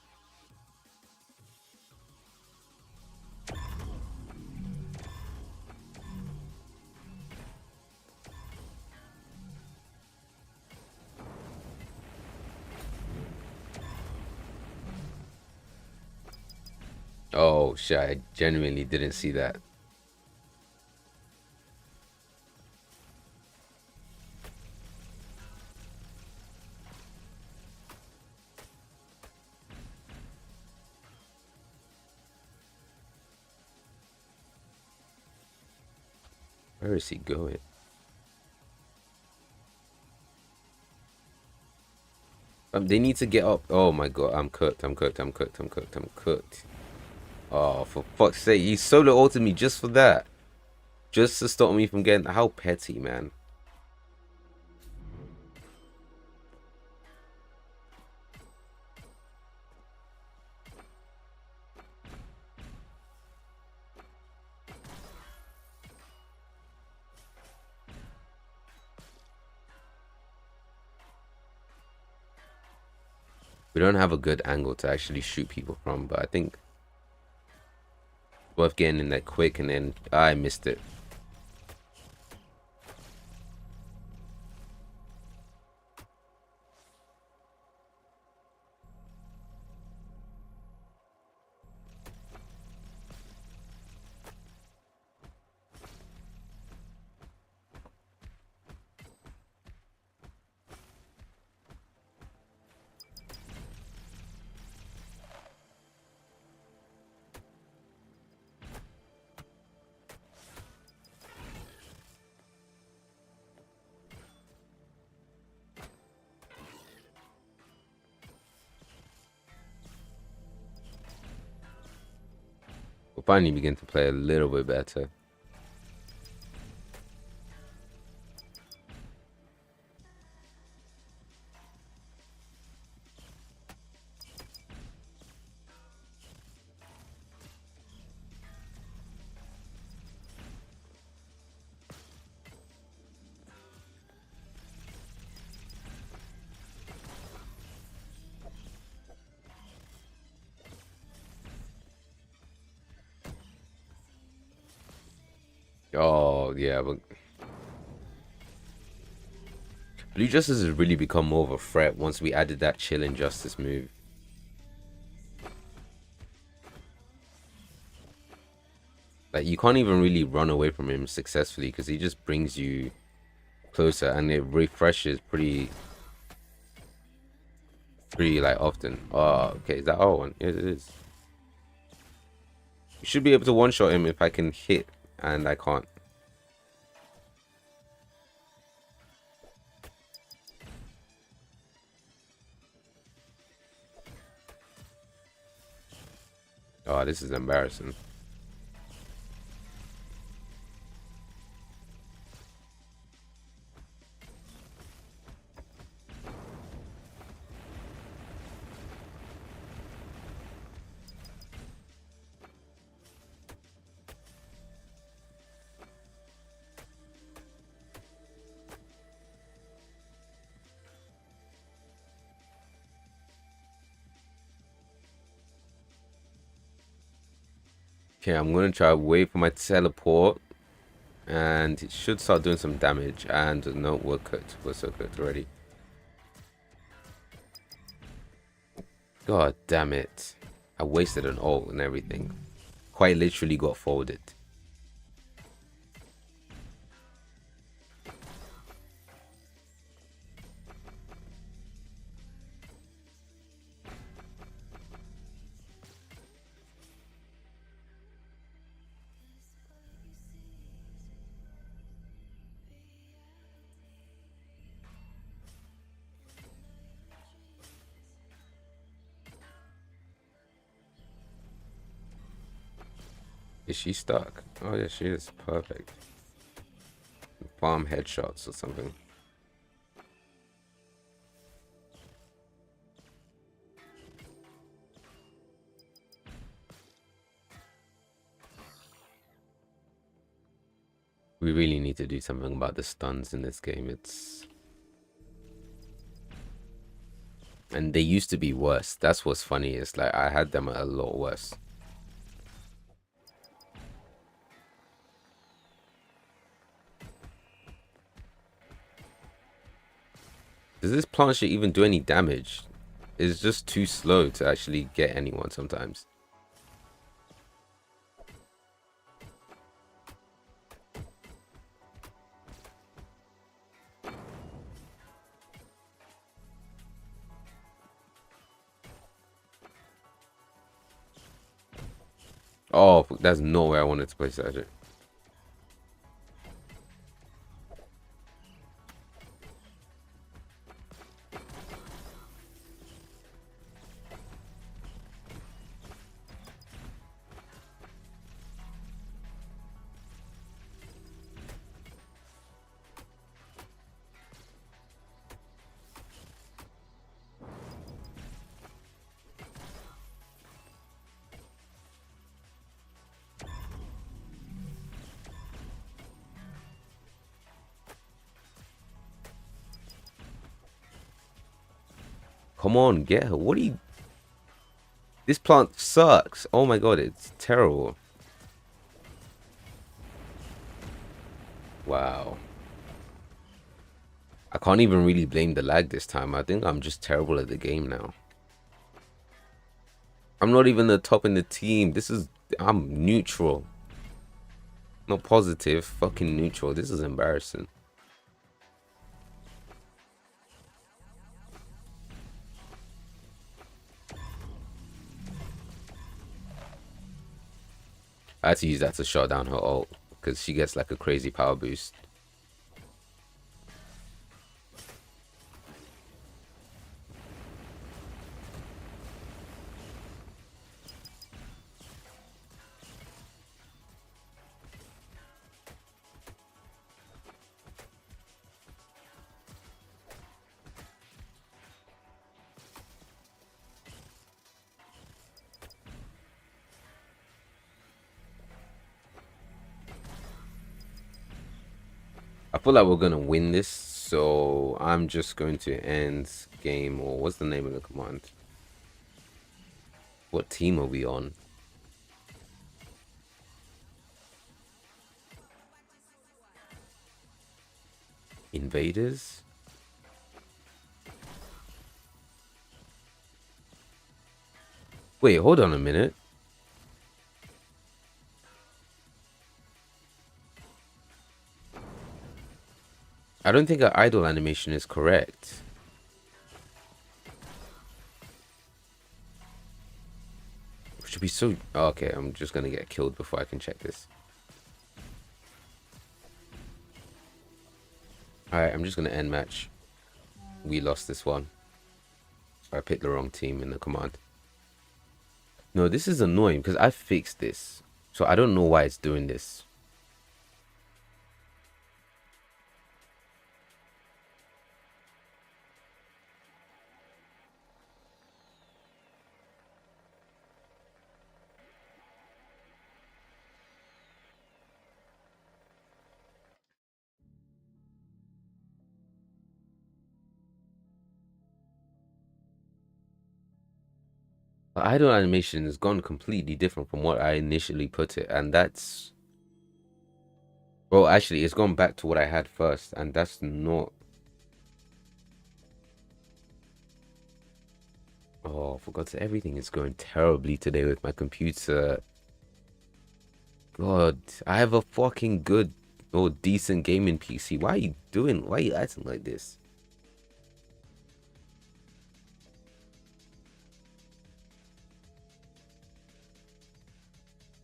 Oh shit, I genuinely didn't see that. Where is he going? They need to get up. Oh my god, I'm cooked. I'm cooked. I'm cooked. I'm cooked. I'm cooked. Oh, for fuck's sake, he solo ulted me just for that. Just to stop me from getting. How petty, man. We don't have a good angle to actually shoot people from, but I think it's worth getting in there quick, and then I missed it. We'll finally begin to play a little bit better. Oh yeah, but Blue Justice has really become more of a threat once we added that chill injustice move. Like, you can't even really run away from him successfully because he just brings you closer, and it refreshes pretty like often. Oh, okay, is that our one? Yes, it is. You should be able to one-shot him if I can hit, and I can't. Oh, this is embarrassing. Okay, I'm gonna try wait for my teleport, and it should start doing some damage. And no, we're cooked. We're so cooked already. God damn it! I wasted an ult and everything. Quite literally got folded. Is she stuck? Oh yeah, she is. Perfect. Farm headshots or something. We really need to do something about the stuns in this game. And they used to be worse. That's what's funny. It's like I had them a lot worse. Does this plancher even do any damage? It's just too slow to actually get anyone sometimes. Oh, that's no way I wanted to play Sergeant. Come on, get her. What are you... This plant sucks. Oh my god, it's terrible. Wow. I can't even really blame the lag this time. I think I'm just terrible at the game now. I'm not even the top in the team. I'm neutral. Not positive, fucking neutral. This is embarrassing. I had to use that to shut down her ult because she gets like a crazy power boost. I feel like we're gonna win this, so I'm just going to end game, or what's the name of the command? What team are we on? Invaders? Wait, hold on a minute. I don't think our idle animation is correct. Should be so... Oh, okay, I'm just gonna get killed before I can check this. Alright, I'm just gonna end match. We lost this one. I picked the wrong team in the command. No, this is annoying because I fixed this. So I don't know why it's doing this. The idle animation has gone completely different from what I initially put it. And that's... Well, actually, it's gone back to what I had first. And that's not... Oh, I forgot to... Everything is going terribly today with my computer. God, I have a fucking good or decent gaming PC. Why are you doing... Why are you acting like this?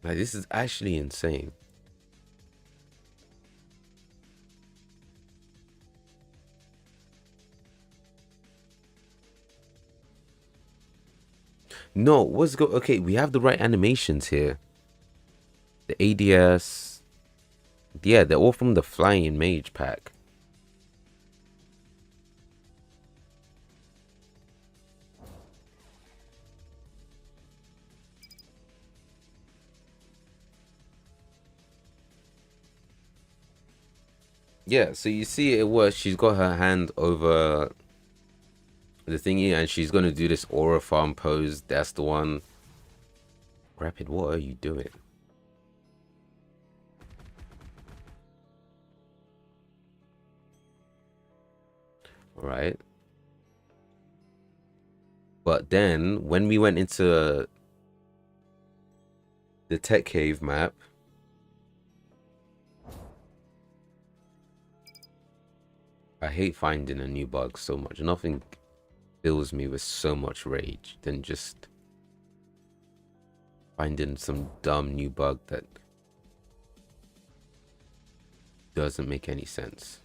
Like, this is actually insane. No, what's go... Okay, we have the right animations here. The ADS. Yeah, they're all from the Flying Mage pack. Yeah, so you see it was she's got her hand over the thingy and she's gonna do this aura farm pose. That's the one. Rapid, what are you doing? All right. But then when we went into the tech cave map, I hate finding a new bug so much. Nothing fills me with so much rage than just finding some dumb new bug that doesn't make any sense.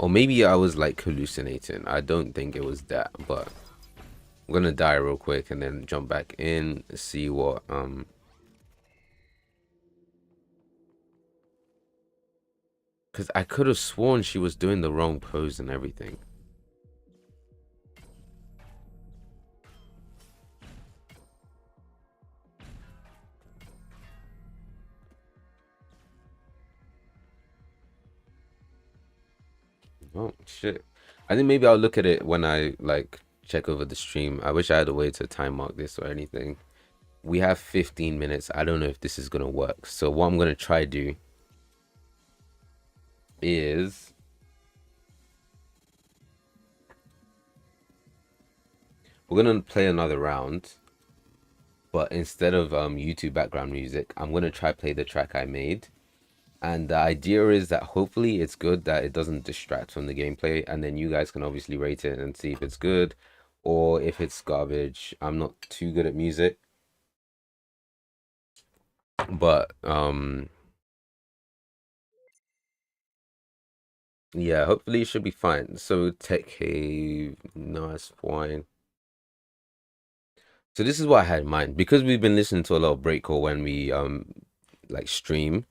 Or maybe I was like hallucinating. I don't think it was that, but I'm gonna die real quick and then jump back in, see what because I could have sworn she was doing the wrong pose and everything. Oh shit. I think maybe I'll look at it when I like check over the stream. I wish I had a way to time mark this or anything. We have 15 minutes. I don't know if this is gonna work. So what I'm gonna try do is we're gonna play another round, but instead of YouTube background music, I'm gonna try play the track I made. And the idea is that hopefully it's good, that it doesn't distract from the gameplay, and then you guys can obviously rate it and see if it's good or if it's garbage. I'm not too good at music, but yeah, hopefully it should be fine. So Tech Cave, no, it's fine. So this is what I had in mind, because we've been listening to a lot of breakcore when we like stream.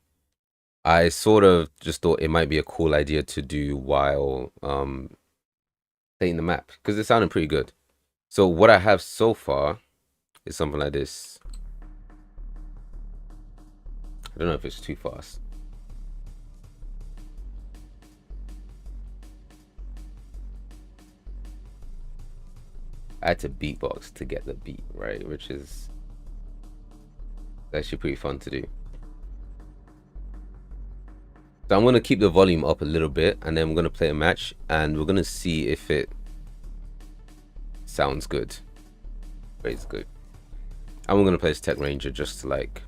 I sort of just thought it might be a cool idea to do while playing the map, because it sounded pretty good. So what I have so far is something like this. I don't know if it's too fast. I had to beatbox to get the beat right, which is actually pretty fun to do. So I'm gonna keep the volume up a little bit, and then we're gonna play a match, and we're gonna see if it sounds good. But it's good. And we're gonna play as Tech Ranger just to like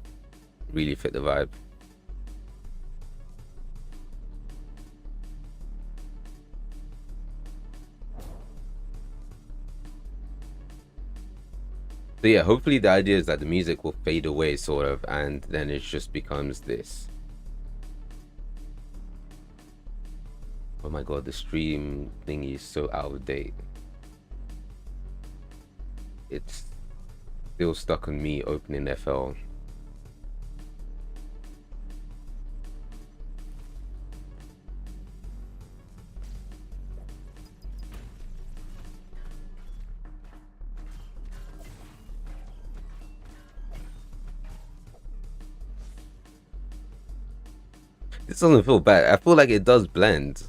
really fit the vibe. So yeah, hopefully the idea is that the music will fade away sort of, and then it just becomes this. Oh my god, the stream thingy is so out of date. It's still stuck on me opening FL. This doesn't feel bad. I feel like it does blend.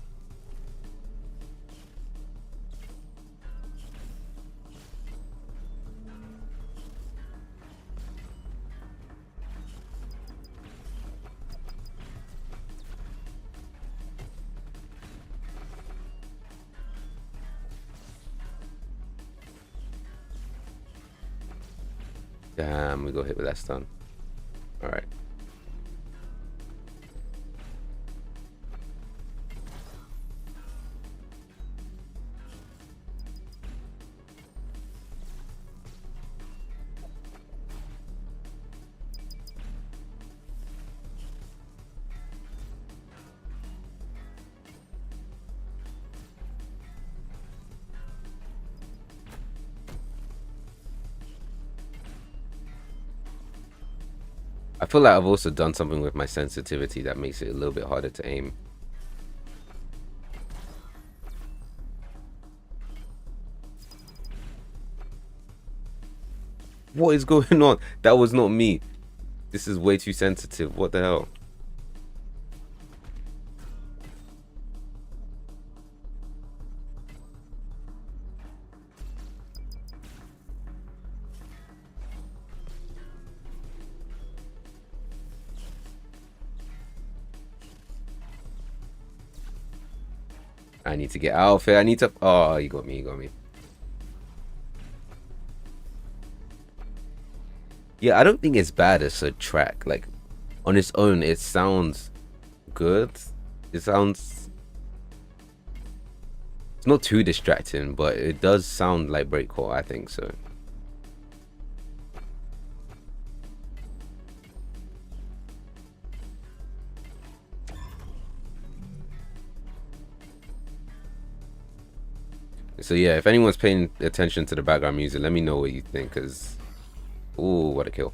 Damn, we got hit with that stun. Alright. I feel like I've also done something with my sensitivity that makes it a little bit harder to aim. What is going on? That was not me. This is way too sensitive. What the hell? I need to get out of here. I need to... Oh, you got me. You got me. Yeah, I don't think it's bad as a track. Like, on its own, it sounds good. It sounds... It's not too distracting, but it does sound like breakcore, I think so. So yeah, if anyone's paying attention to the background music, let me know what you think, because... Ooh, what a kill.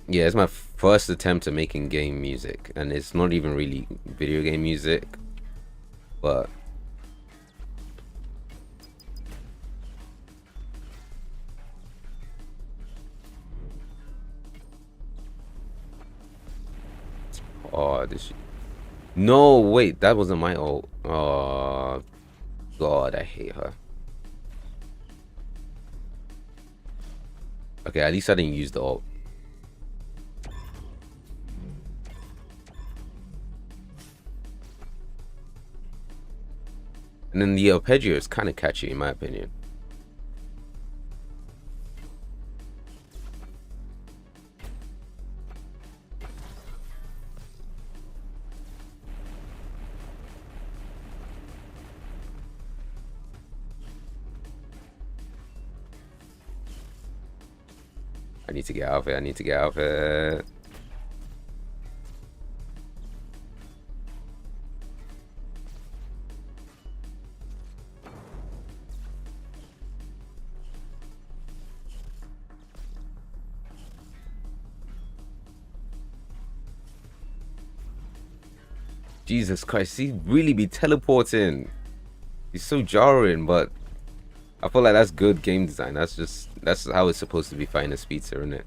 Yeah, it's my first attempt at making game music, and it's not even really video game music, but... Oh, this... No, wait, that wasn't my ult. Oh, God, I hate her. Okay, at least I didn't use the ult. And then the arpeggio is kind of catchy, in my opinion. I need to get out of it. I need to get out of it. Jesus Christ, he really be teleporting. He's so jarring, but I feel like that's good game design. That's how it's supposed to be fighting a speedster, isn't it?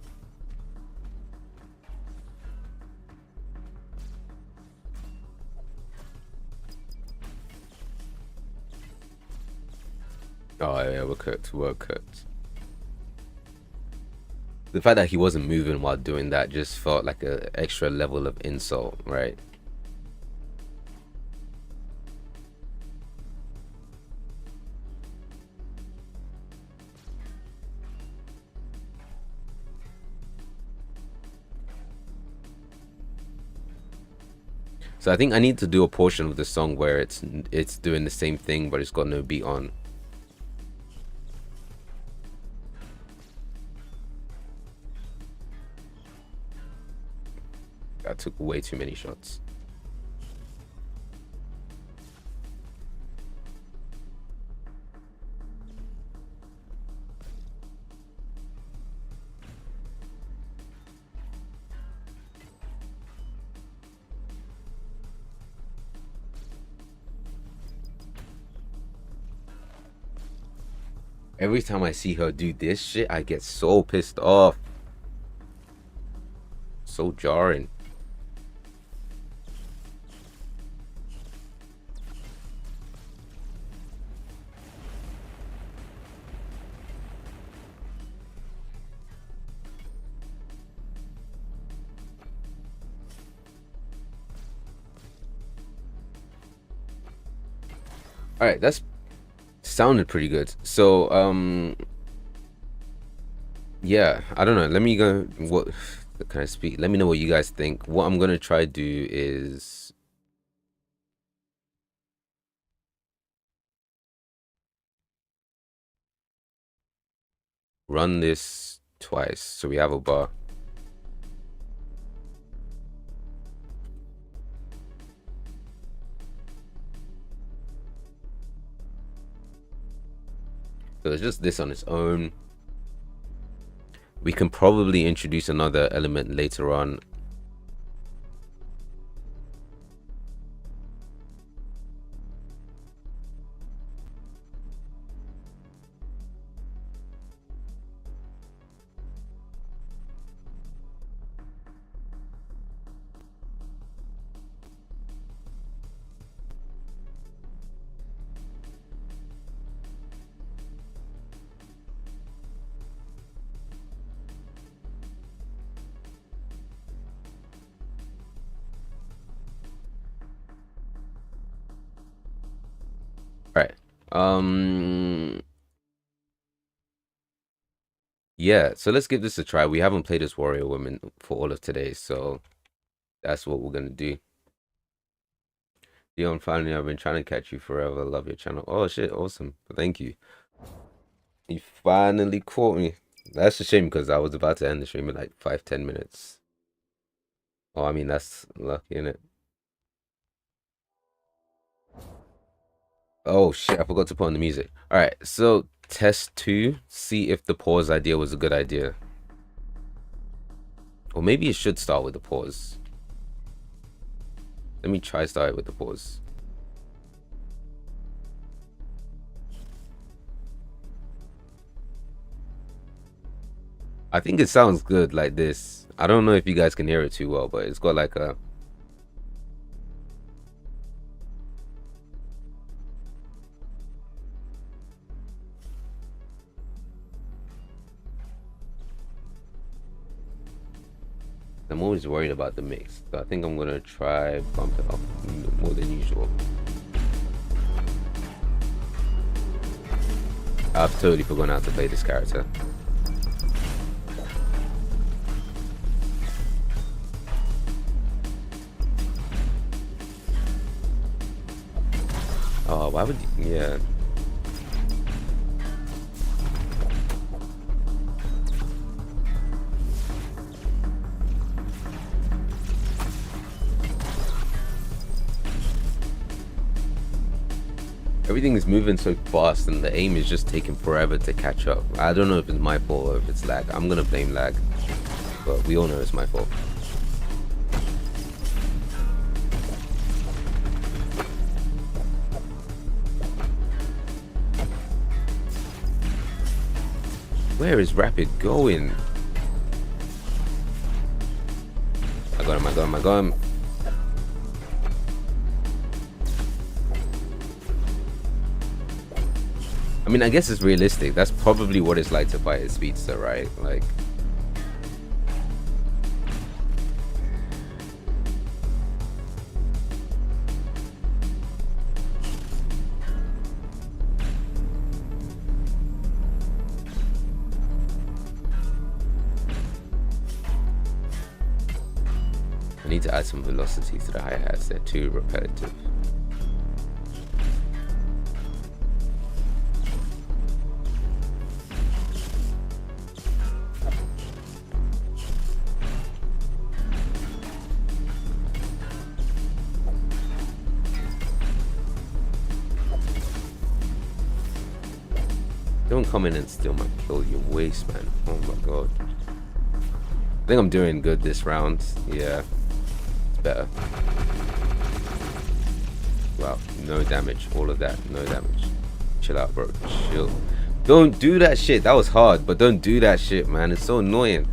Oh yeah, we're cooked. We're cooked. The fact that he wasn't moving while doing that just felt like an extra level of insult, right? So I think I need to do a portion of the song where it's doing the same thing, but it's got no beat on. I took way too many shots. Every time I see her do this shit, I get so pissed off. So jarring. All right, that's sounded pretty good. So yeah, I don't know. Let me go. What can I speak? Let me know what you guys think. What I'm gonna try to do is run this twice, so we have a bar. So it's just this on its own. We can probably introduce another element later on. Right. Yeah, so let's give this a try. We haven't played as Warrior Woman for all of today, so that's what we're gonna do. Dion, finally, I've been trying to catch you forever. Love your channel. Oh shit, awesome. Thank you. You finally caught me. That's a shame because I was about to end the stream in like 5-10 minutes. Oh, I mean that's lucky, innit? Oh shit, I forgot to put on the music. Alright, so test 2, see if the pause idea was a good idea. Or maybe it should start with the pause. Let me try start it with the pause. I think it sounds good like this. I don't know if you guys can hear it too well, but it's got like a... I'm always worried about the mix, so I think I'm gonna try bump it up more than usual. I've totally forgotten how to play this character. Oh, why would you? Yeah. Everything is moving so fast and the aim is just taking forever to catch up. I don't know if it's my fault or if it's lag. I'm gonna blame lag, but we all know it's my fault. Where is Rapid going? I got him, I got him, I got him. I mean, I guess it's realistic. That's probably what it's like to fight a speedster, right? Like... I need to add some velocity to the hi-hats. They're too repetitive. Don't come in and steal my kill. You waste, man. Oh my god. I think I'm doing good this round. Yeah. It's better. Wow. No damage. All of that. No damage. Chill out, bro. Chill. Don't do that shit. That was hard, but don't do that shit, man. It's so annoying.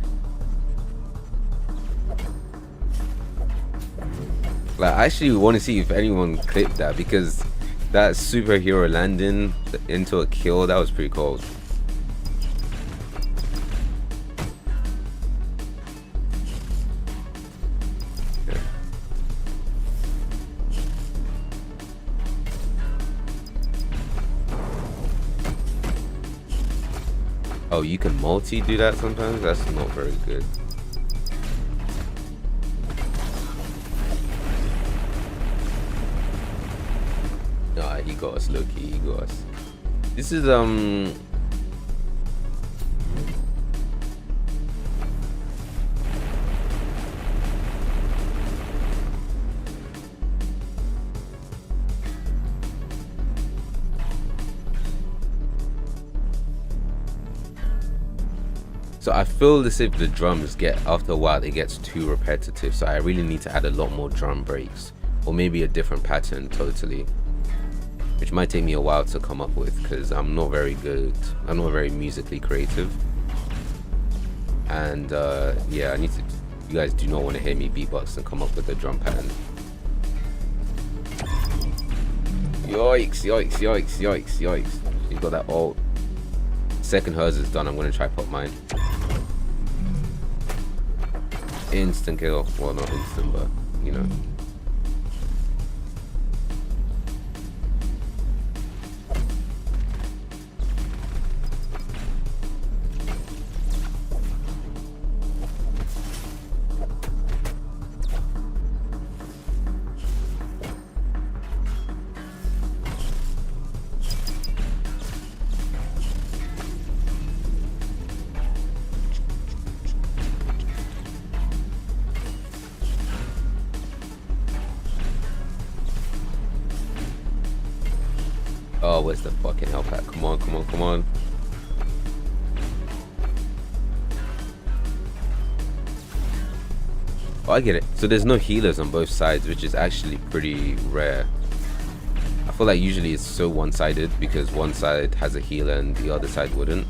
Like, I actually want to see if anyone clipped that, because that superhero landing into a kill, that was pretty cold. Yeah. Oh, you can multi do that sometimes? That's not very good. Nah, he got us, Loki. He got us. This is So I feel as if the drums get, after a while, it gets too repetitive. So I really need to add a lot more drum breaks, or maybe a different pattern totally, which might take me a while to come up with because I'm not very good. I'm not very musically creative, and yeah, I need to. You guys do not want to hear me beatbox and come up with a drum pattern. Yikes! Yikes! Yikes! Yikes! Yikes! You got that ult. Second hers is done. I'm gonna try pop mine. Instant kill. Well, not instant, but you know. Oh, where's the fucking health pack? Come on, come on, come on. Oh, I get it. So there's no healers on both sides, which is actually pretty rare. I feel like usually it's so one-sided because one side has a healer and the other side wouldn't.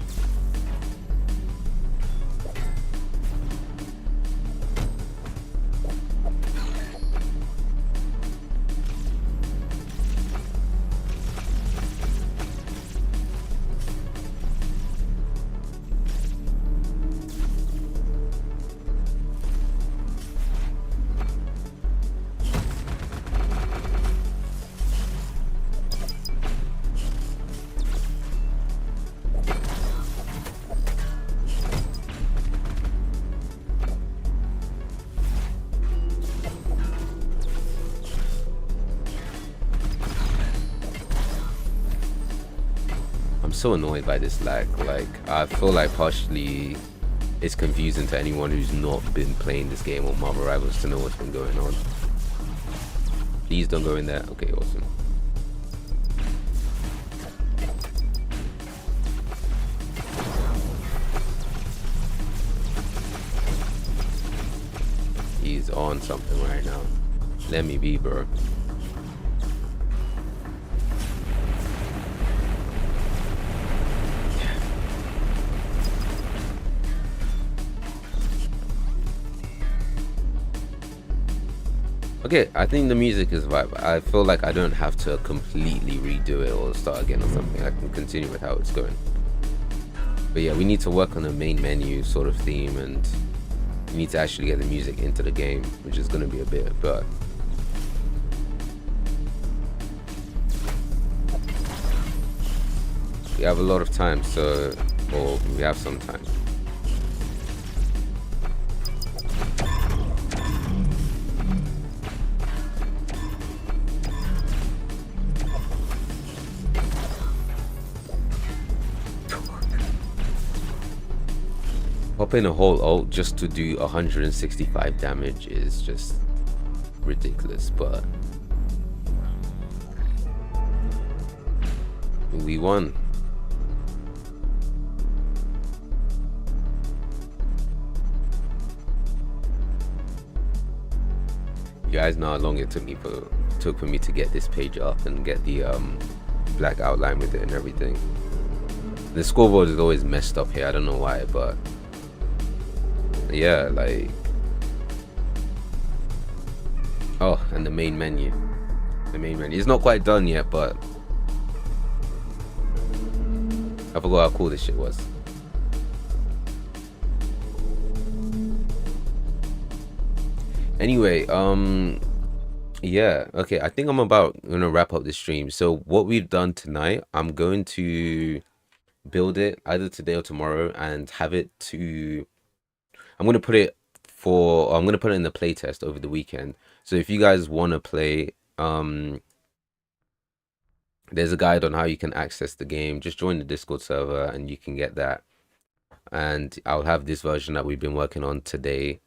So annoyed by this lag. Like, I feel like partially it's confusing to anyone who's not been playing this game or Marvel Rivals to know what's been going on. Please don't go in there. Okay, awesome. He's on something right now. Let me be, bro. Okay, I think the music is vibe. I feel like I don't have to completely redo it or start again or something. I can continue with how it's going. But yeah, we need to work on the main menu sort of theme, and we need to actually get the music into the game, which is going to be a bit, but we have a lot of time, so, or we have some time. Popping a whole ult just to do 165 damage is just ridiculous, but we won. You guys know how long it took for me to get this page up and get the black outline with it and everything. The scoreboard is always messed up here. I don't know why, but yeah, like, oh, and the main menu. The main menu. It's not quite done yet, but I forgot how cool this shit was. Anyway, yeah, okay, I think I'm gonna wrap up this stream. So what we've done tonight, I'm going to build it either today or tomorrow and have it to, I'm gonna put it in the playtest over the weekend. So if you guys want to play, there's a guide on how you can access the game. Just join the Discord server and you can get that. And I'll have this version that we've been working on today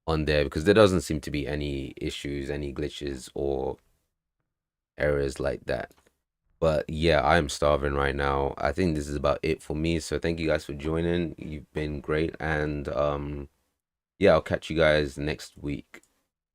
on there, because there doesn't seem to be any issues, any glitches or errors like that. But yeah, I am starving right now. I think this is about it for me. So thank you guys for joining. You've been great, and yeah, I'll catch you guys next week.